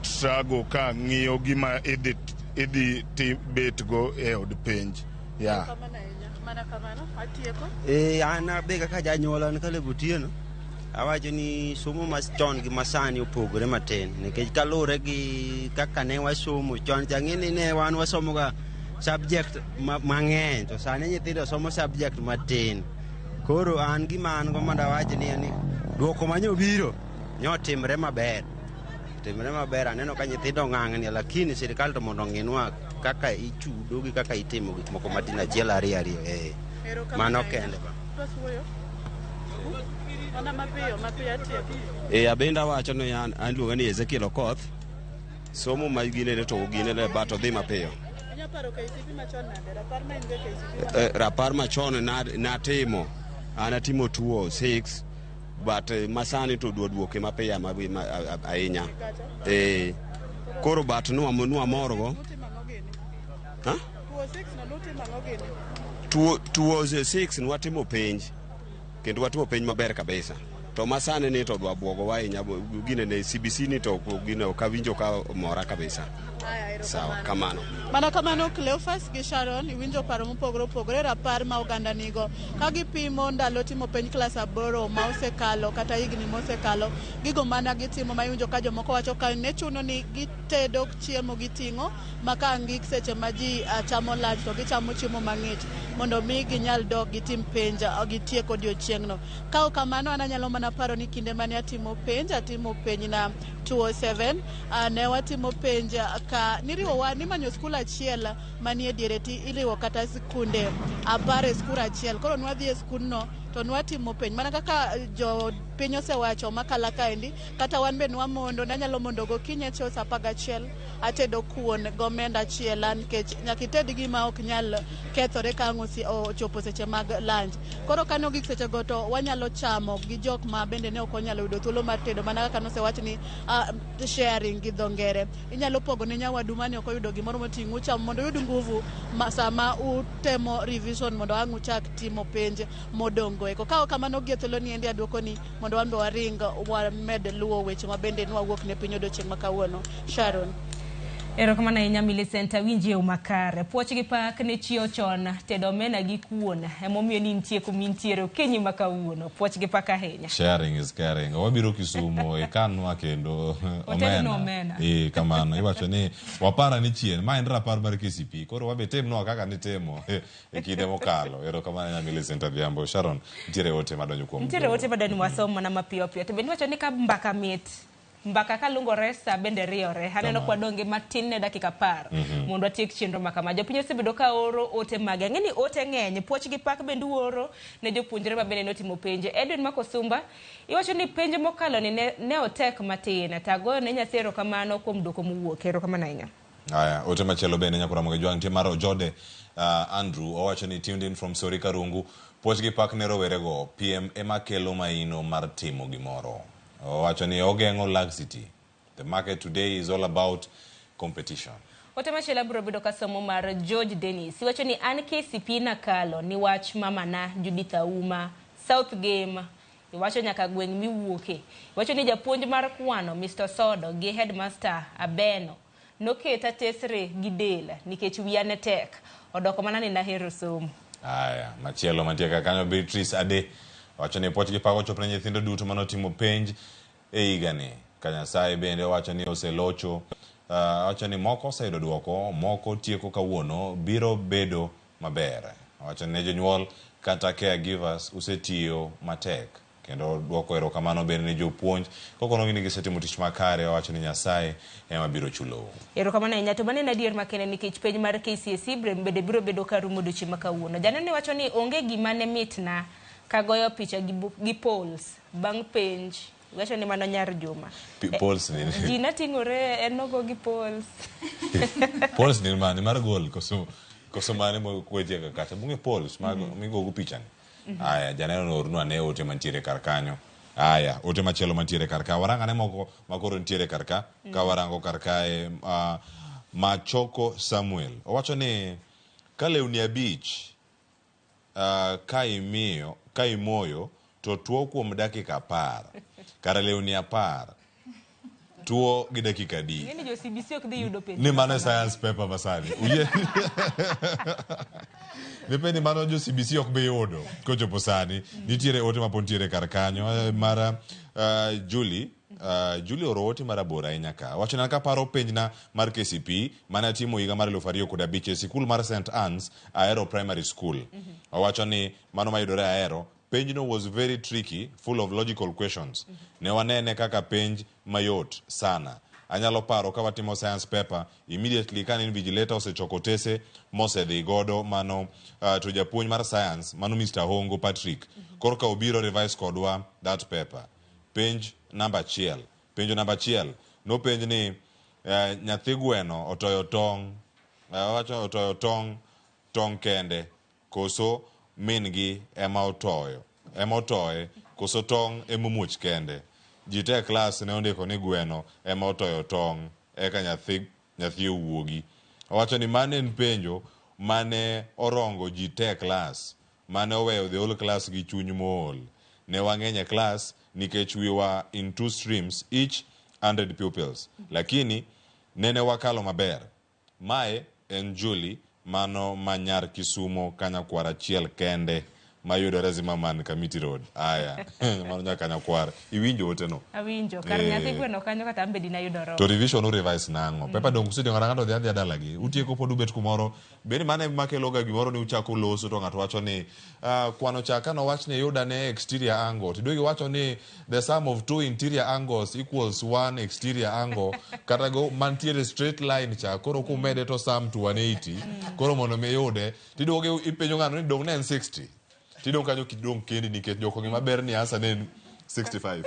sago ka ng'iyo gima idhi bet go e od penj. Mana kamano, atieko? An abe kaka janyuol an Caleb Otieno, awacho ni somo machon gi masani opogore matin, nikech kalure gi kaka ne wasomo chon chang'ini ne wan wasomo ga subject mang'eny, to sani nyithindo somo subject matin. Koro an gima an go mondo awach ni duoko manyobiro nyotimre maber. Timre maber, aneno ka nyithindo ng'ang'ni, lakini sirikal to mondo ng'inwa kaka ichudo gi kaka itimo gik moko matin achiel ariyo. Mano kende ba. Ona mapiyo atieko. Abenda wacho ni an luonga ni Ezekiel Okoth. somo ma ginene to ginene bato dhi mapiyo. Rapar machon natimo anatimo 206 but masani to duoke mapiyo ahinya. Koro bat nuwa morgo 206 nwatimo penj kendo watimo penj maber kabisa. To masane ni to dwa buogo wa inya gine ne CBC ni to gine okawinjo ka mora kabisa. Sawa kamano. Mana kamano Cleophas gi Sharon iwinjo paro mopogore rapar ma oganda nigo ka gipimo ndalo timo penj klas 8 ma osekalo kata higni mosekalo gigo mana gitimo ma iwinjo ka jomoko wacho ka ne chuno ni gitedo chiemo gitingo maka ngik seche ma ji chamo lunch to gichamo chiemo mang'ich mondo mi ginyal dok gitim penj gitieko odiochieng'no. Ka kamano ananyalo mana paro ni kinde mane atimo penj na 207 ne watimo penj ka niriwo ni manyo skul achiel manie diere ti iriwo kata sikunde apare skul achiel koro nwadhi e skulno to nwatimo penj mana kaka jo piny osewacho makala kaendi kata wan be nwamondo nanyalo mondo gokinyi chiew saa 11 atedo kuon gomenda achiel nikech nyaka ited gima ok nyal kethore ka ochopo seche mag lunch. Koro kano gik seche go to wanyalo chamo gi jok ma bende ne ok onyalo yudo thuolo mar tedo mana kaka nosewach ni sharing gi dho ngere. Inyalo pogo ne nyawadu mane ok oyudo gimoro moting'o cham mondo oyud nguvu sama utemo revision mondo ang' uchak timo penj modongo eko. Ka kamano gi thuolo ni endi aduoko ni mondo wan be waring wamed luwo weche ma bende nwawuok ne piny odiochieng' ma kawuono. Sharon. Erokamano ahinya Millicent winji e makare. Puoch gi pak ne chio chon tedo omena gi kuon emomiyo ni nitie kumintiere okinyi ma kawuono. Puoch gi pak ahinya. Sharing is caring. Wabiro Kisumo e kanwa kendo omena. Kamano iwacho ni wapara ni chien ma en rapar mar KCP. Koro wabe temno kaka nitemo e kinde mokalo. Erokamano ahinya Millicent Adhiambo. Sharon nitiere ote madonjo kuom. Nitiere ote madonjo wasomo na mapiyo piyo. To bende wacho ni ka mbaka mit mbaka kalungore sa bende riore haneno kwa donge matin ne dakika 10 mondo atiek chenro makama. Jopiny osebedo ka oro ote mage ng'eni ote ng'eny puoch gi pak bende oro ne jopuonjre ma bende notimo penje. Edwin Makosumba iwacho ni penje mokalo ni ne otek matin tago ne nyasero kamano kuom doko muwuok. Erokamano ahinya. Aya ote machielo bende nyakura moge jwang tie mar Jode Andrew owacho ni tuned in from Sori Karungu. Puoch gi pak ne rowere go PM ema kelo maino mar timo gimoro. Wacho ni ogeng'o laxity. The market today is all about competition. Ote machielo biro bedo kasomo mar George Dennis iwacho ni an KCP na kalo ni wach mama na Judith Auma South Game iwacho nyaka gweng' miwuoke. Iwacho ni japuonj mar kwano Mr. Sodo gi headmaster Abeno noketa tesre gi del nikech wiya ne tek odoko mana ni nahero somo. Aya machielo mantie kanyo Beatrice Ade wacho ni puoch gi pak ochopne nyithindo duto manotimo penj e higani. Kanyasaye bende wacho ni oselocho. Wacho ni moko oseyudo duoko, moko tieko kawuono biro bedo maber. Wacho ni jonyuol kata caregivers usetiyo matek kendo duoko erokamano bende ni jopuonj kokono ni gisetimo tich makare. Wacho ni Nyasaye ema biro chulo. Erokamano ahinya to mane nadier makene nikech penj mar KCSE bende biro bedo karumo odiochieng' ma kawuono. Janeno wacho ni onge gima ne mitna kagoyo picha gi polls bang' penj. Wacho ni mano nyar Juma. Polls ni. Gina tingore enogo gi polls. Polls ni mani mar gol koso mane mo kweje kaka bunge polls migo go picha ni. Aya janeno no orunwa ne ote mantiere kar kanyo. Aya ote machielo mantiere kar ka waranga ne moko makoro ntiere kar ka ka warango kar kae Machoko Samuel. Owacho ni kalewni abich ka imoyo to tuo kuom dakika 10 kara lewni 10 tuo gi dakika 10. Ngeni jo CBC ok dhi yudo penj. Ni mano science paper basani. Uye. Depende mano jo CBC ok be yudo kochopo sani. Nitiere ote mapontiere kar kanyo mara Julie oro ote mara bora ahinya ka. Wacho na ka paro penj na mar KCP mana timo higa mar 2015 e sikul mar St. Anne's Aero Primary School. Wacho ni mano mayudore Aero. Penj no was very tricky, full of logical questions. Ne wanene kaka penj mayot sana. Anyalo paro ka watimo science paper immediately kan invigilator osechokotese mose dhi godo mano to japuonj mar science mano Mr. Hongo Patrick. Korka obiro revise kodwa that paper. Penj number 1. Penjo number 1 no penj ni nyathi gweno otoyo tong', wacho otoyo tong' kende, koso min gi ema otoye, koso tong' ema muoch kende. Ji te klas ne ondiko ni gweno ema otoyo tong', eka nyathi owuogi. Wacho ni mane en penjo mane orongo ji te klas, mane oweyo the whole class gi chuny mool. Ne wang'eny e klas nikech we were in 2 streams, each 100 pupils. Lakini nene wakalo maber. Mae en Julie, mano manyar Kisumo kanyakwar achiel kende mayudore Zimmerman Kamiti Road. Aya, mano nyaka nyakwar. Iwinjo ote no? Awinjo, kar nyathi gweno kanyo kata ambedi na yudoro. To revision u revise nango. Pepa dong kusidi ng'ato dhi adalagi. Utieko pod ubet kumoro. Beni mane makeloga gimoro ni uchako loso to ng'ato wacho ni kwano chaka no wach ni yuda ne exterior angle. Tidogi wacho ni the sum of 2 interior angles equals 1 exterior angle. Kata go mantiere straight line cha. Koro kumede to sum to 180. Koro mondo me yude. Tidogi ipenjo ng'ano ni dong ne en 60. Tidong kanyo kidong kendi nikech joko gi maber ni asa ne 65.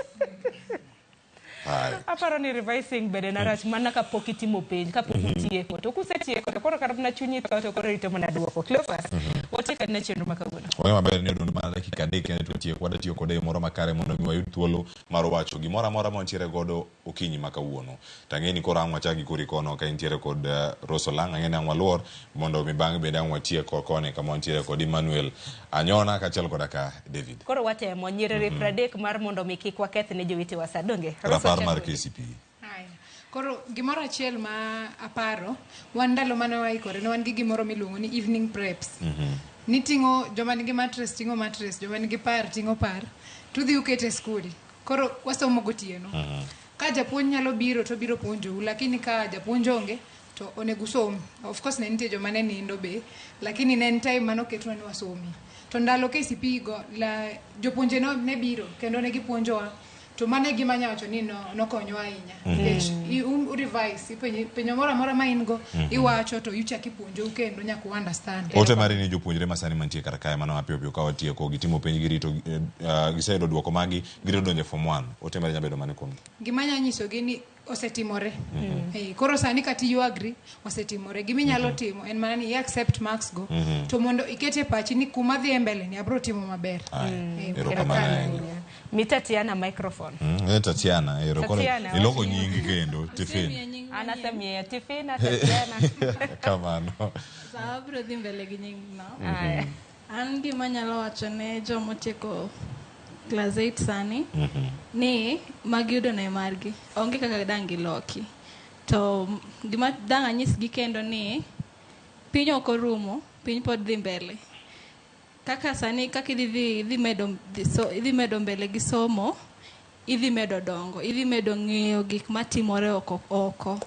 Aparo ni revising bede na rach mana ka pok itimo penj, ka pok itieko. To kusetieko to koro karabna chunyi to koro rito mana duoko. Cleophas, watieka na chenro makawuono. Oya maber ni odondo mana dakika 3 kende to tieko wada tiyo kode moro makare mondo mi wayud thuolo mar wacho gimoro amora montiere godo okinyi makawuono. Tang'eni koro ang' wachagi kuri kono ka intiere kod Rosolang, ang'eni ang' waluor mondo mi bang' bende ang' watieko kone kama ontiere kod Emmanuel Anyona kachiel koda ka David. Koro watemo nyiriri 30 mar mondo mi kik waketh ne jowete wasadonge. Rapar mar KCP. Koro gimoro achiel ma aparo, wan ndalo mane waikore, ne wan gi gimoro miluongo ni evening preps. Ni ting'o joma nigi mattress ting'o mattress, joma nigi par ting'o par, tudhi ukete skul. Koro wasomo gotieno. Ka japuonj nyalo biro to biro puonjou, lakini ka japuonj onge to onego usom. Of course ne nitie joma ne nindo be, lakini ne en time mano ketwa ni wasomi. To ndalo KCP go jopuonje ne biro kendo ne gipuonjowa. To mane gima nyawacho ni nokonyo ahinya. Nikech revise, penjo moro amora ma in go, iwacho to ichako ipuonjo kendo nyaka understand. Ote mari ni jopuonjre masani mantie kar kae mano mapiyo ka watieko gitimo penj girito giseyudo duoko magi girito donjo form 1. Ote mari nyabedo mane kuom. Gima nyanyisogi ni osetimore. Koro sani kati you agree osetimore. Gimi nyalo timo en mana ni accept marks go. To mondo ikete pachi ni kuma dhi mbele ni abro timo maber. Mi Tatiana microphone. Tatiana, iloko nyingi kendo, Tiffin. Anasamia Tiffin, Tatiana. Kamano. Sabro dhi mbele gi nying no. An gima nyalo wacho ne jomo tieko class 8 sani ni magiyudo ne margi. Onge kaka dangi loki. To gima danga nyisgi kendo ni piny ok orumo, piny pod dhi mbele. Kaka sani kaka idhi medo mbele gi somo, idhi medo dongo, idhi medo ng'eyo gik matimore oko.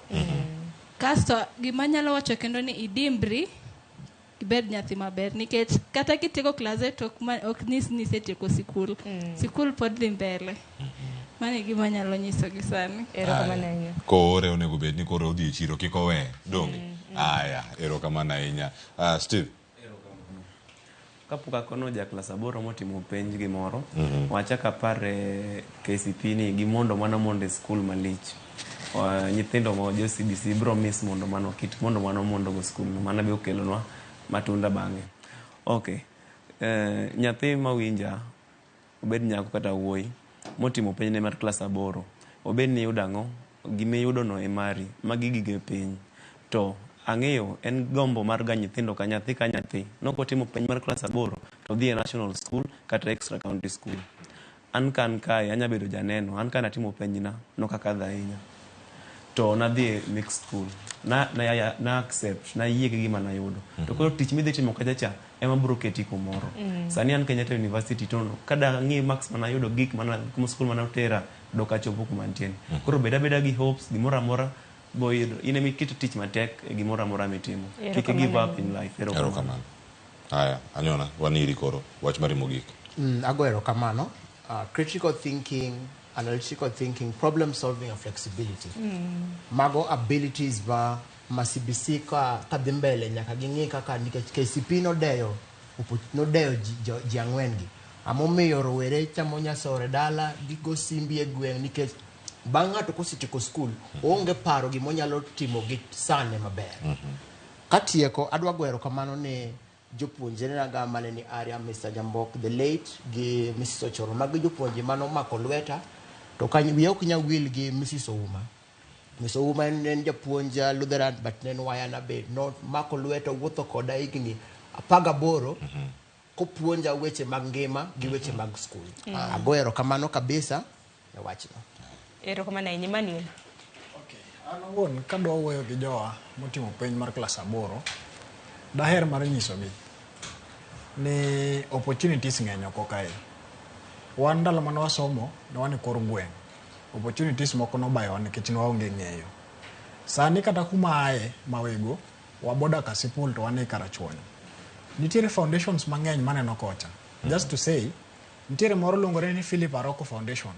Kasto gima nyalo wacho kendo ni idimbri ibed nyathi maber nikech kata kitieko class 8 ok ni setieko sikul. Sikul pod dhi mbele. Mane gima nyalo nyiso gi sani. Erokamano ahinya. Kore onego bed ni koro odhi e chiro kik owe donge. Aya, erokamano ahinya. Steve. Kapok akono ja klas 8 motimo penj gimoro, wachaka pare KCP ni gimondo mana mondo skul malich. Nyithindo mo jo CBC bro miss mondo mano kit mondo mano mondo go skul mana be okelonwa matunda bang'e. Okay. Nyathi mawinja obed nyako kata wuoyi motimo penj ne mar klas 8, obed ni yudango gime yudo no e mari magi gige piny. To ang'eyo en gombo mar ga nyithindo ka nyathi nokotimo penj mar klas 8 to dhi e national school kata extra county school. An kan kai anya bedo janeno, an kan atimo penj na nokakadha ahinya. To nadhi e mixed school. Na accept, na yie gima na yudo. To koro tich midhi timo kachacha ema bro keti kumoro. Sani an Kenyatta University tono kada ng'i max mana yudo gik mana kuma school mana utera do kachopo kuma ntien. Koro beda gi hopes gimoro amora boy ine mikito tich matek gimoro amora mitimo. Kik give up in life. Erokamano. Aya, Anyona, waniri koro wach mari mogik. Ago erokamano. Critical thinking, analytical thinking, problem solving and flexibility. Mago abilities ba masibisi ka kadhimbele nyaka gingi kaka nikech KCP no deyo ji ang'wen gi. Amomiyo rowere chamo nyasore dala gigo simbi e gweng nikech bang' ng'ato kosetieko skul onge paro gimonyalo timo gi sane maber. Katieko adwa goyo erokamano ne jopuonjre naga mane ni Aria, Mr. Jambok the late gi Mrs. Ochoro, magi jopuonje mano mako lweta to wiya ok nya wil gi Mrs. Ouma. Mrs. Ouma en japuonja Lutheran but nen wayana be no mako lweta wuotho koda higni 18 kopuonja weche mag ngima gi weche mag skul. Agoyo erokamano kabisa e wachno. Erokamano ahinya Manuel. An owuon kadwa wuoyo gi jowa motimo penj mar klas 8, daher mar nyisogi ni opportunities ng'eny oko kae. Wan ndalo mane wasomo ne wan e kor gweng', opportunities moko nobayowa nikech ne waonge ng'eyo. Sani kata kuma aye mawego waboda Kasipul to wan e Karachuonyo. Nitiere foundations mang'eny maneno kocha. Just to say, nitiere moro luongore ni Philip Aroko Foundation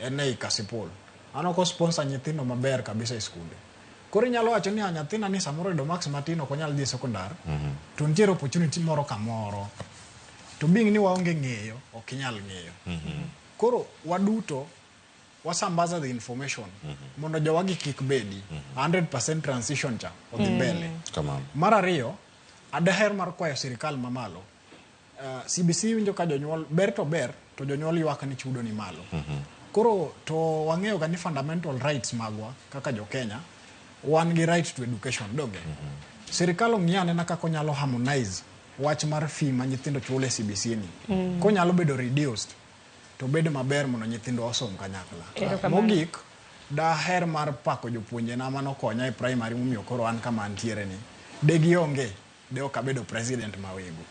en ei Kasipul. Ano ko sponsor nyithindo maber kabisa e skunde. Koro inyalo wacho ni nyathina ni samoro do max matin ok onyal dhi sekondar, to nitiere opportunity moro kamoro. To bing ni waonge ng'eyo, ok inyal ng'eyo. Koro waduto wasambaza the information mondo jowagi kik bedi 100% transition cha odhi mbele. Mar ariyo, adaher mar kwayo sirikal mamalo. CBC winjo ka jonyuol ber to jonyuol ywak ni chudo ni malo. Koro to wang'eyo ga ni fundamental rights magwa kaka jo Kenya, wan gi right to education doge. Sirikal ong'iyane na kaka onyalo harmonize wach mar fee ma nyithindo chulo e CBC ni. Konyalo bedo reduced to bedo maber mondo nyithindo osom kanyakla. Mogik, daher mar pako jopuonje na mano konya e primary momiyo koro an kama antiere ni. Degi onge, de ok abedo president mawego.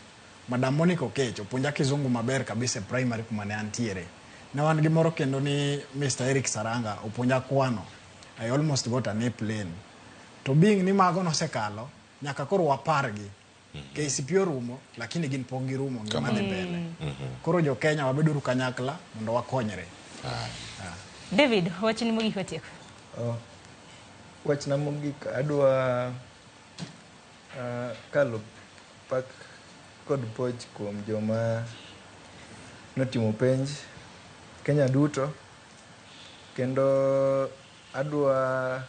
Madam Monica Okech opuonja kizungu maber kabisa e primary kuma ne antiere. Ne wan gi moro kendo ni Mr. Eric Saranga opuonja kwano. I almost got an A-plane. To being ni mago nosekalo, nyaka koro wapargi. KCP orumo, lakini gin pok girumo ngima dhi mbele. Koro jo Kenya wabedo kanyakla mondo wakonyre. David, wachni mogik watieko. Wachna mogik adwa kalo pak kod poch kuom joma notimo penj Kenya duto, kendo adwa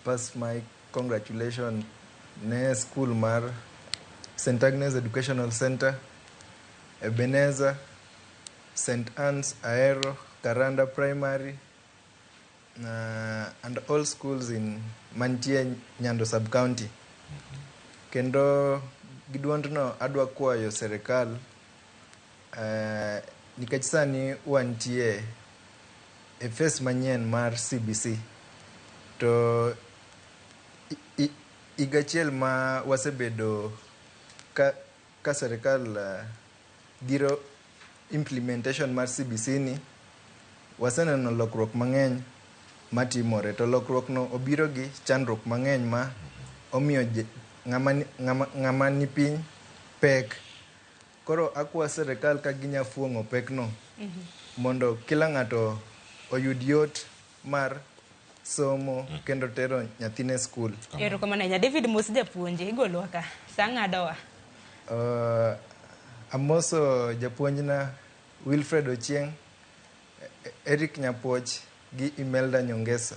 pass my congratulations ne school mar St. Agnes Educational Center, Ebenezer, St. Anne's, Aero, Karanda Primary, and all schools in Mantie, Nyando Sub-County. Kendo giduondno adwa kwayo serikal nikech sani wantie e phase manyien mar CBC. To igachiel ma wasebedo ka serikal dhiro implementation mar CBC ni, waseneno lokruok mang'eny matimore. To lokruok no obiro gi chandruok mang'eny ma omiyo ng'ama ni piny pek. Koro akwa serikal ka ginya fuong'o pek no mondo kila ng'ato oyud yot mar somo kendo tero nyathine skul. Erokamano ahinya. David mos japuonje igolowa ka. Sa ng'adowa. Amoso japuonjna Wilfred Ochieng, Eric Nyapuoch gi Imelda Nyongesa.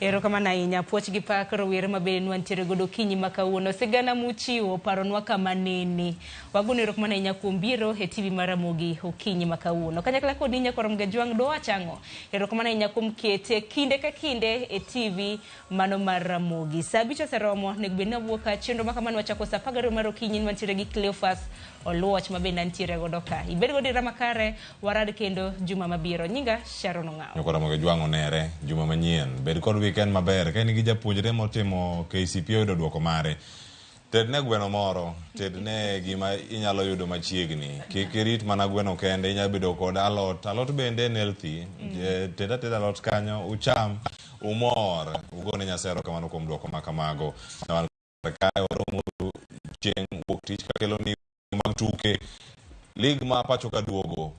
Erokamano ahinya. Puoch gi pak rowere mabende nwantiere godo kinyi ma kawuono. Sigana muchiwo paronwa kama nene. Wagono erokamano ahinya kuom biro e TV mar Ramogi okinyi ma kawuono. Kanyakla kodi nyaka rom ga jwang' do wachango. Erokamano ahinya kuom kete kinde ka kinde e TV mano mar Ramogi. Sa bicho seromo nego bedni wawuok chenro makamano wachako sa 12 mar okinyi nwantiere gi Cleophas Oluoch mabende ntiere godo ka. Ibed godo dira makare warad kendo juma mabiro. Nyinga Sharon Ong'aw. Nyoko Ramogi jwang' onere juma manyien. Bed kod weekend maber. Ka nigi japuonjre motimo KCP oyudo duoko mare. Tedne gweno moro, tedne gima inyalo yudo machiegni. Kik irit mana gweno kende, inyalo bedo kod alot. Alot bende en healthy. Ted alot kanyo, ucham, umor. Ugone Nyasero kamano kuom duoko makamago. Kae waromo chieng' wuok tich kakelo ni mag tuke. Lig ma pacho ka duogo.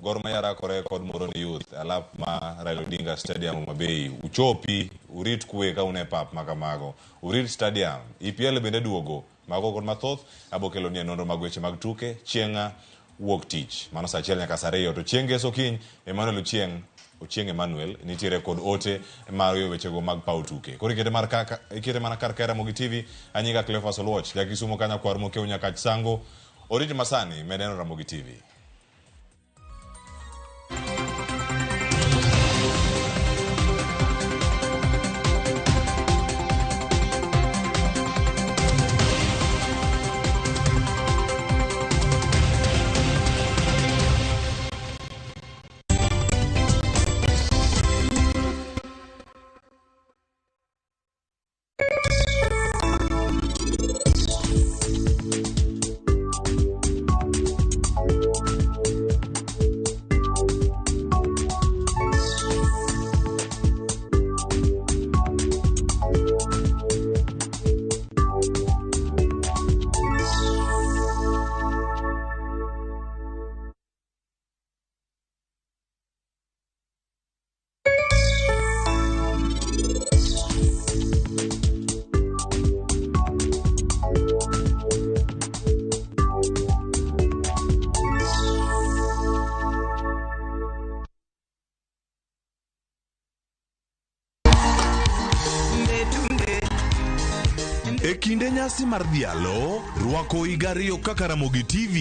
Gor Mahia rakore kod Moroni Youth, alap ma Raila Odinga Stadium Mabei. Uchopi, urit kwe ka une pap makamago. Urit stadium, EPL bende duogo. Mago kod mathoth, abokelo ni nonro mag weche mag tuke, chieng'a wuok tich. Mano sa achiel nyaka sa ariyo. To chieng' ngeso kiny, Emmanuel Ochieng Ochieng Emmanuel nitiere kod ote Mario wechego mag pautuke. Koro ikete mana kar Ramogi TV anyiga Cleophas Oluoch jakisumo kanya kwar mokeu nyaka chisango oriti masani medeno Ramogi TV. E kinde nyasi mar dhialo, rwako igario kaka Ramogi TV.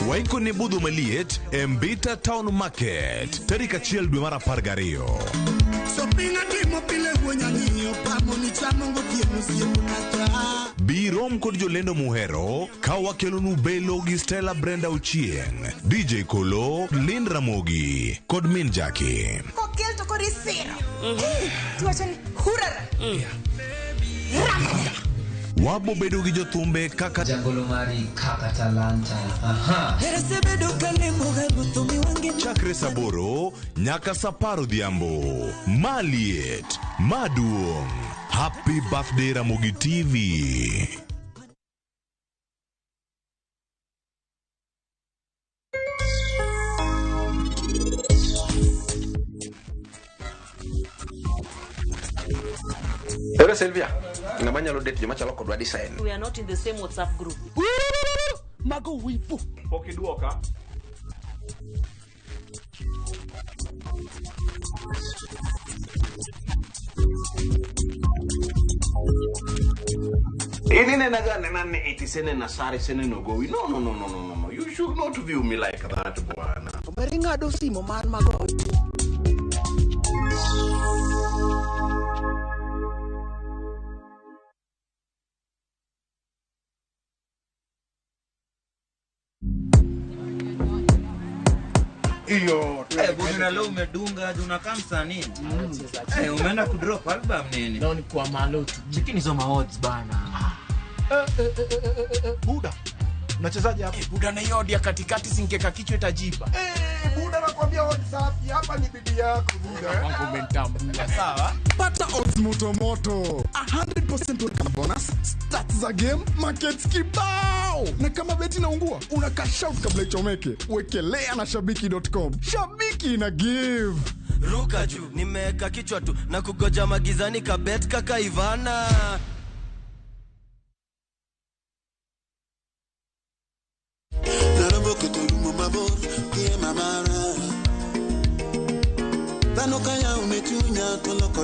Waiko ne budho maliet, Mbita Town Market, tarik 1 dwe mar 12. Birom kod jolendo muhero, kawakelonu Belo gi Stella Brenda Ochieng, DJ Kolo, Lin Ramogi, kod Min Jackie. Kokel to korisiro. Tuwachani hurara. Wabo bedo gi jothumbe kaka Jagolo mari kaka talanta. Chakre saboro nyaka saparo dhiambo. Maliet, maduong. Happy birthday Ramogi TV. Hello Sylvia, ngamanya lo date joma chalo kodwa design. We are not in the same WhatsApp group. Mago wifu. Okiduoka. Ini nene itisene na sare sene no go. No. You should not view me like that, bwana. Umeringa do simo man mago. Iyo. Bwana leo umedunga unakaa msanii. Umeenda kudrop album nini? Ndio ni kwa malotu. Chiki hizo odds bana. Buda. Unachezaje hapo? Buda na hiyo ya katikati sinkeka kichwa itajipa. Buda nakwambia odds safi. Hapa ni bidii yako Buda. Kwangu umenitambua. Sawa. Pata odds moto. 100% welcome bonus. Start za game, markets kibao. Na kama beti naungua, unakasha kabla ichomeke. Wekelea na shabiki.com. Shabiki na give. Ruka juu, nimeweka kichwa tu na kugoja magizani kabet kaka Ivana. Tano kaya umetunya toloko